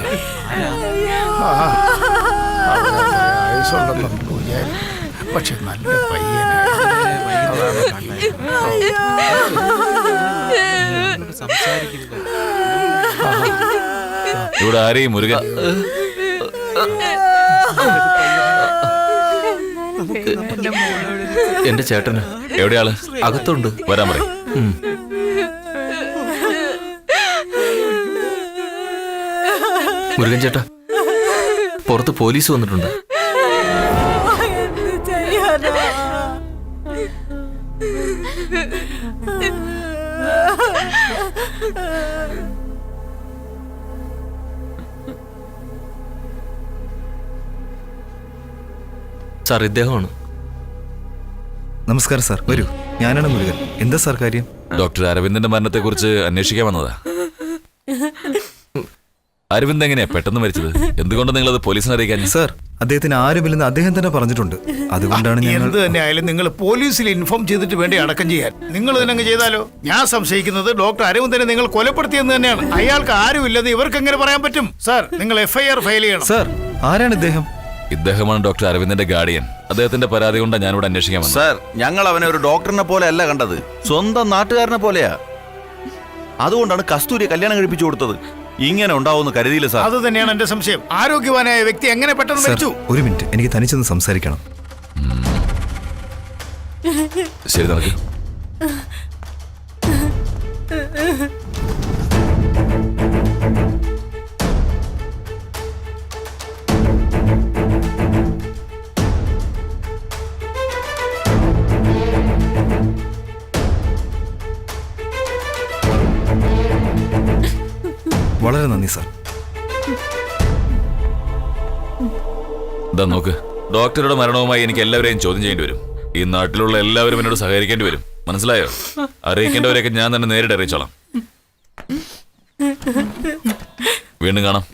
ആയുസുണ്ടെന്ന് നമുക്ക് വിചാരിക്കും, പക്ഷെ നല്ല ഇവിടെ ആരെയും മുരുകൻ എന്റെ ചേട്ടന് എവിടെയാള്? അകത്തുണ്ട്. വരാൻ പറയും. മുരുകൻ ചേട്ടാ, പുറത്ത് പോലീസ് വന്നിട്ടുണ്ട്. സാർ, ഇദ്ദേഹമാണ്. നമസ്കാരം സാർ, വരൂ. ഞാനാണ് മുരുകൻ. എന്താ സാർ കാര്യം? ഡോക്ടർ അരവിന്ദന്റെ മരണത്തെക്കുറിച്ച് അന്വേഷിക്കാൻ വന്നതാ. അരവിന്ദ് എങ്ങനെയാ പെട്ടെന്ന് മരിച്ചത്? എന്തുകൊണ്ട് നിങ്ങളത് പോലീസിനെ അറിയിക്കാൻ? സാർ, അദ്ദേഹത്തിന് ആരുമില്ലെന്ന് അദ്ദേഹം തന്നെ പറഞ്ഞിട്ടുണ്ട്. അതുകൊണ്ടാണ് ഞങ്ങൾ. എന്ത് തന്നെ ആയാലും നിങ്ങൾ പോലീസിൽ ഇൻഫോം ചെയ്തിട്ട് വേണ്ടി അടക്കം ചെയ്യാൻ. നിങ്ങൾ തന്നെ അങ്ങ് ചെയ്താലോ? ഞാൻ സംശയിക്കുന്നത് ഡോക്ടർ അരവിന്ദനെ നിങ്ങൾ കൊലപ്പെടുത്തിയെന്ന് തന്നെയാണ്. അയാൾക്ക് ആരുമില്ലെന്ന് ഇവർക്ക് എങ്ങനെ പറയാൻ പറ്റും? സാർ, നിങ്ങൾ FIR ഫയൽ ചെയ്യണം. സാർ, ആരാണ് ഇദ്ദേഹം? ഇദ്ദേഹമാണ് ഡോക്ടർ അരവിന്ദന്റെ ഗാർഡിയൻ. അദ്ദേഹത്തിന്റെ പരാതി കൊണ്ടാണ് ഞാനിവിടെ അന്വേഷിക്കാൻ വന്നത്. സാർ, ഞങ്ങൾ അവനെ ഒരു ഡോക്ടറിനെ പോലെ അല്ല കണ്ടത്, സ്വന്തം നാട്ടുകാരനെ പോലെയാ. അതുകൊണ്ടാണ് കസ്തൂരിയെ കല്യാണം കഴിപ്പിച്ചു കൊടുത്തത്. ഇങ്ങനെ ഉണ്ടാവുമെന്ന് കരുതിയില്ല സാർ. അത് തന്നെയാണ് എന്റെ സംശയം. ആരോഗ്യവാനായ വ്യക്തി എങ്ങനെ പെട്ടെന്ന് മരിച്ചു? ഒരു മിനിറ്റ്, എനിക്ക് തനിച്ചൊന്ന് സംസാരിക്കണം. ശരി, നടക്ക്. വളരെ നന്ദി സാർ. ഇതാ നോക്ക്, ഡോക്ടറുടെ മരണവുമായി എനിക്ക് എല്ലാവരെയും ചോദ്യം ചെയ്യേണ്ടി വരും. ഈ നാട്ടിലുള്ള എല്ലാവരും എന്നോട് സഹകരിക്കേണ്ടി വരും. മനസ്സിലായോ? അറിയിക്കേണ്ടവരെയൊക്കെ ഞാൻ തന്നെ നേരിട്ട് അറിയിച്ചോളാം. വീണ്ടും കാണാം.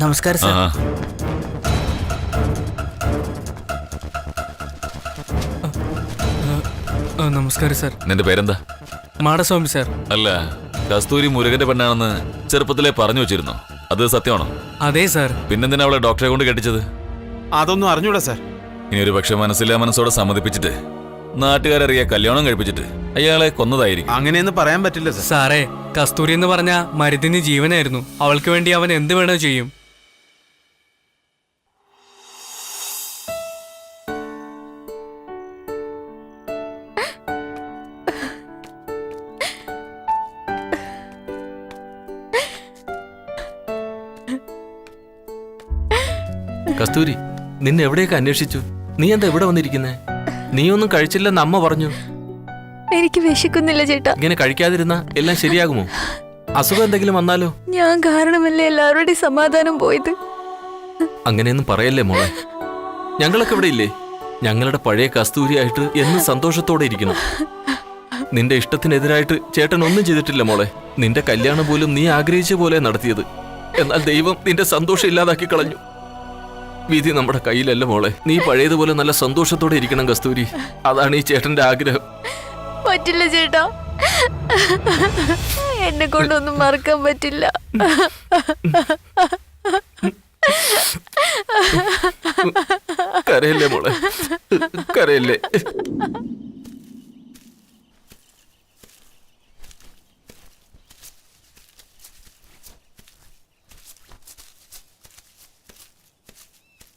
നമസ്കാരം സാർ. നമസ്കാരം സാർ. നിന്റെ പേരെന്താ? മാടസ്വാമി സാർ. അല്ല, കസ്തൂരി മുരുകന്റെ പെണ്ണാണെന്ന് ചെറുപ്പത്തിലെ പറഞ്ഞു വെച്ചിരുന്നോ? അത് സത്യമാണോ? അതെ സാർ. പിന്നെന്തിനാ അവളെ ഡോക്ടറെ കൊണ്ട് കെട്ടിച്ചത്? അതൊന്നും അറിഞ്ഞൂടാ സാർ. ഇനി ഒരു പക്ഷെ മനസ്സില്ലാ മനസ്സോടെ സമ്മതിപ്പിച്ചിട്ട് നാട്ടുകാരറിയാ കല്യാണം കഴിപ്പിച്ചിട്ട് അയാളെ കൊന്നതായിരിക്കും. അങ്ങനെയൊന്നും പറയാൻ പറ്റില്ല സാർ. സാറേ, കസ്തൂരി എന്ന് പറഞ്ഞ മരുന്നിന് ജീവനായിരുന്നു. അവൾക്ക് വേണ്ടി അവൻ എന്ത് വേണോ ചെയ്യും. കസ്തൂരി, നിന്നെ എവിടെയൊക്കെ അന്വേഷിച്ചു? നീ എന്താ ഇവിടെ വന്നിരിക്കുന്നേ? നീ ഒന്നും കഴിച്ചില്ലെന്ന് അമ്മ പറഞ്ഞു. എനിക്ക് വിശക്കുന്നില്ല ചേട്ടാ. ഇങ്ങനെ കഴിക്കാതിരുന്ന എല്ലാം ശരിയാകുമോ? അസുഖം എന്തെങ്കിലും വന്നാലോ? ഞാൻ കാരണമല്ലേ എല്ലാവരുടെയും സമാധാനം പോയത്. അങ്ങനെയൊന്നും പറയല്ലേ മോളെ. ഞങ്ങളൊക്കെ ഇവിടെ ഇല്ലേ? ഞങ്ങളുടെ പഴയ കസ്തൂരിയായിട്ട് എന്നും സന്തോഷത്തോടെ ഇരിക്കണം. നിന്റെ ഇഷ്ടത്തിനെതിരായിട്ട് ചേട്ടൻ ഒന്നും ചെയ്തിട്ടില്ല മോളെ. നിന്റെ കല്യാണം പോലും നീ ആഗ്രഹിച്ച പോലെ നടത്തിയത്. എന്നാൽ ദൈവം നിന്റെ സന്തോഷം ഇല്ലാതാക്കി കളഞ്ഞു. വിധി നമ്മുടെ കയ്യിലല്ല മോളെ. നീ പഴയതുപോലെ നല്ല സന്തോഷത്തോടെ ഇരിക്കണം കസ്തൂരി. അതാണ് ഈ ചേട്ടന്റെ ആഗ്രഹം. പറ്റില്ല ചേട്ടാ, എന്നെ കൊണ്ടൊന്നും മറക്കാൻ പറ്റില്ല. കരയല്ലേ മോളെ, കരയല്ലേ.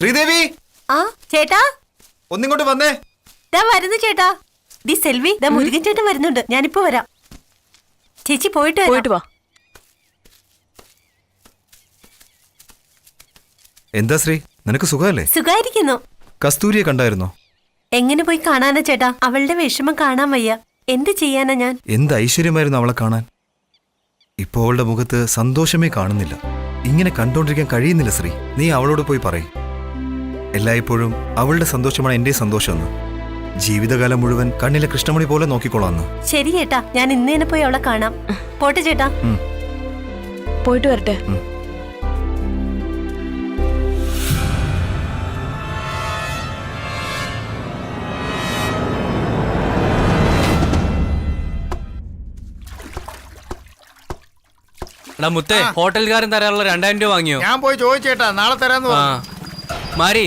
ശ്രീദേവി, ആ ചേട്ടാ, ഒന്നിങ്ങോട്ട് വന്നേ. ദാ വരുന്നു ചേട്ടാ. ദി സെൽവി, ദാ മുരുകൻ ചേട്ടൻ വരുന്നുണ്ട്. ഞാനിപ്പോ വരാം. ചേച്ചി പോയിട്ട് വാ. എന്താ ശ്രീ, നിനക്ക് സുഖമല്ലേ? സുഖായിരിക്കുന്നു. കസ്തൂരിയെ കണ്ടായിരുന്നോ? എങ്ങനെ പോയി കാണാനാ ചേട്ടാ? അവളുടെ വിഷമം കാണാൻ വയ്യ. എന്ത് ചെയ്യാനാ ഞാൻ? എന്ത് ഐശ്വര്യമായിരുന്നു അവളെ കാണാൻ. ഇപ്പോ അവളുടെ മുഖത്ത് സന്തോഷമേ കാണുന്നില്ല. ഇങ്ങനെ കണ്ടോണ്ടിരിക്കാൻ കഴിയുന്നില്ല ശ്രീ. നീ അവളോട് പോയി പറയ്, എല്ലായ്പ്പോഴും അവളുടെ സന്തോഷമാണ് എന്റെ സന്തോഷമെന്ന്. ജീവിതകാലം മുഴുവൻ കണ്ണിലെ കൃഷ്ണമണി പോലെ നോക്കിക്കോളാന്ന്. ശരി ചേട്ടാ, ഞാൻ ഇന്ന് തന്നെ പോയി അവളെ കാണാം. പോട്ടെ ചേട്ടാ. പോയിട്ട് വരട്ടെ. എടാ മുത്തേ, ഹോട്ടൽക്കാരൻ തരാനുള്ള 2000 രൂപ വാങ്ങിയോ? ഞാൻ പോയി ചോദിച്ചേട്ടാ, നാളെ തരാന്ന് ആ പറഞ്ഞു. മാരി,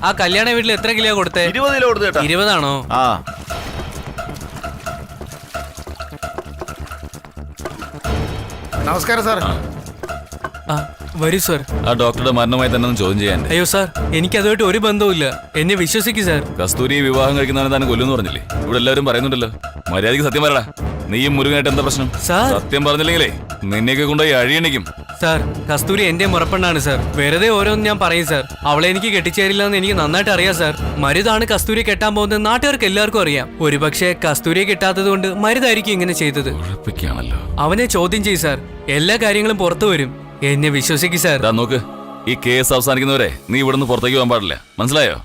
ആ കല്യാണ വീട്ടിൽ എത്ര കിലോ കൊടുത്തേ? 20 കിലോ കൊടുത്തു ചേട്ടാ. 20 ആണോ? ആ, നമസ്കാരം സാർ. ആ വരൂ സാർ. ആ ഡോക്ടറുടെ മരണമായി തന്നെ ഒന്ന് ചോദ്യം ചെയ്യാൻ. അയ്യോ സാർ, എനിക്ക് അതുമായിട്ട് ഒരു ബന്ധവുമില്ല. എന്നെ വിശ്വസിക്കൂ സാർ. കസ്തൂരി വിവാഹം കഴിക്കുന്നവനെ താൻ കൊല്ലുന്നു പറഞ്ഞില്ലേ? ഇവിടെ എല്ലാവരും പറയുന്നുണ്ടല്ലോ. മര്യാദയ്ക്ക് സത്യം പറയടാ. നീയും മുരുകനായിട്ട് എന്താ പ്രശ്നം? സാർ, സത്യം പറഞ്ഞില്ലെങ്കിലേ നിന്നെയൊക്കെ കൊണ്ടുപോയി അഴിയണിക്കും. സാർ, കസ്തൂരി എന്റെ മുറപ്പെണ്ണാണ് സാർ. വെറുതെ ഓരോന്ന് ഞാൻ പറയും സാർ. അവളെ എനിക്ക് കെട്ടിച്ചേരില്ല എന്ന് എനിക്ക് നന്നായിട്ട് അറിയാം സാർ. മരുതാണ് കസ്തൂരി കെട്ടാൻ പോകുന്നത് നാട്ടുകാർക്ക് എല്ലാവർക്കും അറിയാം. ഒരുപക്ഷെ കസ്തൂരിയെ കിട്ടാത്തത് കൊണ്ട് മരുതായിരിക്കും ഇങ്ങനെ ചെയ്തത്. ഉറപ്പിക്കാണല്ലോ. അവനെ ചോദ്യം ചെയ്യും സാർ. എല്ലാ കാര്യങ്ങളും പുറത്തു വരും. എന്നെ വിശ്വസിക്കും സാർ. നോക്ക്, ഈ കേസ് അവസാനിക്കുന്നവരെ നീ ഇവിടുന്ന് പുറത്തേക്ക് പോകാൻ പാടില്ല. മനസ്സിലായോ?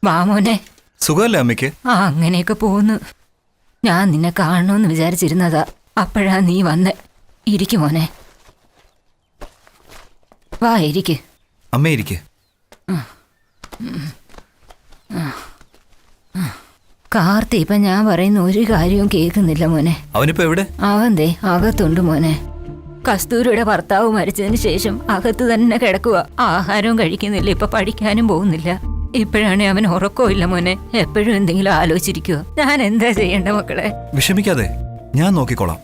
വാമോനെ, സുഖമല്ലേ അമ്മയ്ക്ക്? ആ അങ്ങനെയൊക്കെ പോകുന്നു. ഞാൻ നിന്നെ കാണണമെന്ന് വിചാരിച്ചിരുന്നതാ. അപ്പോഴാ നീ വന്ന്. ഇരിക്കും മോനെ, വാ ഇരിക്ക്. അമ്മ ഇരിക്ക്. കാർത്തി ഇപ്പൊ ഞാൻ പറയുന്ന ഒരു കാര്യവും കേൾക്കുന്നില്ല മോനെ. അവനിപ്പോ എവിടെ? അവൻ ദേ അകത്തുണ്ട് മോനെ. കസ്തൂരിയുടെ ഭർത്താവ് മരിച്ചതിന് ശേഷം അകത്ത് തന്നെ കിടക്കുക. ആഹാരവും കഴിക്കുന്നില്ല, ഇപ്പൊ പഠിക്കാനും പോകുന്നില്ല. ഇപ്പോഴാണ് അവൻ ഉറക്കമില്ല മോനെ. എപ്പോഴും എന്തെങ്കിലും ആലോചിച്ചിരിക്കുക. ഞാൻ എന്താ ചെയ്യേണ്ട മക്കളെ? വിഷമിക്കാതെ, ഞാൻ നോക്കിക്കോളാം.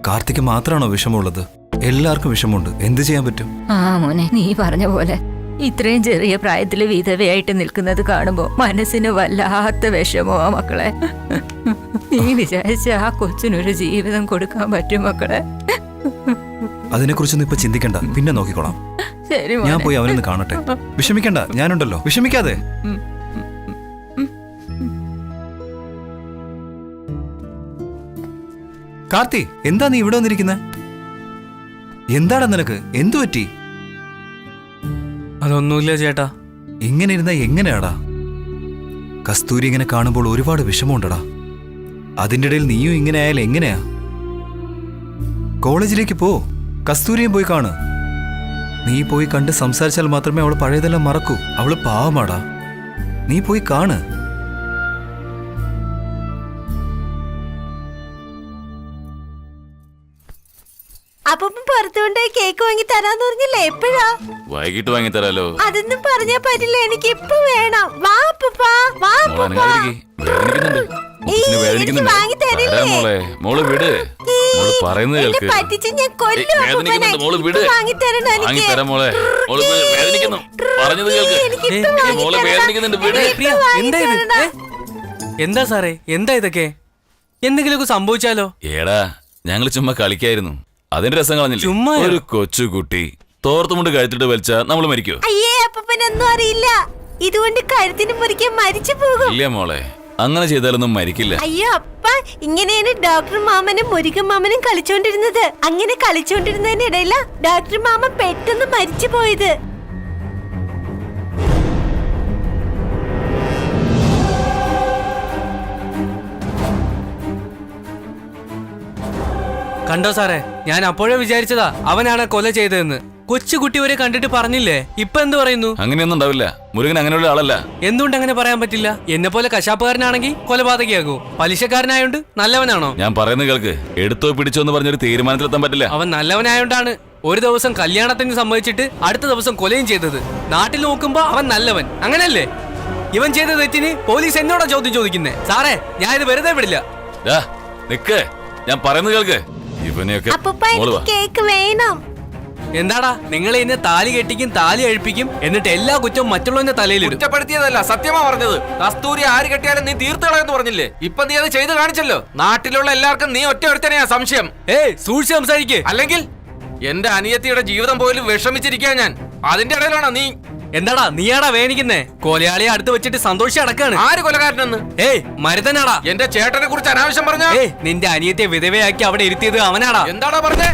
കാർത്തിക്ക് മാത്രമാണോ വിഷമമുള്ളത്? എല്ലാവർക്കും വിഷമമുണ്ട്. എന്ത് ചെയ്യാൻ പറ്റും? ആ മോനെ, നീ പറഞ്ഞ പോലെ ഇത്രയും ചെറിയ പ്രായത്തില് വിധവയായിട്ട് നിൽക്കുന്നത് കാണുമ്പോ മനസ്സിന് വല്ലാത്ത വിഷമോ മക്കളെ. നീ വിചാരിച്ച ആ കൊച്ചിനൊരു ജീവിതം കൊടുക്കാൻ പറ്റും മക്കളെ? അതിനെക്കുറിച്ചൊന്നും ഇപ്പൊ ചിന്തിക്കണ്ട, പിന്നെ നോക്കിക്കോളാം. ശരി, ഞാൻ പോയി അവനൊന്ന് കാണട്ടെ. വിഷമിക്കണ്ട, ഞാനുണ്ടല്ലോ. വിഷമിക്കാതെ. കാർത്തി, എന്താ നീ ഇവിടെ വന്നിരിക്കുന്നത്? എന്താടാ നിനക്ക്? എന്തു പറ്റി? അതൊന്നുമില്ല ചേട്ടാ. ഇങ്ങനെ ഇരുന്ന എങ്ങനെയാടാ? കസ്തൂരി ഇങ്ങനെ കാണുമ്പോൾ ഒരുപാട് വിഷമമുണ്ടടാ. അതിൻ്റെ ഇടയിൽ നീയും ഇങ്ങനെ ആയാൽ എങ്ങനെയാ? കോളേജിലേക്ക് പോ, കസ്തൂരിയും പോയി കാണ്. നീ പോയി കണ്ട് സംസാരിച്ചാൽ മാത്രമേ അവൾ പഴയതെല്ലാം മറക്കൂ. അവള് പാവമാടാ. നീ പോയി കാണ്. അപ്പൊ പുറത്തുകൊണ്ട് കേക്ക് വാങ്ങി തരാന്ന് പറഞ്ഞില്ലേ? എപ്പോഴാ? വൈകിട്ട് വാങ്ങി തരാലോ. അതൊന്നും പറഞ്ഞാ പറ്റില്ല, എനിക്ക് ഇപ്പൊ വേണം. വാ പപ്പാ, വാ പപ്പാ. വേദനിക്കുന്നുണ്ട്. കൊച്ചിന് വേദനിക്കുന്നുണ്ട്. തരാം മോളെ, മോള് വിട്. മോള് പറയുന്നത് കേൾക്ക്. വേദനിക്കുന്നുണ്ട്, മോള് വിട്. വാങ്ങിത്തരാം മോളെ. മോള് വേദനിക്കുന്നു, പറഞ്ഞത് കേൾക്ക്. മോള് വേദനിക്കുന്നുണ്ട്, വിട്. പ്രിയ, എന്താ ഇത്? എന്താ സാറേ, എന്താ ഇതൊക്കെ? എന്തെങ്കിലുമൊക്കെ സംഭവിച്ചാലോ? ഏടാ, ഞങ്ങൾ ചുമ്മാ കളിക്കായിരുന്നു. അതിന്റെ രസം കളഞ്ഞില്ല. ചുമ്മാ ഒരു കൊച്ചുകുട്ടി തോർത്തുമുണ്ട് കഴുത്തിട്ട് വലിച്ചാ നമ്മൾ മരിക്കോ? അയ്യേ, അപ്പൂപ്പനൊന്നും അറിയില്ല. ഇതുകൊണ്ട് കഴുത്തിന് മുറിക്കാൻ മരിച്ചു പോകും. ഇല്ല മോളെ, അങ്ങനെ ചെയ്താലൊന്നും മരിക്കില്ല. അയ്യോ അപ്പ, ഇങ്ങനെയാണ് ഡോക്ടർ മാമനും മുരുകൻ മാമനും കളിച്ചോണ്ടിരുന്നത്. അങ്ങനെ കളിച്ചോണ്ടിരുന്നതിനിടയില ഡോക്ടർ മാമൻ പെട്ടെന്ന് മരിച്ചു പോയത്. കണ്ടോ സാറേ, ഞാൻ അപ്പോഴേ വിചാരിച്ചതാ അവനാണ് കൊല ചെയ്തതെന്ന്. കൊച്ചുകുട്ടി വരെ കണ്ടിട്ട് പറഞ്ഞില്ലേ, ഇപ്പൊ എന്ത് പറയുന്നു? അങ്ങനെയൊന്നും ഉണ്ടാവില്ല. മുരുകൻ അങ്ങനെയുള്ള ആളല്ല. എന്തുകൊണ്ട് അങ്ങനെ പറയാൻ പറ്റില്ല? എന്നെ പോലെ കശാപ്പുകാരനാണെങ്കിൽ കൊലപാതകയാകൂ. പലിശക്കാരനായോണ്ട് നല്ലവനാണോ? ഞാൻ പറയുന്നത് കേൾക്ക്. എടുത്തോ പിടിച്ചോ എന്ന് പറഞ്ഞൊരു തീരുമാനത്തിലെത്താൻ പറ്റില്ല. അവൻ നല്ലവനായോണ്ടാണ് ഒരു ദിവസം കല്യാണത്തിന് സമ്മതിച്ചിട്ട് അടുത്ത ദിവസം കൊലയും ചെയ്തത്. നാട്ടിൽ നോക്കുമ്പോ അവൻ നല്ലവൻ, അങ്ങനല്ലേ? ഇവൻ ചെയ്ത തെറ്റിന് പോലീസ് എന്നോടാ ചോദ്യം ചോദിക്കുന്നേ. സാറേ, ഞാൻ ഇത് വെറുതെ വിടില്ല. നിക്ക്, ഞാൻ പറയുന്നത് കേൾക്ക്. ഇവനെയൊക്കെ കേക്ക് വേണം. എന്താടാ, നിങ്ങൾ ഇന്നെ താലി കെട്ടിക്കും, താലി അഴിപ്പിക്കും, എന്നിട്ട് എല്ലാ കുറ്റവും മറ്റുള്ളവന്റെ തലയിലിടും. കുറ്റപ്പെടുത്തിയതല്ല, സത്യമാ പറഞ്ഞത്. കസ്തൂരി ആര് കെട്ടിയാലും നീ തീർത്തു കളയെന്ന് പറഞ്ഞില്ലേ? ഇപ്പൊ നീ അത് ചെയ്ത് കാണിച്ചല്ലോ. നാട്ടിലുള്ള എല്ലാവർക്കും നീ ഒറ്റ ഒരുത്തനെയാ സംശയം. സൂക്ഷിച്ച് സംസാരിക്കേ, അല്ലെങ്കിൽ എന്റെ അനിയത്തിയുടെ ജീവിതം പോലും വിഷമിച്ചിരിക്കാ ഞാൻ. അതിന്റെ ഇടയിലാണോ നീ? എന്താടാ നീയാടാ വേദനിക്കുന്നേ? കൊലയാളിയെ അടുത്ത് വെച്ചിട്ട് സന്തോഷം അടക്കാണ്. ആര് കൊലകാരനെന്ന്? മരുതനാടാ. എന്റെ ചേട്ടനെ കുറിച്ച് അനാവശ്യം പറഞ്ഞ. നിന്റെ അനിയത്തെ വിധവയാക്കി അവിടെ ഇരുത്തിയത് അവനാടാ. എന്താടാ പറഞ്ഞേ?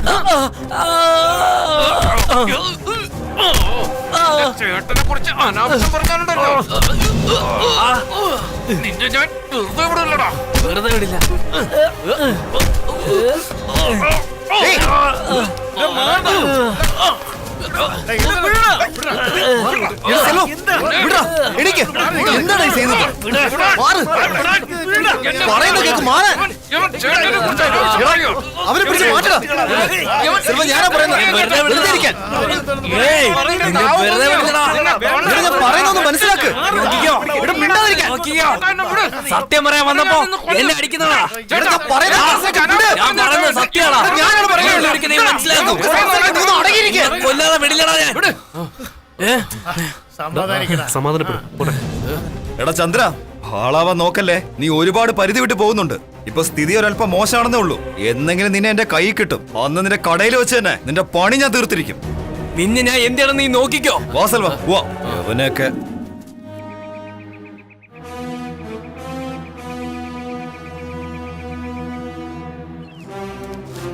ചേട്ടനെ കുറിച്ച് അനാവശ്യം പറഞ്ഞാലുണ്ടല്ലോ, നിന്റെ ഞാൻ വെറുതെ വിടില്ല. എന്താണ് ഈ ചെയ്യുന്നത്? പറയുന്നത് കേൾക്ക്, മാറാൻ. അവരെ പിടിച്ച് മാറ്റടാ. സെൽവ, ഞാനാ പറയുന്നത്. വെറുതെ ഇരിക്കാൻ. പറയുന്നൊന്നും മനസ്സിലാക്ക്. സത്യം പറയാൻ വന്നപ്പോ എന്നെ അടിക്കുന്നതാ. ഞാനാണ് പറയുന്നത്. കൊല്ലാതെ വിടില്ലടാ ഞാൻ. സമാധാനപ്പെടും. എടാ ചന്ദ്ര, ആളാവാൻ നോക്കല്ലേ. നീ ഒരുപാട് പരിധി വിട്ട് പോകുന്നുണ്ട്. ഇപ്പൊ സ്ഥിതി ഒരല്പം മോശമാണെന്നേ ഉള്ളൂ. എന്നെങ്കിലും നിന്നെ എന്റെ കൈ കിട്ടും. അന്ന് നിന്റെ കടയിൽ വെച്ച് തന്നെ നിന്റെ പണി ഞാൻ തീർത്തിരിക്കും. നിന്നെ ഞാൻ എന്താണെന്ന് നീ നോക്കിക്കോ. വാസൽവാ, അവനൊക്കെ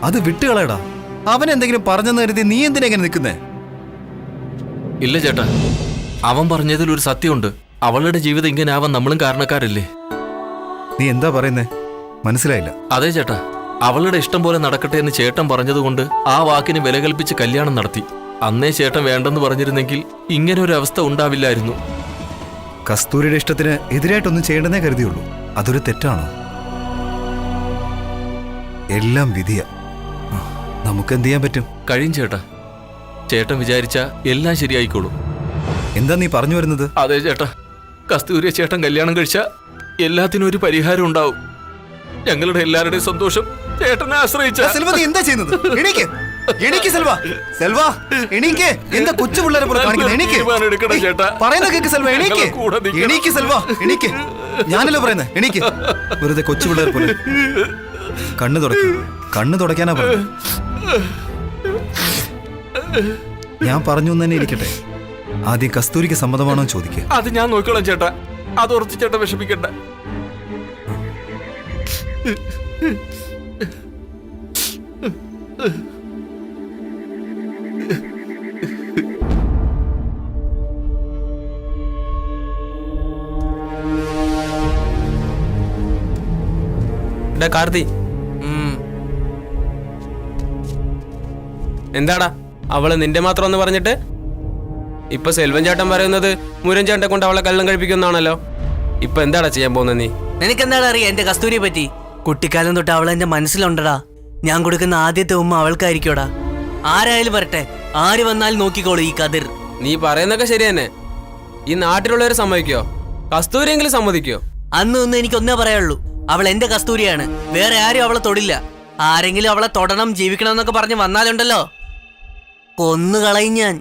അത് വിട്ടുകളയടാ. അവൻ എന്തെങ്കിലും പറഞ്ഞെന്ന് കരുതി നീ എന്തിനാ ഇങ്ങനെ നിൽക്കുന്നേ? ഇല്ല ചേട്ടാ, അവൻ പറഞ്ഞതിൽ ഒരു സത്യമുണ്ട്. അവളുടെ ജീവിതം ഇങ്ങനെ ആവാൻ നമ്മളും കാരണക്കാരല്ലേ? നീ എന്താ പറയുന്നേ? മനസ്സിലായില്ല. അതെ ചേട്ടാ, അവളുടെ ഇഷ്ടം പോലെ നടക്കട്ടെ എന്ന് ചേട്ടൻ പറഞ്ഞതുകൊണ്ട് ആ വാക്കിന് വില കൽപ്പിച്ച് കല്യാണം നടത്തി. അന്നേ ചേട്ടൻ വേണ്ടെന്ന് പറഞ്ഞിരുന്നെങ്കിൽ ഇങ്ങനെ ഒരു അവസ്ഥ ഉണ്ടാവില്ലായിരുന്നു. കസ്തൂരിയുടെ ഇഷ്ടത്തിന് എതിരായിട്ടൊന്നും ചെയ്യേണ്ടെന്നേ കരുതിയുള്ളൂ. അതൊരു തെറ്റാണോ? എല്ലാം വിധിയ. നമുക്കെന്ത് ചെയ്യാൻ പറ്റും? കഴിയും ചേട്ടാ. ചേട്ടൻ വിചാരിച്ച എല്ലാം ശരിയായിക്കോളും. എന്താ നീ പറഞ്ഞു വരുന്നത്? അതെ ചേട്ടാ, കസ്തൂരിയെ ചേട്ടൻ കല്യാണം കഴിച്ച എല്ലാത്തിനും ഒരു പരിഹാരം ഉണ്ടാവും. ഞങ്ങളുടെ എല്ലാവരുടെയും സന്തോഷം ചേട്ടനെ ആശ്രയിച്ച. സെൽവ, നീ എന്താ ചെയ്യുന്നത്? എണീക്ക്, എണീക്ക് സെൽവ. സെൽവ, എണീക്ക്. എന്താ കൊച്ചു പിള്ളേരെ പോലെ കാണിക്കുന്നത്? എണീക്ക്. പറയുന്ന കേക്ക് സെൽവ. എണീക്ക്, എണീക്ക് സെൽവ, എണീക്ക്. ഞാനല്ലോ പറയുന്നത്. എണീക്ക്. വെറുതെ കൊച്ചു പിള്ളേരെ പോലെ. കണ്ണു തുടയ്ക്കും. കണ്ണു തുടയ്ക്കാനാ പറഞ്ഞത്. ഞാൻ പറഞ്ഞു തന്നെ ഇരിക്കട്ടെ. ആദ്യം കസ്തൂരിക്ക് സമ്മതമാണോ ചോദിക്കുക. അത് ഞാൻ നോക്കിക്കോളാം ചേട്ടാ. അത് ഉറച്ചു ചേട്ടൻ വിഷമിക്കണ്ട. കാർത്തി, എന്താടാ അവള് നിന്റെ മാത്രം എന്ന് പറഞ്ഞിട്ട് ഇപ്പൊ സെൽവൻ ചേട്ടൻ പറയുന്നത് മുരൻ ചേട്ടൻ കൊണ്ട് അവളെ കല്യാണം കഴിപ്പിക്കുന്നാണല്ലോ. ഇപ്പൊ എന്താടാ ചെയ്യാൻ പോകുന്നത് നീ? നിനക്കെന്താടാ അറിയാം എന്റെ കസ്തൂരിയെ പറ്റി? കുട്ടിക്കാലം തൊട്ട് അവൾ എന്റെ മനസ്സിലുണ്ടടാ. ഞാൻ കൊടുക്കുന്ന ആദ്യത്തെ ഉമ്മ അവൾക്കായിരിക്കോടാ. ആരായാലും വരട്ടെ, ആര് വന്നാലും നോക്കിക്കോളൂ ഈ കതിർ. നീ പറയുന്നൊക്കെ ശരി തന്നെ. ഈ നാട്ടിലുള്ളവര് സമ്മതിക്കോ? കസ്തൂരിയെങ്കിലും സമ്മതിക്കോ? അന്ന് ഒന്ന് എനിക്ക് ഒന്നേ പറയുള്ളൂ, അവൾ എന്റെ കസ്തൂരിയാണ്. വേറെ ആരും അവളെ തൊടില്ല. ആരെങ്കിലും അവളെ തൊടണം, ജീവിക്കണം എന്നൊക്കെ പറഞ്ഞ് വന്നാലുണ്ടല്ലോ, കൊന്നുകളയും ഞാൻ.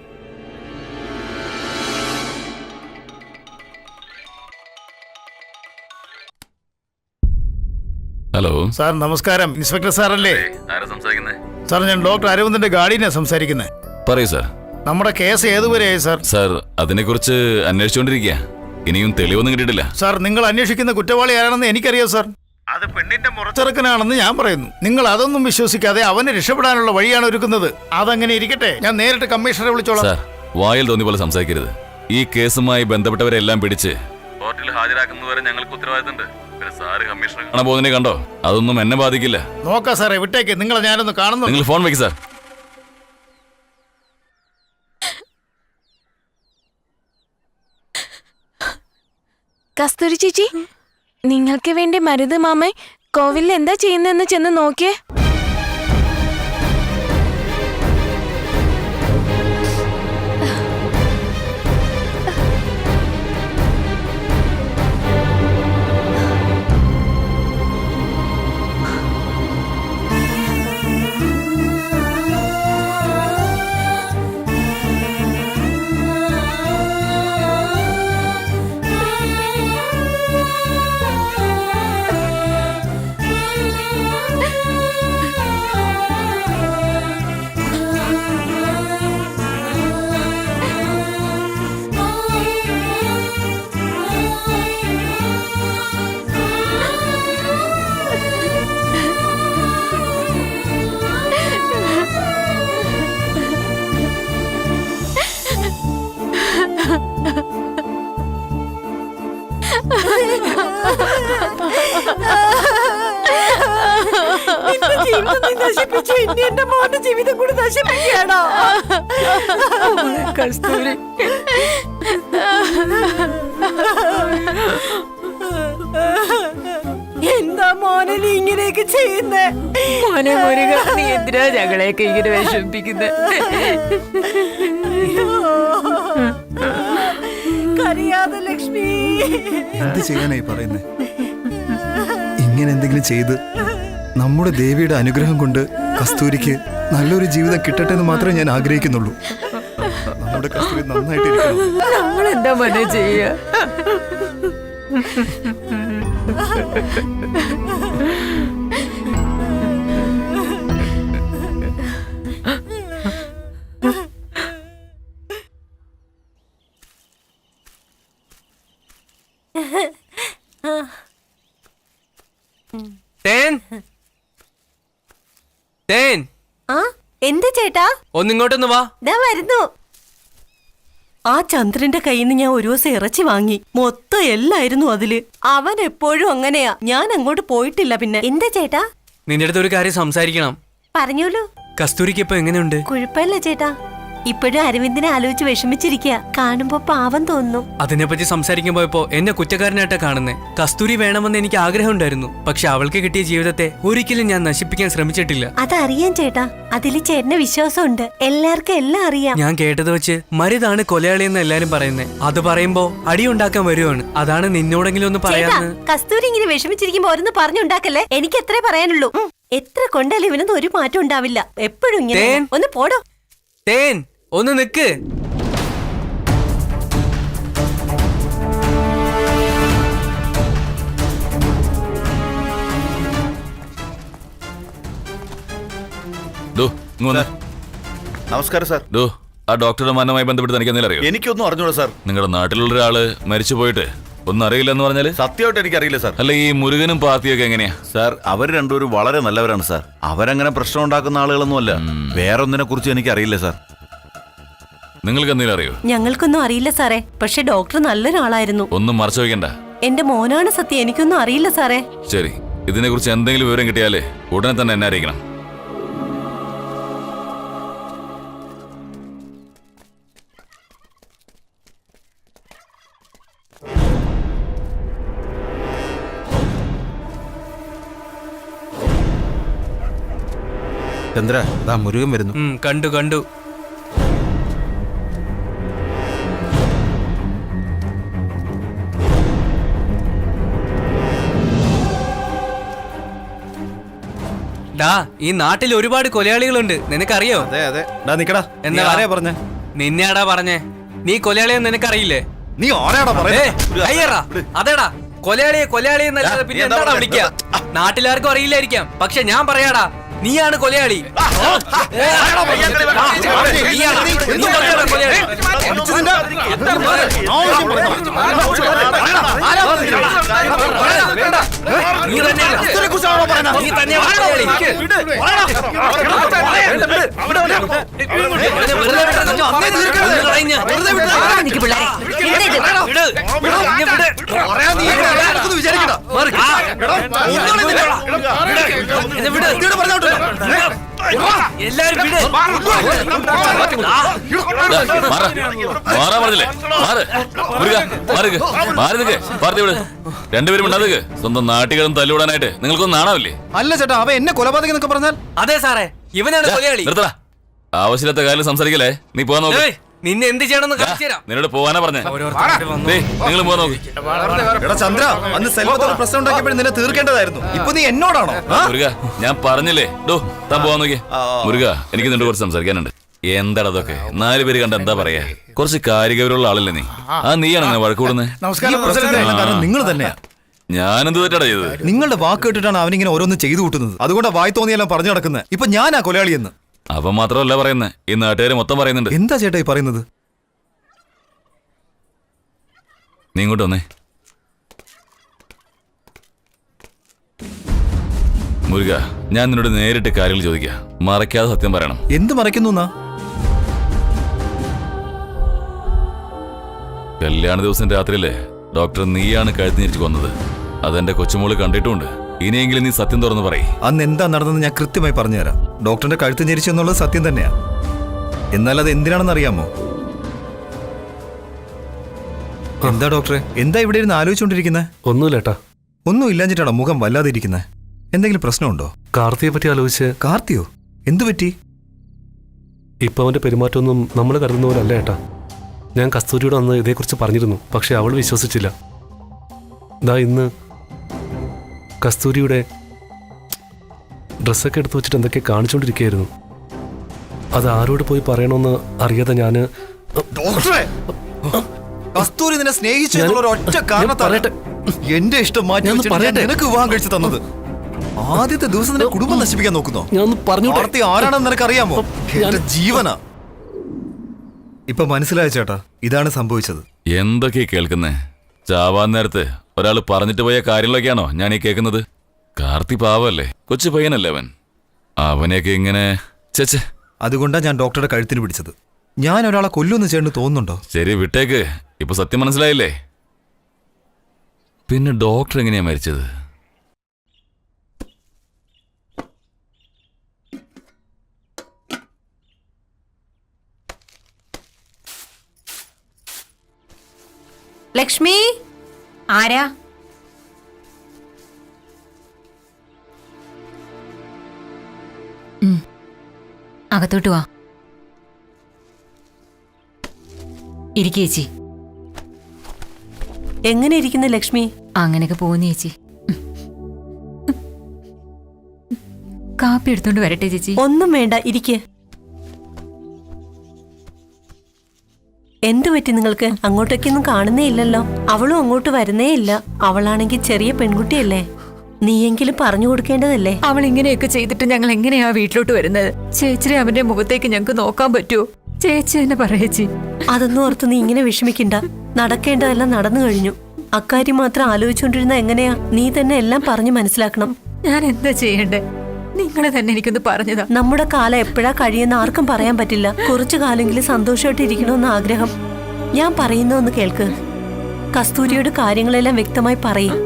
ഹലോ സാർ, നമസ്കാരം. ഇൻസ്പെക്ടർ സാറല്ലേ? സാർ, ഞാൻ ഡോക്ടർ അരവിന്ദന്റെ ഗാർഡിയനാണ് സംസാരിക്കുന്നത്. പറയൂ സാർ. നമ്മുടെ കേസ് ഏതുവരെയായി സാർ? സാർ, അതിനെക്കുറിച്ച് അന്വേഷിച്ചുകൊണ്ടിരിക്കുക. ഇനിയും തെളിവൊന്നും കിട്ടിയിട്ടില്ല. സാർ, നിങ്ങൾ അന്വേഷിക്കുന്ന കുറ്റവാളി ആരാണെന്ന് എനിക്കറിയാം സാർ. അത് പെണ്ണിന്റെ മുറച്ചെറുക്കനാണെന്ന് ഞാൻ പറയുന്നു. നിങ്ങൾ അതൊന്നും വിശ്വസിക്കാതെ അവനെ രക്ഷപ്പെടാനുള്ള വഴിയാണ് ഒരുക്കുന്നത്. അതങ്ങനെ ഇരിക്കട്ടെ, ഞാൻ നേരിട്ട് കമ്മീഷണറെ വിളിച്ചോളാം. സാർ, വായിൽ തോന്നിയ പോലെ സംസാരിക്കരുത്. ഈ കേസുമായി ബന്ധപ്പെട്ടവരെല്ലാം പിടിച്ച് കോർട്ടിൽ ഹാജരാക്കുന്നതുവരെ ഞങ്ങൾക്ക് ഉത്തരവാദിത്തമുണ്ട്. സാറ് കമ്മീഷണർ കാണാൻ പോകുന്നതിനെ കണ്ടോ? അതൊന്നും എന്നെ ബാധിക്കില്ല. നോക്കാം സാറേ, വിട്ടേക്ക്. നിങ്ങളെ ഞാനൊന്ന് കാണുന്നു. നിങ്ങൾ ഫോൺ വയ്ക്ക് സാർ. കസ്തൂരി ചേച്ചി, നിങ്ങൾക്ക് വേണ്ടി മരുത് മാമൻ കോവിലിൽ എന്താ ചെയ്യുന്നതെന്ന് ചെന്ന് നോക്കിയേ. എന്റെ മോന്റെ ജീവിതം കൂടി നശിപ്പിക്കുകയാണോ കസ്തൂരി? എന്താ മോനെ നീ ഇങ്ങനെയൊക്കെ ചെയ്യുന്നേ? മോനെ മുരുക, നീ എന്തിനാ ഞങ്ങളെയൊക്കെ ഇങ്ങനെ വിഷമിപ്പിക്കുന്നത്? കരയാതെ ലക്ഷ്മി. എന്ത് ചെയ്യാനായി പറയുന്നേ? ഇങ്ങനെ എന്തെങ്കിലും ചെയ്ത് നമ്മുടെ ദേവിയുടെ അനുഗ്രഹം കൊണ്ട് കസ്തൂരിക്ക് നല്ലൊരു ജീവിതം കിട്ടട്ടെ എന്ന് മാത്രമേ ഞാൻ ആഗ്രഹിക്കുന്നുള്ളൂ. നമ്മുടെ കസ്തൂരി നന്നായിട്ടിരിക്കണം. നമ്മൾ എന്താ മോനെ ചെയ്യാ? എന്താ ചേട്ടാ? ഒന്നിങ്ങോട്ടൊന്ന് വാ. വരുന്നു. ആ ചന്ദ്രന്റെ കയ്യിൽ നിന്ന് ഞാൻ ഒരു ദിവസം ഇറച്ചി വാങ്ങി. മൊത്തം എല്ലായിരുന്നു അതില്. അവൻ എപ്പോഴും അങ്ങനെയാ. ഞാൻ അങ്ങോട്ട് പോയിട്ടില്ല. പിന്നെ എന്താ ചേട്ടാ? നിന്റെ അടുത്ത് ഒരു കാര്യം സംസാരിക്കണം. പറഞ്ഞോളൂ. കസ്തൂരിക്ക് ഇപ്പൊ എങ്ങനെയുണ്ട്? കുഴപ്പമില്ല ചേട്ടാ. ഇപ്പോഴും അരവിന്ദിനെ ആലോചിച്ച് വിഷമിച്ചിരിക്കുക. കാണുമ്പോ പാവം തോന്നുന്നു. അതിനെപ്പറ്റി സംസാരിക്കാൻ പോയപ്പോ എന്നെ കുറ്റക്കാരനായിട്ടാ കാണുന്നേ. കസ്തൂരി വേണമെന്ന് എനിക്ക് ആഗ്രഹം ഉണ്ടായിരുന്നു. പക്ഷെ അവൾക്ക് കിട്ടിയ ജീവിതത്തെ ഒരിക്കലും ഞാൻ നശിപ്പിക്കാൻ ശ്രമിച്ചിട്ടില്ല. അതറിയാം ചേട്ടാ. അതില് ചേട്ടന് വിശ്വാസമുണ്ട്. എല്ലാവർക്കും എല്ലാം അറിയാം. ഞാൻ കേട്ടത് വെച്ച് മരുതാണ് കൊലയാളിയെന്ന് എല്ലാരും പറയുന്നേ. അത് പറയുമ്പോ അടിയുണ്ടാക്കാൻ വരുവാണ്. അതാണ് നിന്നോടെങ്കിലും ഒന്ന് പറയാന്ന്. കസ്തൂരി ഇങ്ങനെ വിഷമിച്ചിരിക്കുമ്പോ ഓരോന്ന് പറഞ്ഞുണ്ടാക്കല്ലേ. എനിക്ക് എത്രേ പറയാനുള്ളൂ. എത്ര കൊണ്ടാലും ഇവനൊന്നും ഒരു മാറ്റം ഉണ്ടാവില്ല. എപ്പോഴും ഇങ്ങനെ. ഒന്ന് പോടോ. തേൻ, ഒന്ന് നിക്ക്. നമസ്കാരം സാർ. ആ ഡോക്ടറുടെ മരണവുമായി ബന്ധപ്പെട്ട് തനിക്ക് എന്തെങ്കിലും അറിയോ? എനിക്കൊന്നും അറിഞ്ഞൂടാ സാർ. നിങ്ങളുടെ നാട്ടിലുള്ള ഒരാള് മരിച്ചു പോയിട്ട് ഒന്നും അറിയില്ലെന്ന് പറഞ്ഞാല്? സത്യമായിട്ട് എനിക്കറിയില്ല സാർ. അല്ല, ഈ മുരുകനും പാർട്ടിയൊക്കെ എങ്ങനെയാ? സാർ, അവർ രണ്ടുപേരും വളരെ നല്ലവരാണ് സാർ. അവരങ്ങനെ പ്രശ്നം ഉണ്ടാക്കുന്ന ആളുകളൊന്നുമല്ല. വേറൊന്നിനെ കുറിച്ച് എനിക്കറിയില്ല സാർ. നിങ്ങൾക്ക് എന്തെങ്കിലും അറിയോ? ഞങ്ങൾക്കൊന്നും അറിയില്ല സാറേ. പക്ഷെ ഡോക്ടർ നല്ലൊരാളായിരുന്നു. ഒന്നും മറച്ചു വയ്ക്കണ്ട. എന്റെ മോനാണ് സത്യം. എനിക്കൊന്നും അറിയില്ല സാറേ. ശരി, ഇതിനെ കുറിച്ച് എന്തെങ്കിലും വിവരം കിട്ടിയാലേ ഉടനെ തന്നെ എന്നെ അറിയിക്കണം. ചന്ദ്ര, ദാ മുരുകൻ വരുന്നു. കണ്ടു കണ്ടു. ഡാ ഈ നാട്ടിൽ ഒരുപാട് കൊലയാളികളുണ്ട്, നിനക്കറിയോ? അതെ അതെ. ഡാ നിക്കടാ. എന്താ ആരെയാ പറഞ്ഞേ? നിന്നെയാടാ പറഞ്ഞേ. നീ കൊലയാളിയെന്ന് നിനക്കറിയില്ലേ? നീ ആരാടാ പറഞ്ഞേ? അതേടാ കൊലയാളിയെ കൊലയാളി എന്നല്ലാതെ പിന്നെ എന്താടാ വിളിക്കുക? നാട്ടിലാർക്കും അറിയില്ലായിരിക്കാം, പക്ഷെ ഞാൻ പറയാടാ, നീയാണ് കൊലയാളി. രണ്ടുപേരും ഉണ്ടാകുക സ്വന്തം നാട്ടുകളും തല്ലുകൂടാനായിട്ട് നിങ്ങൾക്കൊന്നും നാണാവില്ലേ? അല്ല ചേട്ടാ, അവ എന്നെ കൊലപാതകം എന്നൊക്കെ പറഞ്ഞാൽ? അതെ സാറേ, ഇവനാണ് കൊലയാളി. നിർത്തടാ, ആവശ്യമില്ലാത്ത കാര്യം സംസാരിക്കല്ലേ. നീ പോവാൻ നോക്ക്. നിന്നെ എന്ത് ചെയ്യണമെന്ന് കാണിച്ചു തരാം. നിന്നോട് പോവാനാ പറഞ്ഞേ. നിങ്ങൾ പോവാൻ നോക്ക്. എടാ ചന്ദ്ര, അന്ന് സെൽവത്തോട് പ്രശ്നം ഉണ്ടാക്കിയപ്പോഴും നിന്നെ തീർക്കേണ്ടതായിരുന്നു. ഇപ്പൊ നീ എന്നോടാണോ? മുരുക, ഞാൻ പറഞ്ഞില്ലേ ഡോ താൻ പോവാൻ നോക്കിയേ. മുരുക, എനിക്ക് നിന്നോട് കുറച്ച് സംസാരിക്കാനുണ്ട്. എന്താടാ അതൊക്കെ? 4 പേര് കണ്ട എന്താ പറയാ? കുറച്ച് കാര്യഗൗരവമുള്ള ആളല്ലേ നീ? നീയാണ് വഴക്കൂടുന്നത്? കാരണം നിങ്ങൾ തന്നെയാ. ഞാനെന്ത് തെറ്റാടാ ചെയ്തത്? നിങ്ങളുടെ വാക്ക് കേട്ടിട്ടാണ് അവനിങ്ങനെ ഓരോന്ന് ചെയ്തു കൂട്ടുന്നത്. അതുകൊണ്ട് വായി തോന്നിയെല്ലാം പറഞ്ഞു നടക്കുന്നത്. ഇപ്പൊ ഞാനാ കൊലയാളിയെന്ന്. അവൻ മാത്രമല്ല പറയുന്നത്, ഈ നാട്ടുകാര് മൊത്തം പറയുന്നുണ്ട്. എന്താ ചേട്ടാ ഈ പറയുന്നത്? നീ ഇങ്ങോട്ട് വന്നേ. മുരുക, ഞാൻ നിന്നോട് നേരിട്ട് കാര്യങ്ങൾ ചോദിക്കാം, മറയ്ക്കാതെ സത്യം പറയണം. എന്ത് മറയ്ക്കുന്നു? കല്യാണ ദിവസം രാത്രിയിലെ ഡോക്ടർ നീയാണ് കഴുത്തിനിരിച്ച് കൊന്നത്. അതെന്റെ കൊച്ചുമോള് കണ്ടിട്ടുമുണ്ട്. ഇനിയെങ്കിലും നീ സത്യം തുറന്ന് പറയും. അന്ന് എന്താ നടന്നെന്ന് ഞാൻ കൃത്യമായി പറഞ്ഞുതരാം. ഡോക്ടറിന്റെ കഴുത്ത് ഞെരിച്ചു എന്നുള്ളത് സത്യം തന്നെയാ. എന്നാൽ അത് എന്തിനാണെന്ന് അറിയാമോ? എന്താ ഡോക്ടറെ, എന്താ ഇവിടെ ഇരുന്ന് ആലോചിച്ചുകൊണ്ടിരിക്കുന്നത്? ഒന്നുമില്ലേട്ടാ. ഒന്നും ഇല്ലാഞ്ഞിട്ടാണോ മുഖം വല്ലാതെ ഇരിക്കുന്നത്? എന്തെങ്കിലും പ്രശ്നമുണ്ടോ? കാർത്തിയെ പറ്റി ആലോചിച്ച്. കാർത്തിയോ? എന്തു പറ്റി? ഇപ്പൊ അവന്റെ പെരുമാറ്റമൊന്നും നമ്മൾ കരുതുന്ന പോലെ അല്ല ഏട്ടാ. ഞാൻ കസ്തൂരിയോട് അന്ന് ഇതേക്കുറിച്ച് പറഞ്ഞിരുന്നു, പക്ഷെ അവൾ വിശ്വസിച്ചില്ല. ദാ ഇന്ന് കസ്തൂരിയുടെ ഡ്രസ്സൊക്കെ എടുത്തു വെച്ചിട്ട് എന്തൊക്കെ കാണിച്ചുകൊണ്ടിരിക്കുകയായിരുന്നു. അത് ആരോട് പോയി പറയണമെന്ന് അറിയാതെ ഞാന് കസ്തൂരി നിന്നെ സ്നേഹിച്ചു ഒറ്റ കാരണത്താൽ എന്റെ ഇഷ്ടം മാറ്റി നിനക്ക് വിവാഹം കഴിച്ചു തന്നത്. ആദ്യത്തെ ദിവസം നിന്റെ കുടുംബം നശിപ്പിക്കാൻ നോക്കുന്നോ? കാർത്തി ആരാണെന്ന് നിനക്ക് അറിയാമോ? എന്റെ ജീവനാ. ഇപ്പൊ മനസ്സിലായ ചേട്ടാ, ഇതാണ് സംഭവിച്ചത്. എന്തൊക്കെയാ കേൾക്കുന്നേ? ചാവാൻ നേരത്ത് ഒരാൾ പറഞ്ഞിട്ട് പോയ കാര്യങ്ങളൊക്കെയാണോ ഞാൻ ഈ കേൾക്കുന്നത്? കാർത്തി പാവല്ലേ, കൊച്ചു പയ്യനല്ലേ അവൻ. അവനെയൊക്കെ ഇങ്ങനെ ചേച്ചേ. അതുകൊണ്ടാ ഞാൻ ഡോക്ടറുടെ കഴുത്തിന് പിടിച്ചത്. ഞാൻ ഒരാളെ കൊല്ലുമെന്ന് ചേട്ടന് തോന്നുന്നുണ്ടോ? ശരി, വിട്ടേക്ക്. ഇപ്പൊ സത്യം മനസ്സിലായില്ലേ? പിന്നെ ഡോക്ടർ എങ്ങനെയാ മരിച്ചത്? ലക്ഷ്മി. ആരാ? അകത്തോട്ട് വാ. ഇരിക്ക് ചേച്ചി. എങ്ങനെ ഇരിക്കുന്നു ലക്ഷ്മി? അങ്ങനെയൊക്കെ പോകുന്നു ചേച്ചി. കാപ്പി എടുത്തോണ്ട് വരട്ടെ ചേച്ചി? ഒന്നും വേണ്ട, ഇരിക്ക്. എന്തു പറ്റി നിങ്ങൾക്ക്? അങ്ങോട്ടേക്കൊന്നും കാണുന്നേ ഇല്ലല്ലോ. അവളും അങ്ങോട്ട് വരുന്നേ ഇല്ല. അവളാണെങ്കിൽ ചെറിയ പെൺകുട്ടിയല്ലേ, നീയെങ്കിലും പറഞ്ഞു കൊടുക്കേണ്ടതല്ലേ? അവൾ ഇങ്ങനെയൊക്കെ ചെയ്തിട്ട് ഞങ്ങൾ എങ്ങനെയാ വീട്ടിലോട്ട് വരുന്നത്? ചേച്ചി അവന്റെ മുഖത്തേക്ക് ഞങ്ങൾക്ക് നോക്കാൻ പറ്റുമോ? ചേച്ചി തന്നെ പറയേച്ചി. അതൊന്നും ഓർത്ത് നീ ഇങ്ങനെ വിഷമിക്കണ്ട. നടക്കേണ്ടതെല്ലാം നടന്നു കഴിഞ്ഞു. അക്കാര്യം മാത്രം ആലോചിച്ചുകൊണ്ടിരുന്ന എങ്ങനെയാ? നീ തന്നെ എല്ലാം പറഞ്ഞു മനസ്സിലാക്കണം. ഞാൻ എന്താ ചെയ്യണ്ടേ? നിങ്ങൾ തന്നെ എനിക്കൊന്ന് പറഞ്ഞതാ. നമ്മുടെ കാലം എപ്പോഴാ കഴിയുന്ന ആർക്കും പറയാൻ പറ്റില്ല. കുറച്ചു കാലെങ്കിലും സന്തോഷമായിട്ട് ഇരിക്കണമെന്ന് ആഗ്രഹം. ഞാൻ പറയുന്നൊന്ന് കേൾക്ക്. കസ്തൂരിയോട് കാര്യങ്ങളെല്ലാം വ്യക്തമായി പറയും.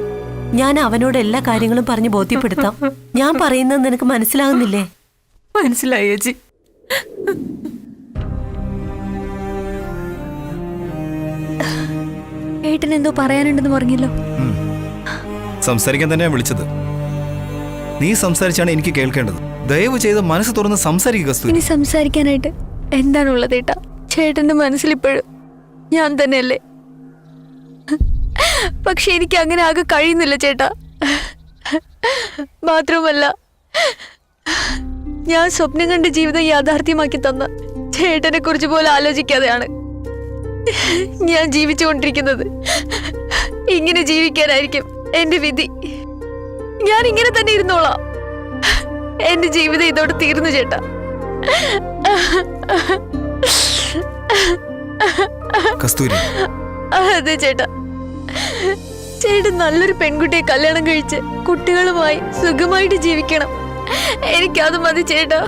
ഞാൻ അവനോട് എല്ലാ കാര്യങ്ങളും പറഞ്ഞ് ബോധ്യപ്പെടുത്താം. ഞാൻ പറയുന്നത് നിനക്ക് മനസ്സിലാകുന്നില്ലേ? മനസ്സിലായി ചേച്ചി. ഏട്ടൻ എന്തോ പറയാനുണ്ടെന്ന് പറഞ്ഞല്ലോ. സംസാരിക്കാൻ തന്നെയാണ് വിളിച്ചത്. നീ സംസാരിച്ചാണ് എനിക്ക് കേൾക്കേണ്ടത്. ദയവ് ചെയ്ത് മനസ്സ് തുറന്ന് സംസാരിക്കുക കസ്തൂരി. ഇനി സംസാരിക്കാനായിട്ട് എന്താണുള്ളത് ഏട്ടാ? ചേട്ടന്റെ മനസ്സിൽ ഇപ്പോഴും ഞാൻ തന്നെയല്ലേ? പക്ഷെ എനിക്ക് അങ്ങനെ ആകെ കഴിയുന്നില്ല ചേട്ടാ. മാത്രമല്ല ഞാൻ സ്വപ്നം കണ്ട ജീവിതം യാഥാർത്ഥ്യമാക്കി തന്ന ചേട്ടനെ കുറിച്ച് പോലും ആലോചിക്കാതെയാണ് ഞാൻ ജീവിച്ചുകൊണ്ടിരിക്കുന്നത്. ഇങ്ങനെ ജീവിക്കാനായിരിക്കും എന്റെ വിധി. ഞാൻ ഇങ്ങനെ തന്നെ ഇരുന്നോളാം. എന്റെ ജീവിതം ഇതോടെ തീർന്നു ചേട്ടാ. കസ്തൂരി, അതെ ചേട്ടാ. ചേട്ടൻ നല്ലൊരു പെൺകുട്ടിയെ കല്യാണം കഴിച്ച് കുട്ടികളുമായി സുഖമായിട്ട് ജീവിക്കണം. എനിക്കത് മതി ചേട്ടാ.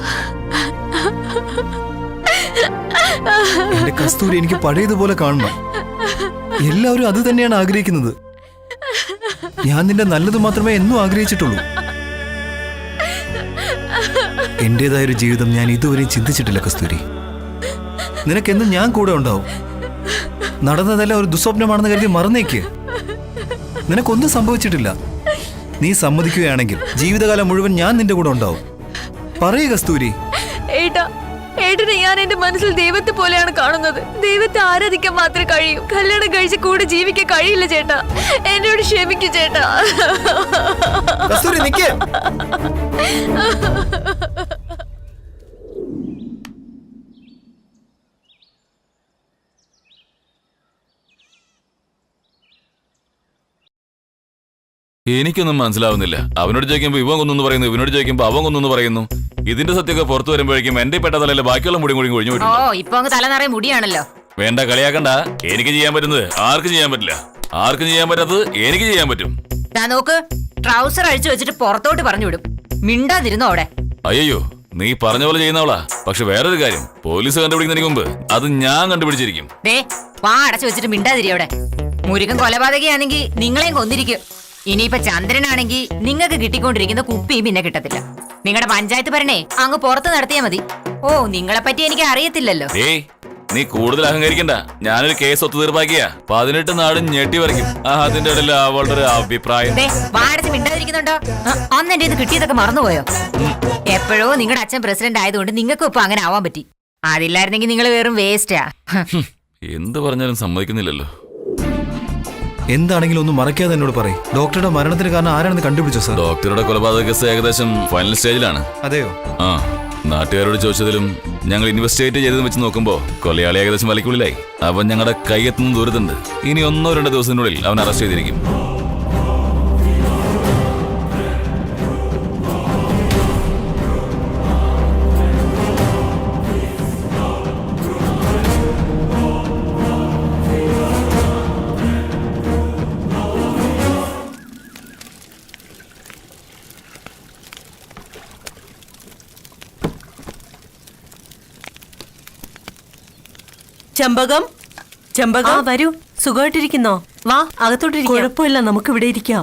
എന്റെ കസ്തൂരി, എനിക്ക് പഴയതുപോലെ കാണണം. എല്ലാവരും അത് തന്നെയാണ് ആഗ്രഹിക്കുന്നത്. ഞാൻ നിന്റെ നല്ലത് മാത്രമേ എന്നും ആഗ്രഹിച്ചിട്ടുള്ളൂ. എന്റേതായൊരു ജീവിതം ഞാൻ ഇതുവരെ ചിന്തിച്ചിട്ടില്ല കസ്തൂരി. നിനക്കെന്നും ഞാൻ കൂടെ ഉണ്ടാവും. നടന്നതെല്ലാം ഒരു ദുസ്വപ്നമാണെന്ന് കരുതി മറന്നേക്ക്. നിനക്കൊന്നും സംഭവിച്ചിട്ടില്ല. നീ സമ്മതിക്കുകയാണെങ്കിൽ ജീവിതകാലം മുഴുവൻ ഞാൻ നിന്റെ കൂടെ ഉണ്ടാവും. പറയൂ കസ്തൂരി. ഏട്ടനെ ഞാൻ എന്റെ മനസ്സിൽ ദൈവത്തെ പോലെയാണ് കാണുന്നത്. ദൈവത്തെ ആരാധിക്കാൻ മാത്രമേ കഴിയൂ. കല്യാണം കഴിച്ച് കൂടെ ജീവിക്കാൻ കഴിയില്ല ചേട്ടാ. എന്നോട് ക്ഷമിക്കൂ ചേട്ടാ. കസ്തൂരി നിക്കേ. എനിക്കൊന്നും മനസ്സിലാവുന്നില്ല. അവനോട് ചോദിക്കുമ്പോ ഇവൻ കൊന്നു പറയുന്നു, ഇവനോട് ചോദിക്കുമ്പോ അവൻ കൊന്നു പറയുന്നു. ഇതിന്റെ സത്യമൊക്കെ പുറത്തു വരുമ്പോഴേക്കും എന്റെ പെട്ട തലയിലെ ബാക്കിയുള്ള മുടി കൂടി കൊഴിഞ്ഞു ഓ ഇപ്പൊ അങ്ങ് തല നിറയെ മുടിയാണല്ലോ. വേണ്ട, കളിയാക്കണ്ട. എനിക്ക് ചെയ്യാൻ പറ്റുന്നത് ആർക്കും ചെയ്യാൻ പറ്റില്ല. ആർക്കും ചെയ്യാൻ പറ്റാത്തത് എനിക്ക് ചെയ്യാൻ പറ്റും. നോക്ക്, ട്രൗസർ അഴിച്ചു വെച്ചിട്ട് പുറത്തോട്ട് പറഞ്ഞു വിടും. മിണ്ടാതിരുന്നോ അവിടെ. അയ്യോ, നീ പറഞ്ഞ പോലെ ചെയ്യുന്നവളാ. പക്ഷെ വേറൊരു കാര്യം, പോലീസ് കണ്ടുപിടിക്കുന്നതിന് മുമ്പ് അത് ഞാൻ കണ്ടുപിടിച്ചിരിക്കും. വാ അടച്ചു വെച്ചിട്ട് മിണ്ടാതിരി അവിടെ. മുരുകൻ കൊലപാതകയാണെങ്കിൽ നിങ്ങളെയും കൊന്നിരിക്കും. ഇനിയിപ്പൊ ചന്ദ്രനാണെങ്കിൽ നിങ്ങൾക്ക് കിട്ടിക്കൊണ്ടിരിക്കുന്ന കുപ്പിയും പിന്നെ കിട്ടത്തില്ല. നിങ്ങളുടെ പഞ്ചായത്ത് ഭരണേ അങ്ങ് പുറത്ത് നടത്തിയാ മതി. ഓ, നിങ്ങളെ പറ്റി എനിക്ക് അറിയത്തില്ലല്ലോ. നീ കൂടുതൽ അഹങ്കരിക്കണ്ട. ഞാനൊരു കേസ് ഒത്തുതീർപ്പാക്കിയ 18 നാടും ഞെട്ടി വരയ്ക്കും. അതിന്റെ ഇടയിൽ അവളുടെ ഒരു അഭിപ്രായം. വാടച്ച് മിണ്ടാതിരിക്കുന്നുണ്ടോ? അന്ന് എന്റെ ഇത് കിട്ടിയതൊക്കെ മറന്നുപോയോ? എപ്പോഴോ നിങ്ങളുടെ അച്ഛൻ പ്രസിഡന്റ് ആയതുകൊണ്ട് നിങ്ങൾക്കും ഇപ്പൊ അങ്ങനെ ആവാൻ പറ്റി. അതില്ലായിരുന്നെങ്കിൽ നിങ്ങൾ വെറും വേസ്റ്റാ. എന്ത് പറഞ്ഞാലും സമ്മതിക്കുന്നില്ലല്ലോ. എന്താണെങ്കിലും ഒന്നും മറക്കാതെ എന്നോട് പറയും. ഡോക്ടറുടെ മരണത്തിന് കാരണം ആരാണെന്ന് കണ്ടുപിടിച്ചോ സാർ? ഡോക്ടറുടെ കൊലപാതക കേസ് ഏകദേശം ഫൈനൽ സ്റ്റേജിലാണ്. അതെയോ? ആ, നാട്ടുകാരോട് ചോദിച്ചതിലും ഞങ്ങൾ ഇൻവെസ്റ്റിഗേറ്റ് ചെയ്തതും വെച്ച് നോക്കുമ്പോ കൊലയാളി ഏകദേശം വലയ്ക്കുള്ളിലായി. അവൻ ഞങ്ങളുടെ കൈയെത്തുന്ന ദൂരത്തുണ്ട്. ഇനി 1-2 ദിവസത്തിനുള്ളിൽ അവൻ അറസ്റ്റ് ചെയ്തിരിക്കും. ചെമ്പകം, ചെമ്പകം വരൂ. സുഖമായിട്ടിരിക്കുന്നോ? വാ അകത്തോട്ടിരിക്കാം. കുഴപ്പമില്ല, നമുക്ക് ഇവിടെ ഇരിക്കാം.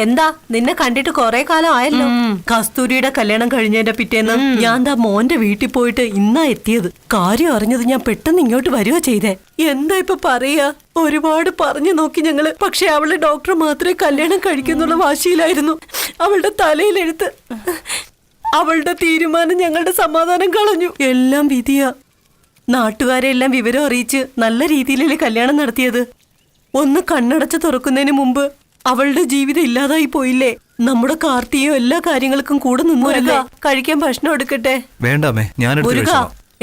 എന്താ, നിന്നെ കണ്ടിട്ട് കൊറേ കാലം ആയല്ലോ. കസ്തൂരിയുടെ കല്യാണം കഴിഞ്ഞതിന്റെ പിറ്റേന്ന് ഞാൻ ദാ മോന്റെ വീട്ടിൽ പോയിട്ട് ഇന്നാ എത്തിയത്. കാര്യം അറിഞ്ഞത് ഞാൻ പെട്ടെന്ന് ഇങ്ങോട്ട് വരിക ചെയ്തേ. എന്താ ഇപ്പൊ പറയാ, ഒരുപാട് പറഞ്ഞു നോക്കി ഞങ്ങള്. പക്ഷെ അവളുടെ ഡോക്ടർ മാത്രമേ കല്യാണം കഴിക്കുന്നുള്ള വാശിയിലായിരുന്നു. അവളുടെ തലയിലെഴുത്ത്. അവളുടെ തീരുമാനം ഞങ്ങളുടെ സമാധാനം കളഞ്ഞു. എല്ലാം വിധിയാ. നാട്ടുകാരെല്ലാം വിവരം അറിയിച്ച് നല്ല രീതിയിലല്ലേ കല്യാണം നടത്തിയത്. ഒന്ന് കണ്ണടച്ച് തുറക്കുന്നതിന് മുമ്പ് അവളുടെ ജീവിതം ഇല്ലാതായി പോയില്ലേ. നമ്മുടെ കാർത്തിയും എല്ലാ കാര്യങ്ങൾക്കും കൂടെ നിന്നു. കഴിക്കാൻ ഭക്ഷണം എടുക്കട്ടെ? വേണ്ടാമേ, ഞാൻ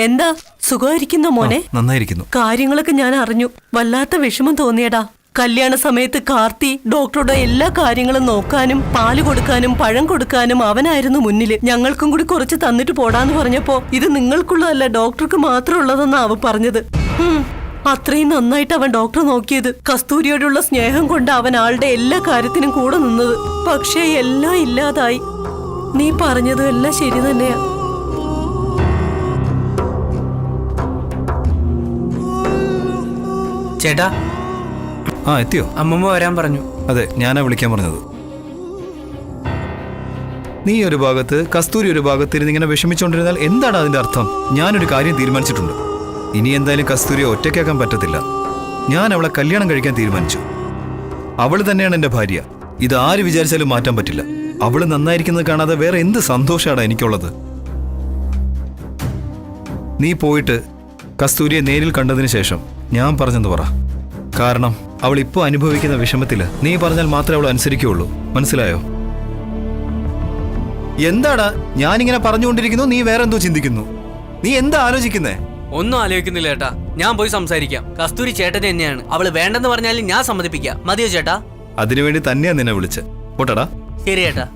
എന്താ, സുഖമായിരിക്കുന്നോ മോനെ? നന്നായിരിക്കുന്നു. കാര്യങ്ങളൊക്കെ ഞാൻ അറിഞ്ഞു. വല്ലാത്ത വിഷമം തോന്നിയടാ. കല്യാണ സമയത്ത് കാർത്തി ഡോക്ടറുടെ എല്ലാ കാര്യങ്ങളും നോക്കാനും പാല് കൊടുക്കാനും പഴം കൊടുക്കാനും അവനായിരുന്നു മുന്നില്. ഞങ്ങൾക്കും കൂടി കുറച്ച് തന്നിട്ട് പോടാന്ന് പറഞ്ഞപ്പോ ഇത് നിങ്ങൾക്കുള്ളതല്ല ഡോക്ടർക്ക് മാത്രം ഉള്ളതെന്നാ അവൻ പറഞ്ഞത്. അത്രയും നന്നായിട്ട് അവൻ ഡോക്ടർ നോക്കിയത്. കസ്തൂരിയോടുള്ള സ്നേഹം കൊണ്ട് അവൻ ആളുടെ എല്ലാ കാര്യത്തിനും കൂടെ നിന്നത്. പക്ഷേ എല്ലാം ഇല്ലാതായി. നീ പറഞ്ഞതും എല്ലാം ശരി തന്നെയാ. ചേട്ടാ, എത്തിയോ? അമ്മമ്മ വരാൻ പറഞ്ഞു. അതെ, ഞാനാ വിളിക്കാൻ പറഞ്ഞത്. നീ ഒരു ഭാഗത്ത് കസ്തൂരി ഒരു ഭാഗത്ത് ഇരുന്ന് ഇങ്ങനെ വിഷമിച്ചുകൊണ്ടിരുന്നാൽ എന്താണ് അതിന്റെ അർത്ഥം? ഞാനൊരു കാര്യം തീരുമാനിച്ചിട്ടുണ്ട്. ഇനി എന്തായാലും കസ്തൂരിയെ ഒറ്റയ്ക്കാക്കാൻ പറ്റത്തില്ല. ഞാൻ അവളെ കല്യാണം കഴിക്കാൻ തീരുമാനിച്ചു. അവൾ തന്നെയാണ് എന്റെ ഭാര്യ. ഇത് ആര് വിചാരിച്ചാലും മാറ്റാൻ പറ്റില്ല. അവള് നന്നായിരിക്കുന്നത് കാണാതെ വേറെ എന്ത് സന്തോഷമാണ് എനിക്കുള്ളത്? നീ പോയിട്ട് കസ്തൂരിയെ നേരിൽ കണ്ടതിന് ശേഷം ഞാൻ പറഞ്ഞെന്ന് പറ. കാരണം അവൾ ഇപ്പോൾ അനുഭവിക്കുന്ന വിഷമത്തില് നീ പറഞ്ഞാൽ മാത്രമേ അവൾ അനുസരിക്കുകയുള്ളൂ. മനസ്സിലായോ? എന്താടാ ഞാനിങ്ങനെ പറഞ്ഞുകൊണ്ടിരിക്കുന്നു, നീ വേറെ എന്തോ ചിന്തിക്കുന്നു. നീ എന്താ ആലോചിക്കുന്നേ? ഒന്നും ആലോചിക്കുന്നില്ല ചേട്ടാ. ഞാൻ പോയി സംസാരിക്കാം. കസ്തൂരി ചേട്ടൻ തന്നെയാണ്. അവള് വേണ്ടെന്ന് പറഞ്ഞാലും ഞാൻ സമ്മതിപ്പിക്കാം. മതിയോ ചേട്ടാ? അതിനുവേണ്ടി തന്നെയാ നിന്നെ വിളിച്ച്. പോട്ടടാ. ശരി ചേട്ടാ.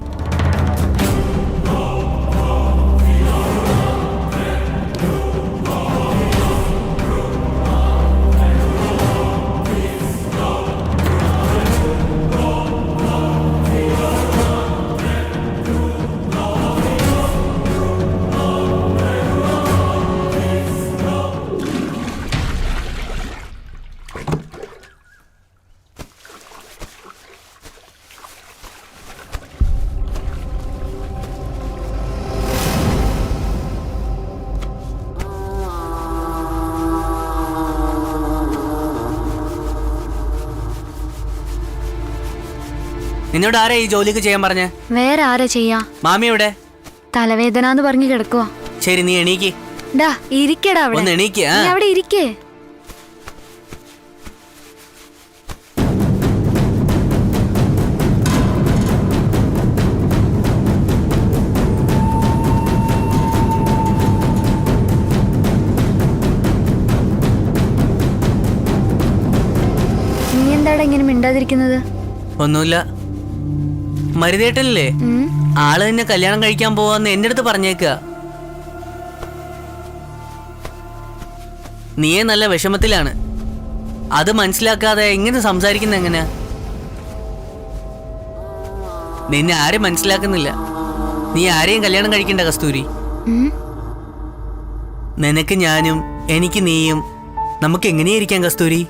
നിന്നോട് ആരാ ഈ ജോലിക്ക് ചെയ്യാൻ പറഞ്ഞേ? വേറെ ആരാ ചെയ്യാ? മാമി എവിടെ? തലവേദന എന്ന് പറഞ്ഞു കിടക്കുവാ. ശരി, നീ എണീക്ക്. ഡാ ഇരിക്കടാ അവിടെ. ഒന്ന് എണീക്ക്. നീ അവിടെ ഇരിക്കേ. നീ എന്താടാ ഇങ്ങനെ മിണ്ടാതിരിക്കുന്നത്? ഒന്നുമില്ല. മരുതേട്ടനല്ലേ ആള് തന്നെ കല്യാണം കഴിക്കാൻ പോവാന്ന് എന്റെ അടുത്ത് പറഞ്ഞേക്കുക. നീയെ നല്ല വിഷമത്തിലാണ്. അത് മനസ്സിലാക്കാതെ എങ്ങനെ സംസാരിക്കുന്ന എങ്ങനെയാ? നിന്നെ ആരും മനസ്സിലാക്കുന്നില്ല. നീ ആരെയും കല്യാണം കഴിക്കണ്ട കസ്തൂരി. നിനക്ക് ഞാനും എനിക്ക് നീയും നമുക്ക് എങ്ങനെയായിരിക്കാം കസ്തൂരി?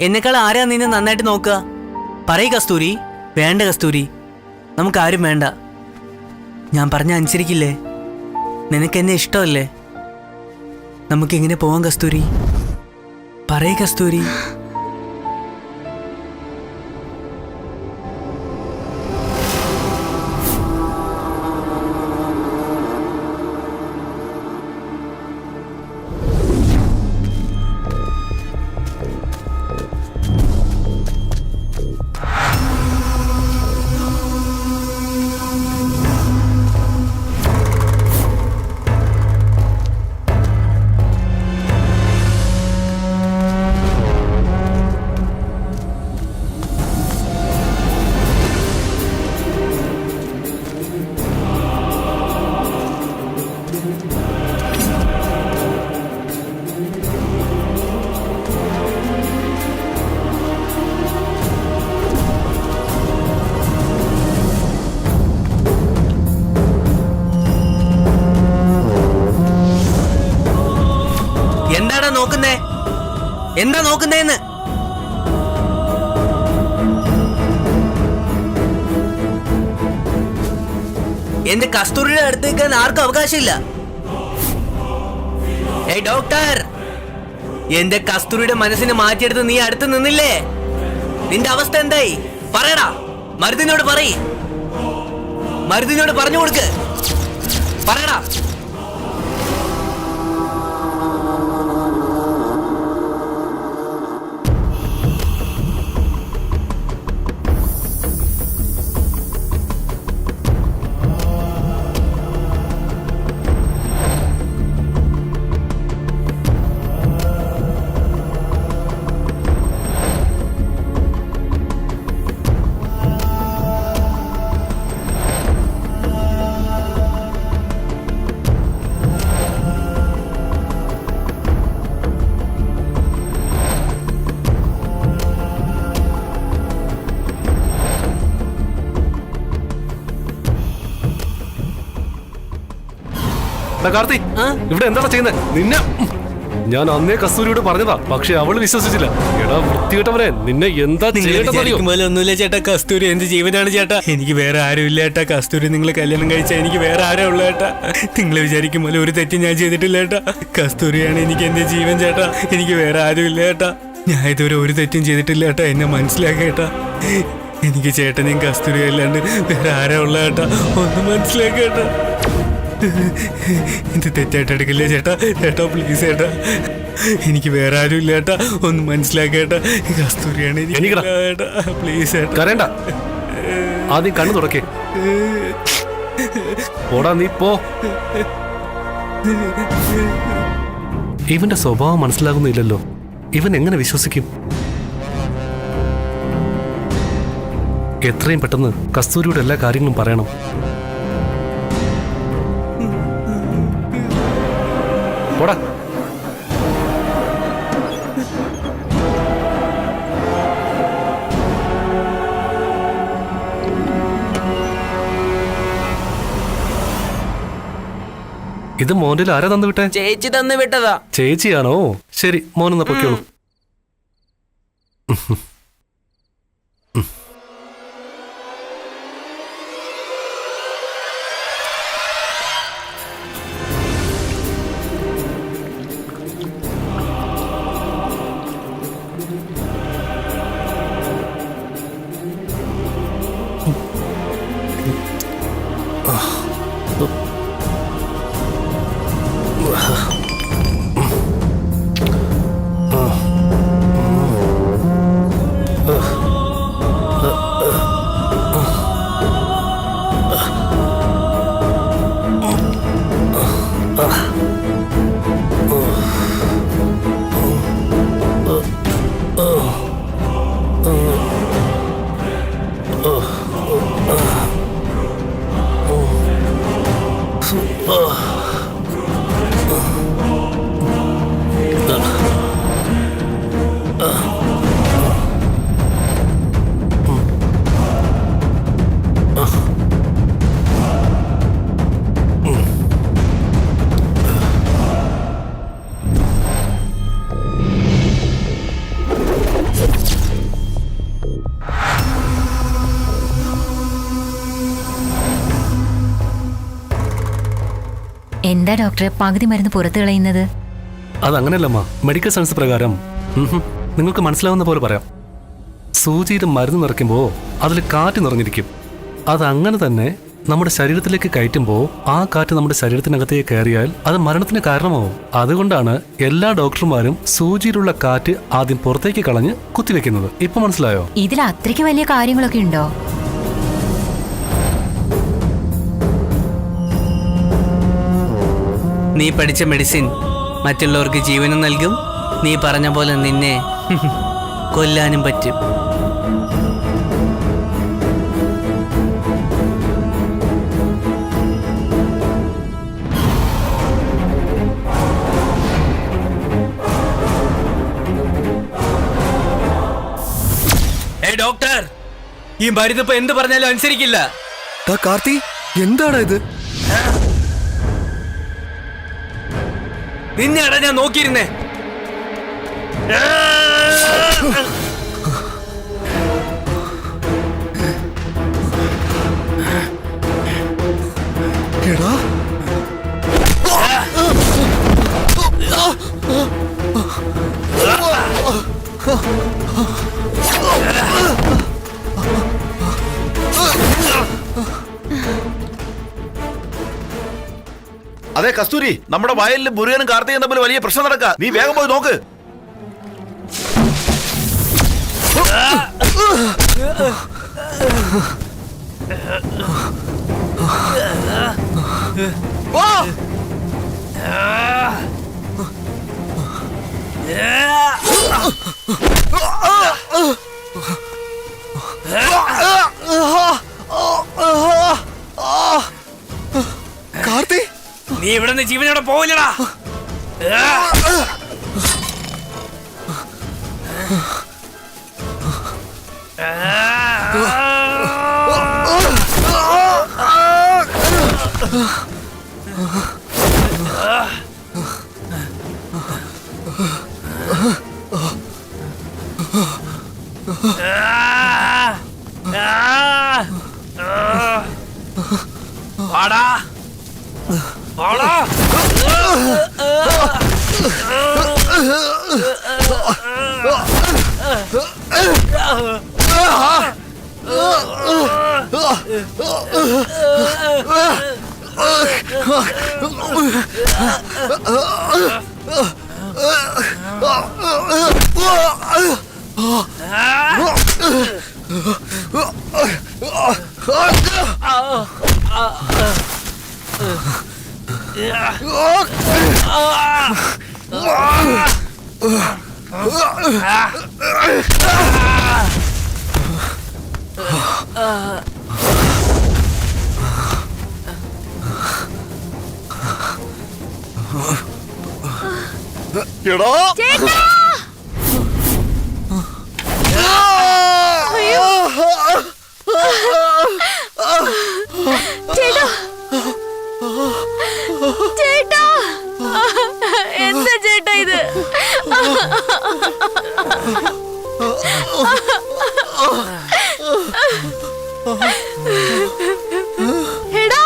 എന്നെക്കാൾ ആരാ നിന്നെ നന്നായിട്ട് നോക്കുക? പറയ് കസ്തൂരി. വേണ്ട കസ്തൂരി, നമുക്കാരും വേണ്ട. ഞാൻ പറഞ്ഞ അനുസരിക്കില്ലേ? നിനക്ക് എന്നെ ഇഷ്ടമല്ലേ? നമുക്കെങ്ങനെ പോവാം കസ്തൂരി? പറയ് കസ്തൂരി. എന്താടാ നോക്കുന്നേ? എന്താ നോക്കുന്നേന്ന്? എന്റെ കസ്തൂരിയുടെ അടുത്തേക്ക് ആർക്കും അവകാശമില്ല. ഏയ് ഡോക്ടർ, എന്റെ കസ്തൂരിയുടെ മനസ്സിനെ മാറ്റിയെടുത്ത് നീ അടുത്ത് നിന്നില്ലേ? നിന്റെ അവസ്ഥ എന്തായി? പറയടാ. മരുതിനോട് പറയ്. മരുതിനോട് പറഞ്ഞു കൊടുക്ക്. പറയടാ. കാർത്തി, ഇവിടെ എന്താണ് ചെയ്യുന്നത്? നിന്നെ ഞാൻ അന്നേ കസ്തൂരിയോട് പറഞ്ഞതാ, പക്ഷെ അവള് വിശ്വസിച്ചില്ല. എടാ വൃത്തികെട്ടവനെ, നിന്നെ എന്താ ഒന്നുമില്ല ചേട്ടാ. കസ്തൂരി എന്റെ ജീവനാണ് ചേട്ടാ. എനിക്ക് വേറെ ആരും ഇല്ല ചേട്ടാ. കസ്തൂരി നിങ്ങൾ കല്യാണം കഴിച്ചാൽ എനിക്ക് വേറെ ആരാ ഉള്ള ചേട്ടാ? നിങ്ങൾ വിചാരിക്കും പോലെ ഒരു തെറ്റും ഞാൻ ചെയ്തിട്ടില്ല ചേട്ടാ. കസ്തൂരിയാണ് എനിക്ക് എന്റെ ജീവൻ ചേട്ടാ. എനിക്ക് വേറെ ആരും ഇല്ല ചേട്ടാ. ഞാൻ ഇതുവരെ ഒരു തെറ്റും ചെയ്തിട്ടില്ല ചേട്ടാ. എന്നെ മനസ്സിലാക്കേട്ടാ. എനിക്ക് ചേട്ടനെയും കസ്തൂരി അല്ലാണ്ട് വേറെ ആരാ ഉള്ള ചേട്ടാ? ഒന്ന് മനസ്സിലാക്കേട്ടാ. ഇത് തെറ്റായിട്ട് എടുക്കില്ലേ ചേട്ടാ? ചേട്ടാ പ്ലീസ് ചേട്ടാ, എനിക്ക് വേറെ ആരും ഇല്ല ചേട്ടാ. ഒന്ന് മനസ്സിലാക്കേട്ടാ. കസ്തൂരിയാണ് എനിക്ക് ചേട്ടാ. പ്ലീസ് ചേട്ടാ. കരയണ്ട, ആദ്യം കണ്ണു തുറക്കേ. പോടാ നീ പോ. ഇവന്റെ സ്വഭാവം മനസ്സിലാകുന്നില്ലല്ലോ. ഇവൻ എങ്ങനെ വിശ്വസിക്കും? എത്രയും പെട്ടെന്ന് കസ്തൂരിയുടെ എല്ലാ കാര്യങ്ങളും പറയണം. പോടാ. ഇത് മോന്റെ ആരാ തന്നു വിട്ടേ? ചേച്ചി തന്നു വിട്ടതാ. ചേച്ചിയാണോ? ശരി, മോനെന്നാ പൊയ്ക്കോളൂ. എന്താ ഡോക്ടറെ പകുതി മരുന്ന് പുറത്തു കളയുന്നത്? അതങ്ങനെയല്ലമ്മ. മെഡിക്കൽ സയൻസ് പ്രകാരം നിങ്ങൾക്ക് മനസ്സിലാവുന്ന പോലെ പറയാം. സൂചിയിൽ മരുന്ന് നിറയ്ക്കുമ്പോൾ അതിൽ കാറ്റ് നിറഞ്ഞിരിക്കും. അതങ്ങനെ തന്നെ നമ്മുടെ ശരീരത്തിലേക്ക് കയറ്റുമ്പോൾ ആ കാറ്റ് നമ്മുടെ ശരീരത്തിനകത്തേക്ക് കയറിയാൽ അത് മരണത്തിന് കാരണമാവും. അതുകൊണ്ടാണ് എല്ലാ ഡോക്ടർമാരും സൂചിയിലുള്ള കാറ്റ് ആദ്യം പുറത്തേക്ക് കളഞ്ഞ് കുത്തിവെക്കുന്നത്. ഇപ്പൊ മനസ്സിലായോ? ഇതിൽ അത്രയ്ക്ക് വലിയ കാര്യങ്ങളൊക്കെ ഉണ്ടോ? നീ പഠിച്ച മെഡിസിൻ മറ്റുള്ളവർക്ക് ജീവനും നൽകും. നീ പറഞ്ഞ പോലെ നിന്നെ കൊല്ലാനും പറ്റും. ഡോക്ടർ, ഈ മരുന്ന് ഇപ്പൊ എന്ത് പറഞ്ഞാലും അനുസരിക്കില്ല. കാർത്തി, എന്താടാ ഇത്? നിന്നെയാടാ ഞാൻ നോക്കിയിരുന്നേ. എടാ, അതെ കസ്തൂരി, നമ്മുടെ വയലിൽ മുരുകനും കാർത്തികനും തമ്മിൽ വലിയ പ്രശ്നം നടക്കുക. നീ വേഗം പോയി നോക്ക്. കാർത്തി, നീ ഇവിടെ നിന്ന് ജീവനോടെ പോവില്ലടാ. വാടാ വാടാ. എടാ ചേട്ടാ എന്താ ചേട്ടാ ഇത്? എടാ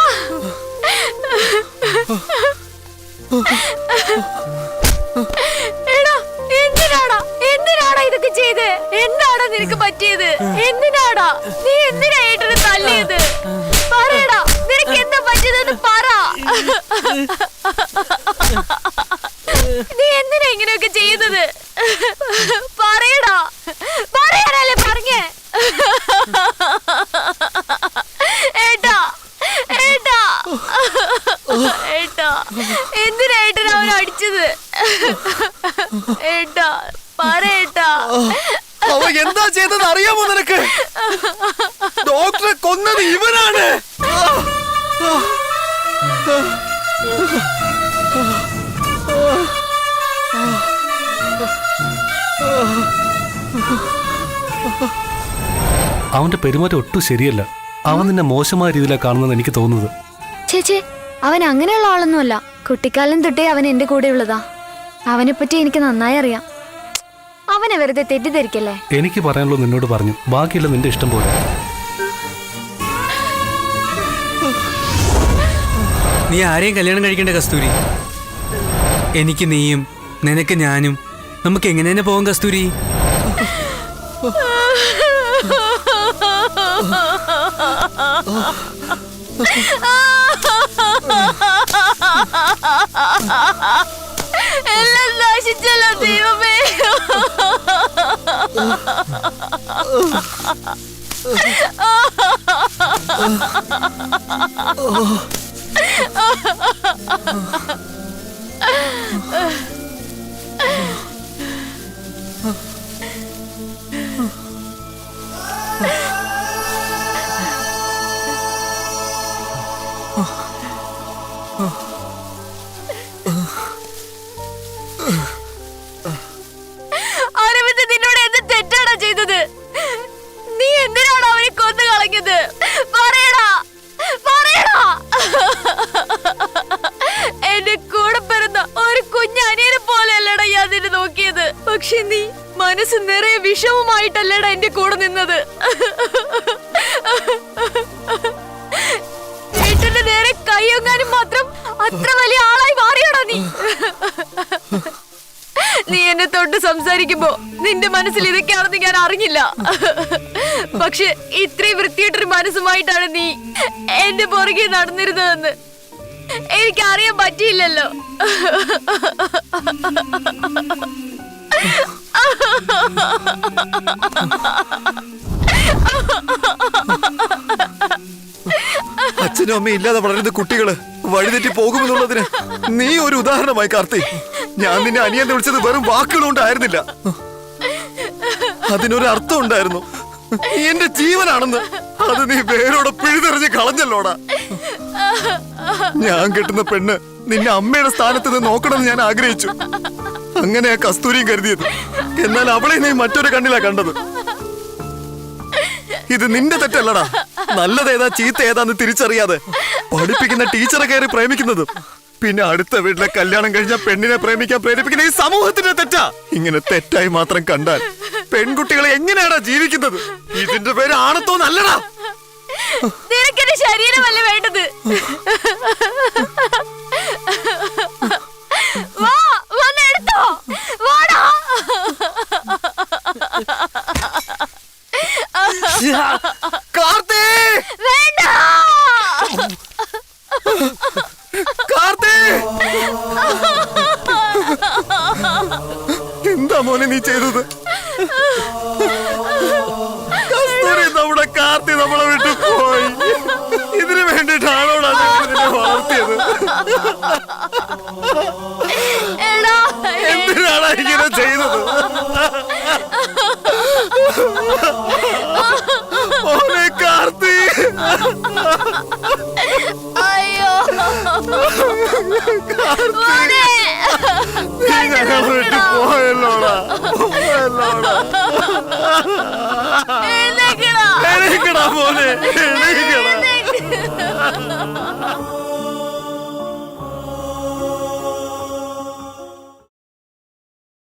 എടാ എന്തിനാടാ ഇതൊക്കെ ചെയ്ത്? എന്താടാ നിനക്ക് പറ്റിയത്? എന്തിനാടാ നീ ഏട്ടനെ തല്ലിയത്? പറയടാ, നിനക്ക് എന്താ പറ്റിയതെന്ന് പറ. നീ എന്തിനാ ഇങ്ങനെയൊക്കെ ചെയ്യുന്നത്? പറയടാ, പറയാനല്ലേ പറഞ്ഞേ? ഏട്ടാ എന്തിനാ ഏട്ടനാ അവൻ അടിച്ചത്? ഏട്ടാ പറയേട്ടാ. അവ എന്താ ചെയ്തത് അറിയാമോ നിനക്ക്? ഡോക്ടറെ കൊന്നത് ഇവനാണ്. അവന്റെ പെരുമാറ്റം ഒട്ടും ശരിയല്ല. അവൻ നിന്നെ മോശമായ രീതിയിലാണ് കാണുന്നത് എനിക്ക് തോന്നുന്നത്. ചേച്ചേ, അവൻ അങ്ങനെയുള്ള ആളൊന്നുമല്ല. കുട്ടിക്കാലം തൊട്ടേ അവൻ എന്റെ കൂടെ ഉള്ളതാ. അവനെപ്പറ്റി എനിക്ക് നന്നായി അറിയാം. അവനെ വെറുതെ തെറ്റിദ്ധരിക്കല്ലേ. എനിക്ക് പറയാനുള്ളത് നിന്നോട് പറഞ്ഞു, ബാക്കിയുള്ള നിന്റെ ഇഷ്ടം പോലെ. നീ ആരെയും കല്യാണം കഴിക്കേണ്ട കസ്തൂരി. എനിക്ക് നീയും നിനക്ക് ഞാനും. നമുക്ക് എങ്ങനെ തന്നെ പോകാം കസ്തൂരി. എല്ലാം നശിച്ചല്ലോ ദൈവമേ. അരവിന്ദ് നിന്നോട് എന്ത് തെറ്റാണ് ചെയ്തത്? നീ എന്തിനാണ് അവനെ കൊന്നു കളഞ്ഞത്? പറയടാ. എന്റെ കൂടെ പിറന്ന ഒരു കുഞ്ഞനിയനെ പോലെയല്ലടാ ഞാൻ നിന്നെ നോക്കിയത്. പക്ഷെ നീ മനസ്സ് നിറയെ വിഷവുമായിട്ടല്ലടാ എന്റെ കൂടെ നിന്നത്. വീട്ടിന്റെ നേരെ കൈയൊങ്ങാനും മാത്രം അത്ര വലിയ ആളായി മാറിയാടാ നീ. നീ എന്നെ തൊട്ട് സംസാരിക്കുമ്പോ നിന്റെ മനസ്സിൽ ഇതൊക്കെയാണെന്ന് ഞാൻ അറിഞ്ഞില്ല. പക്ഷെ ഇത്രയും വൃത്തിയായിട്ടൊരു മനസ്സുമായിട്ടാണ് നീ എന്റെ പുറകെ നടന്നിരുന്നതെന്ന് എനിക്ക് അറിയാൻ പറ്റിയില്ലല്ലോ. അച്ഛനും അമ്മയും ഇല്ലാതെ വളരുന്ന കുട്ടികള് വഴിതെറ്റി പോകുമെന്നുള്ളതിന് നീ ഒരു ഉദാഹരണമായി കാർത്തി. ഞാൻ നിന്നെ അനിയനെ വിളിച്ചത് വെറും വാക്കുകൾ കൊണ്ടായിരുന്നില്ല, അതിനൊരു അർത്ഥം ഉണ്ടായിരുന്നു. നീ എന്റെ ജീവനാണെന്ന് അത് നീ വേരോടെ പിഴുതെറിഞ്ഞ് കളഞ്ഞല്ലോടാ. ഞാൻ കെട്ടുന്ന പെണ്ണ് നിന്നെ അമ്മയുടെ സ്ഥാനത്ത് നിന്ന് നോക്കണമെന്ന് ഞാൻ ആഗ്രഹിച്ചു. അങ്ങനെയാ കസ്തൂരിയും കരുതിയത്. എന്നാൽ അവളെ നീ മറ്റൊരു കണ്ണിലാ കണ്ടത്. ഇത് നിന്റെ തെറ്റല്ലടാ. നല്ലതേതാ ചീത്ത ഏതാന്ന് തിരിച്ചറിയാതെ പഠിപ്പിക്കുന്ന ടീച്ചറെ കയറി പ്രേമിക്കുന്നത്, പിന്നെ അടുത്ത വീട്ടിലെ കല്യാണം കഴിഞ്ഞ പെണ്ണിനെ പ്രേമിക്കാൻ പ്രേരിപ്പിക്കുന്ന ഈ സമൂഹത്തിന്റെ തെറ്റാ. ഇങ്ങനെ തെറ്റായി മാത്രം കണ്ടാൽ പെൺകുട്ടികളെ എങ്ങനെയാടാ ജീവിക്കുന്നത്? ഇതിന്റെ പേര് ആണത്തോന്നല്ലടാ. നിനക്കെന്റെ ശരീരമല്ല വേണ്ടത്. വാ, വന്നെടുത്തോ. വാടാ. കാർത്തി! വേണ്ട. കാർത്തി! എന്താ മോനെ നീ ചെയ്തത്? കസ്തൂരി, നമ്മുടെ കാർത്തി നമ്മളെ വിട്ടു പോയി. എടാ എന്തിനാണ് ഇങ്ങനെ ചെയ്തത്? മോനെ കാർത്തി, അയ്യോ മോനെ, നീ ഞങ്ങളെ വിട്ടു പോയല്ലോടാ, പോയല്ലോടാ. എഴുന്നേക്കടാ എണീക്കടാ മോനെ, എണീക്കടാ.